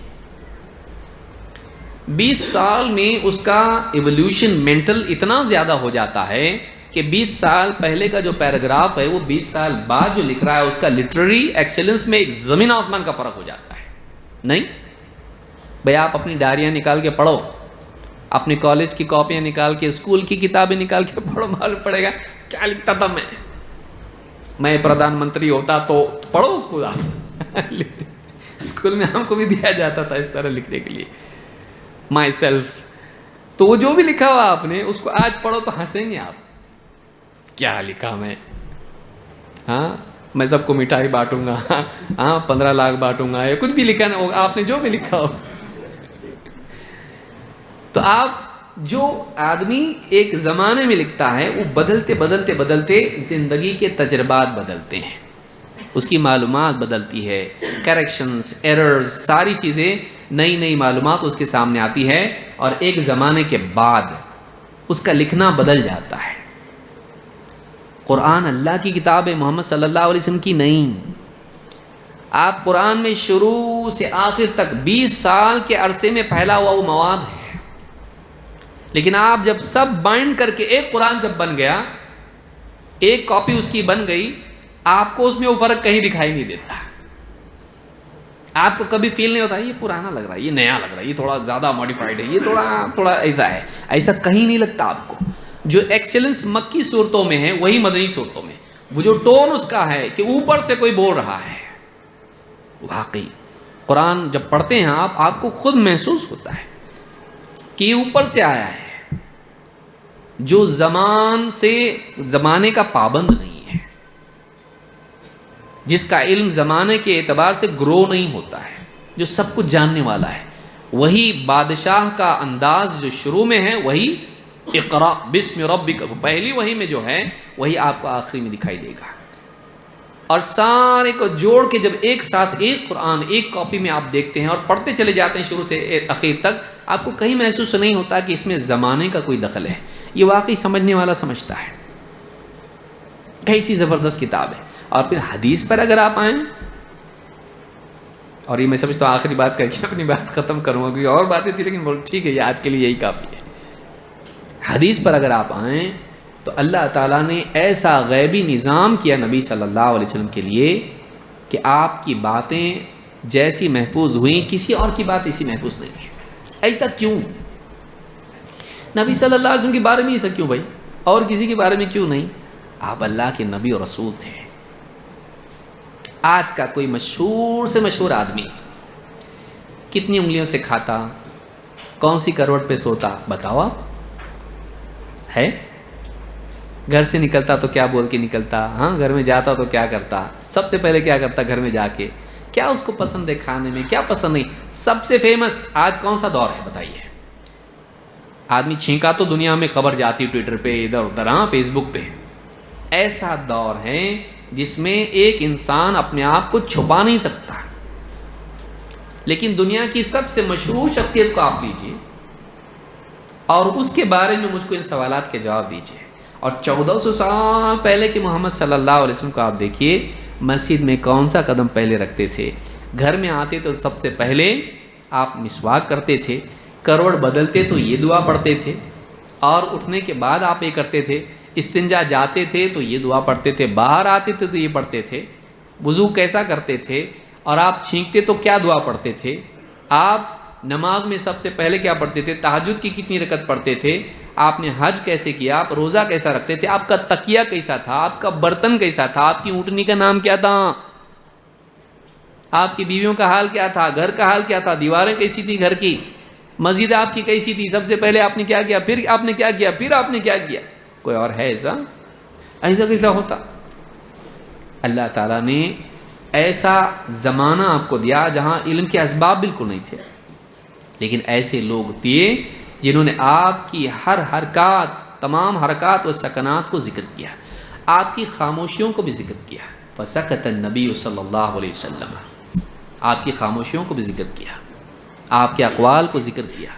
20 سال میں اس کا ایولیوشن مینٹل اتنا زیادہ ہو جاتا ہے کہ 20 سال پہلے کا جو پیراگراف ہے وہ 20 سال بعد جو لکھ رہا ہے اس کا لٹریری ایکسیلنس میں ایک زمین آسمان کا فرق ہو جاتا ہے. نہیں بھئی، آپ اپنی ڈائریاں نکال کے پڑھو، اپنے کالج کی کاپیاں نکال کے، اسکول کی کتابیں نکال کے پڑھو، معلوم پڑے گا کیا لکھتا تھا میں پردھان منتری ہوتا تو. پڑھو اس کو آپ. اسکول میں ہم کو بھی دیا جاتا تھا اس طرح لکھنے کے لیے، مائی سیلف. تو وہ جو بھی لکھا ہوا آپ نے اس کو آج پڑھو تو ہنسیں گے آپ، کیا لکھا میں. ہاں میں سب کو مٹھائی بانٹوں گا، ہاں 15 لاکھ بانٹوں گا، یا کچھ بھی لکھا نا آپ نے جو بھی لکھا ہو. تو آپ جو آدمی ایک زمانے میں لکھتا ہے وہ بدلتے بدلتے بدلتے زندگی کے تجربات بدلتے ہیں، اس کی معلومات بدلتی ہے، کریکشنز، ایررز، ساری چیزیں، نئی نئی معلومات اس کے سامنے آتی ہے، اور ایک زمانے کے بعد اس کا لکھنا بدل جاتا ہے. قرآن اللہ کی کتاب ہے، محمد صلی اللہ علیہ وسلم کی نہیں. آپ قرآن میں شروع سے آخر تک 20 سال کے عرصے میں پھیلا ہوا وہ مواد ہے، لیکن آپ جب سب بائنڈ کر کے ایک قرآن جب بن گیا، ایک کاپی اس کی بن گئی، آپ کو اس میں وہ فرق کہیں دکھائی نہیں دیتا. آپ کو کبھی فیل نہیں ہوتا یہ پرانا لگ رہا ہے، یہ نیا لگ رہا ہے، یہ تھوڑا زیادہ ماڈیفائڈ ہے، یہ تھوڑا ایسا ہے. ایسا کہیں نہیں لگتا آپ کو. جو ایکسیلنس مکی صورتوں میں ہے وہی مدنی صورتوں میں، وہ جو ٹون اس کا ہے کہ اوپر سے کوئی بول رہا ہے. واقعی قرآن جب پڑھتے ہیں آپ کو خود محسوس ہوتا ہے کہ یہ اوپر سے آیا ہے، جو زمانے کا پابند نہیں ہے، جس کا علم زمانے کے اعتبار سے گرو نہیں ہوتا ہے، جو سب کچھ جاننے والا ہے. وہی بادشاہ کا انداز جو شروع میں ہے، وہی اقرا بسم ربک، پہلی وہی میں جو ہے وہی آپ کو آخری میں دکھائی دے گا. اور سارے کو جوڑ کے جب ایک ساتھ ایک قرآن ایک کاپی میں آپ دیکھتے ہیں اور پڑھتے چلے جاتے ہیں شروع سے اخیر تک، آپ کو کہیں محسوس نہیں ہوتا کہ اس میں زمانے کا کوئی دخل ہے. یہ واقعی سمجھنے والا سمجھتا ہے. کیسی زبردست کتاب ہے. اور پھر حدیث پر اگر آپ آئیں، اور یہ میں سمجھتا ہوں آخری بات کر کے اپنی بات ختم کروں گا، کیونکہ اور باتیں تھی لیکن ٹھیک ہے، یہ آج کے لیے یہی کافی ہے. حدیث پر اگر آپ آئیں تو اللہ تعالیٰ نے ایسا غیبی نظام کیا نبی صلی اللہ علیہ وسلم کے لیے کہ آپ کی باتیں جیسی محفوظ ہوئیں، کسی اور کی بات ایسی محفوظ نہیں ہے. ایسا کیوں؟ نبی صلی اللہ علیہ وسلم کے بارے میں ایسا کیوں بھائی، اور کسی کے بارے میں کیوں نہیں؟ آپ اللہ کے نبی اور رسول تھے. آج کا کوئی مشہور سے مشہور آدمی کتنی انگلیوں سے کھاتا، کون سی کروٹ پہ سوتا، بتاؤ آپ، ہے گھر سے نکلتا تو کیا بول کے نکلتا, ہاں گھر میں جاتا تو کیا کرتا, سب سے پہلے کیا کرتا گھر میں جا کے, کیا اس کو پسند ہے کھانے میں, کیا پسند نہیں. سب سے فیمس آج کون سا دور ہے بتائیے؟ آدمی چھینکا تو دنیا میں خبر جاتی ٹویٹر پہ, ادھر ادھر, ہاں فیس بک پہ. ایسا دور ہے جس میں ایک انسان اپنے آپ کو چھپا نہیں سکتا. لیکن دنیا کی سب سے مشہور شخصیت کو آپ لیجیے اور اس کے بارے میں مجھ کو ان سوالات کے جواب دیجیے. اور 1400 سال پہلے کے محمد صلی اللہ علیہ وسلم کو آپ دیکھیے, مسجد میں کون سا قدم پہلے رکھتے تھے, گھر میں آتے تو سب سے پہلے آپ مسواک کرتے تھے, کروڑ بدلتے تو یہ دعا پڑھتے تھے, اور اٹھنے کے بعد آپ یہ کرتے تھے, استنجا جاتے تھے تو یہ دعا پڑھتے تھے, باہر آتے تھے تو یہ پڑھتے تھے, وضو کیسا کرتے تھے, اور آپ چھینکتے تو کیا دعا پڑھتے تھے, آپ نماز میں سب سے پہلے کیا پڑھتے تھے, تہجد کی کتنی رکعت پڑھتے تھے, آپ نے حج کیسے کیا, آپ روزہ کیسا رکھتے تھے, آپ کا تکیہ کیسا تھا, آپ کا برتن کیسا تھا, آپ کی اونٹنی کا نام کیا تھا, آپ کی بیویوں کا حال کیا تھا, گھر کا حال کیا تھا, دیواریں کیسی تھی گھر کی, مسجد آپ کی کیسی تھی, سب سے پہلے آپ نے کیا کیا, پھر آپ نے کیا کیا, پھر آپ نے کیا کیا. کوئی اور ہے ایسا کیسا ہوتا؟ اللہ تعالیٰ نے ایسا زمانہ آپ کو دیا جہاں علم کے اسباب بالکل نہیں تھے, لیکن ایسے لوگ تھے جنہوں نے آپ کی ہر حرکات, تمام حرکات و سکنات کو ذکر کیا, آپ کی خاموشیوں کو بھی ذکر کیا. فسکت النبی صلی اللہ علیہ وسلم, آپ کی خاموشیوں کو بھی ذکر کیا, آپ کے اقوال کو ذکر کیا,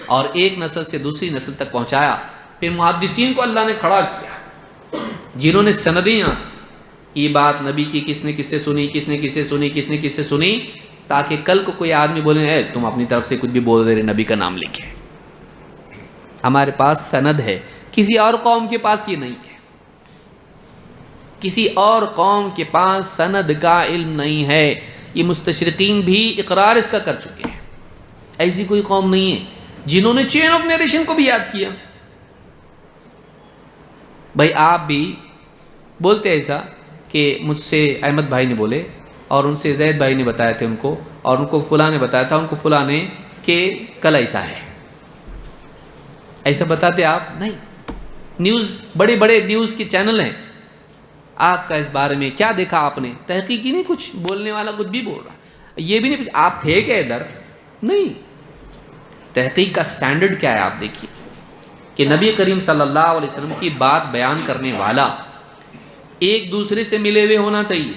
اور ایک نسل سے دوسری نسل تک پہنچایا. پھر محدثین کو اللہ نے کھڑا کیا جنہوں نے سندیں, یہ بات نبی کی کس نے کس سے سنی, کس نے کس سے سنی, کس نے کس سے سنی, تاکہ کل کو کوئی آدمی بولے اے تم اپنی طرف سے کچھ بھی بول دے رہے, نبی کا نام لکھے. ہمارے پاس سند ہے, کسی اور قوم کے پاس یہ نہیں ہے, کسی اور قوم کے پاس سند کا علم نہیں ہے. یہ مستشرقین بھی اقرار اس کا کر چکے ہیں. ایسی کوئی قوم نہیں ہے جنہوں نے چین آف نیریشن کو بھی یاد کیا. بھائی آپ بھی بولتے ایسا کہ مجھ سے احمد بھائی نے بولے, اور ان سے زید بھائی نے بتایا تھے ان کو, اور ان کو فلاں نے بتایا تھا, ان کو فلاں نے کہ کل ایسا ہے. ایسا بتاتے آپ نہیں. نیوز, بڑے بڑے نیوز کے چینل ہیں, آپ کا اس بارے میں کیا دیکھا آپ نے, تحقیقی نہیں, کچھ بولنے والا کچھ بھی بول رہا, یہ بھی نہیں آپ تھے کیا ادھر, نہیں. تحقیق کا سٹینڈرڈ کیا ہے آپ دیکھیے کہ نبی کریم صلی اللہ علیہ وسلم کی بات بیان کرنے والا ایک دوسرے سے ملے ہوئے ہونا چاہیے,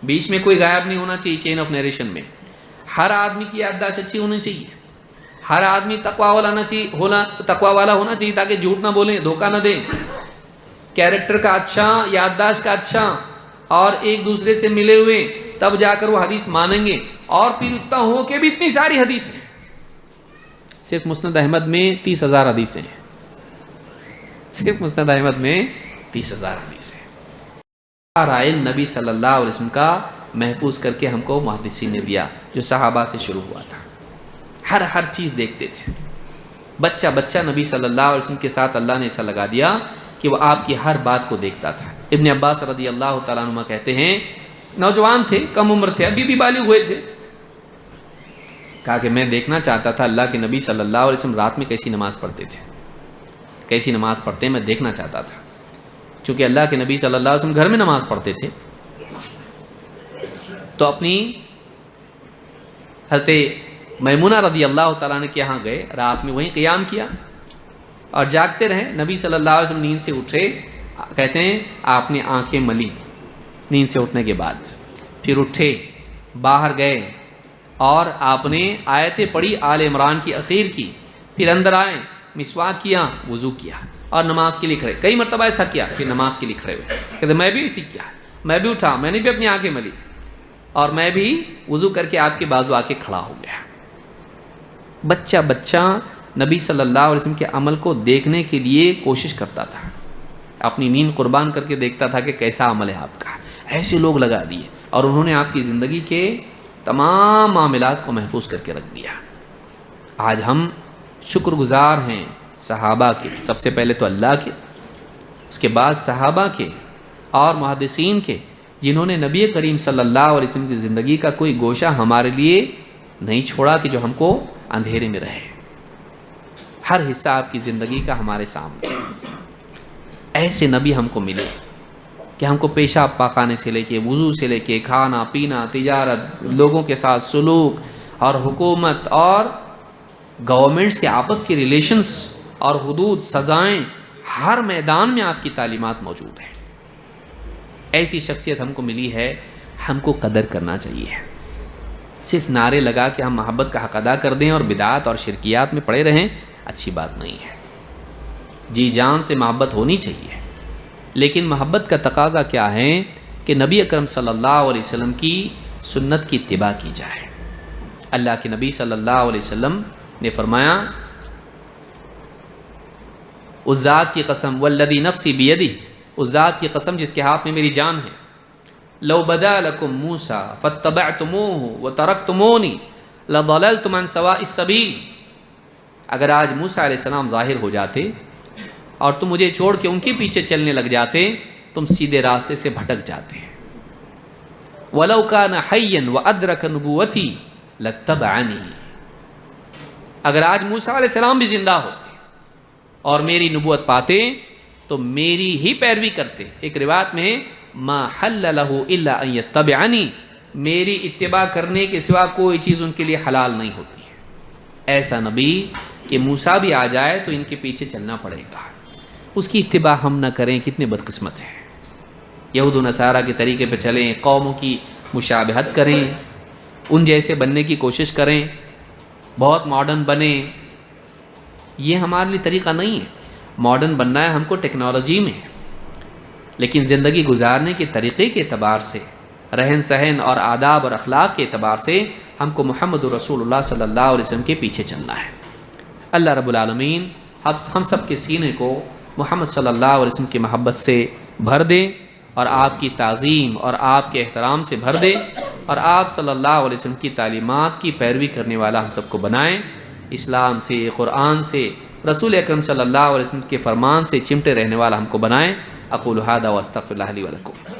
بیچ میں کوئی غائب نہیں ہونا چاہیے. چین آف نیریشن میں ہر آدمی کی یادداشت اچھی ہونی چاہیے, ہر آدمی تقویٰ والا ہونا چاہیے تاکہ جھوٹ نہ بولیں, دھوکہ نہ دیں. کیریکٹر کا اچھا, یادداشت کا اچھا, اور ایک دوسرے سے ملے ہوئے, تب جا کر وہ حدیث مانیں گے. اور پھر اتنا ہو کے بھی اتنی ساری حدیث ہیں, صرف مسند احمد میں 30,000 حدیثیں ہیں, صرف مسند احمد میں 30,000 حدیثیں. رائل نبی صلی اللہ علیہ وسلم کا محفوظ کر کے ہم کو محدثین نے دیا, جو صحابہ سے شروع ہوا تھا. ہر چیز دیکھتے تھے. بچہ بچہ نبی صلی اللہ علیہ وسلم کے ساتھ اللہ نے ایسا لگا دیا کہ وہ آپ کی ہر بات کو دیکھتا تھا. ابن عباس رضی اللہ تعالیٰ عنہ کہتے ہیں, نوجوان تھے, کم عمر تھے, ابھی بھی بالغ ہوئے تھے, کہا کہ میں دیکھنا چاہتا تھا اللہ کے نبی صلی اللہ علیہ وسلم رات میں کیسی نماز پڑھتے تھے, کیسی نماز پڑھتے ہیں, میں دیکھنا چاہتا تھا. چونکہ اللہ کے نبی صلی اللہ علیہ وسلم گھر میں نماز پڑھتے تھے, تو اپنی حضرت میمونہ رضی اللہ تعالیٰ عنہ کے یہاں گئے, رات میں وہیں قیام کیا اور جاگتے رہے. نبی صلی اللہ علیہ وسلم نیند سے اٹھے, کہتے ہیں آپ نے آنکھیں ملی نیند سے اٹھنے کے بعد, پھر اٹھے, باہر گئے, اور آپ نے آیتیں پڑھی آل عمران کی اخیر کی, پھر اندر آئے, مسواک کیا, وضو کیا, اور نماز کے لیے کھڑے. کئی مرتبہ ایسا کیا, پھر نماز کے لیے کھڑے ہوئے, کہتے میں بھی اسی کیا, میں بھی اٹھا, میں نے بھی اپنی آنکھیں ملی, اور میں بھی وضو کر کے آپ کے بازو آ کے کھڑا ہو گیا. بچہ بچہ نبی صلی اللہ علیہ وسلم کے عمل کو دیکھنے کے لیے کوشش کرتا تھا, اپنی نیند قربان کر کے دیکھتا تھا کہ کیسا عمل ہے آپ کا. ایسے لوگ لگا دیے, اور انہوں نے آپ کی زندگی کے تمام معاملات کو محفوظ کر کے رکھ دیا. آج ہم شکر گزار ہیں صحابہ کے, سب سے پہلے تو اللہ کے, اس کے بعد صحابہ کے اور محدثین کے, جنہوں نے نبی کریم صلی اللہ علیہ وسلم کی زندگی کا کوئی گوشہ ہمارے لیے نہیں چھوڑا کہ جو ہم کو اندھیرے میں رہے. ہر حصہ آپ کی زندگی کا ہمارے سامنے. ایسے نبی ہم کو ملے کہ ہم کو پیشاب پاخانے سے لے کے وضو سے لے کے کھانا پینا، تجارت، لوگوں کے ساتھ سلوک اور حکومت اور گورنمنٹس کے آپس کے ریلیشنز اور حدود، سزائیں، ہر میدان میں آپ کی تعلیمات موجود ہیں۔ ایسی شخصیت ہم کو ملی ہے، ہم کو قدر کرنا چاہیے۔ صرف نعرے لگا کہ ہم محبت کا حق ادا کر دیں اور بدعات اور شرکیات میں پڑے رہیں، اچھی بات نہیں ہے۔ جی جان سے محبت ہونی چاہیے، لیکن محبت کا تقاضا کیا ہے کہ نبی اکرم صلی اللہ علیہ وسلم کی سنت کی اتباع کی جائے۔ اللہ کے نبی صلی اللہ علیہ وسلم نے فرمایا، اس ذات کی قسم والذی نفسی بیدی، اس ذات کی قسم جس کے ہاتھ میں میری جان ہے، لو بدا لکم موسیٰ فاتبعتموہ وترکتمونی لضللتم عن سواء السبیل، اگر آج موسیٰ علیہ السلام ظاہر ہو جاتے اور تم مجھے چھوڑ کے ان کے پیچھے چلنے لگ جاتے، تم سیدھے راستے سے بھٹک جاتے۔ وَلَوْ كَانَ حَيًّا وَأَدْرَكَ نُبُوَّتِي لَاتَّبَعَنِي، اگر آج موسیٰ علیہ السلام بھی زندہ ہوتے اور میری نبوت پاتے تو میری ہی پیروی کرتے۔ ایک روایت میں مَا حَلَّ لَهُ إِلَّا أَن يَتَّبِعَنِي، میری اتباع کرنے کے سوا کوئی چیز ان کے لیے حلال نہیں ہوتی ہے۔ ایسا نبی کہ موسیٰ بھی آ جائے تو ان کے پیچھے چلنا پڑے گا، اس کی اتباع ہم نہ کریں، کتنے بدقسمت ہیں۔ یہود و نصارہ کے طریقے پہ چلیں، قوموں کی مشابہت کریں، ان جیسے بننے کی کوشش کریں، بہت ماڈرن بنیں، یہ ہمارے لیے طریقہ نہیں ہے۔ ماڈرن بننا ہے ہم کو ٹیکنالوجی میں، لیکن زندگی گزارنے کے طریقے کے اعتبار سے، رہن سہن اور آداب اور اخلاق کے اعتبار سے ہم کو محمد رسول اللہ صلی اللہ علیہ وسلم کے پیچھے چلنا ہے۔ اللہ رب العالمین ہم سب کے سینے کو محمد صلی اللہ علیہ وسلم کی محبت سے بھر دے، اور آپ کی تعظیم اور آپ کے احترام سے بھر دے، اور آپ صلی اللہ علیہ وسلم کی تعلیمات کی پیروی کرنے والا ہم سب کو بنائیں، اسلام سے، قرآن سے، رسول اکرم صلی اللہ علیہ وسلم کے فرمان سے چمٹے رہنے والا ہم کو بنائیں۔ اقول ھذا واستغفر اللہ لی ولکم۔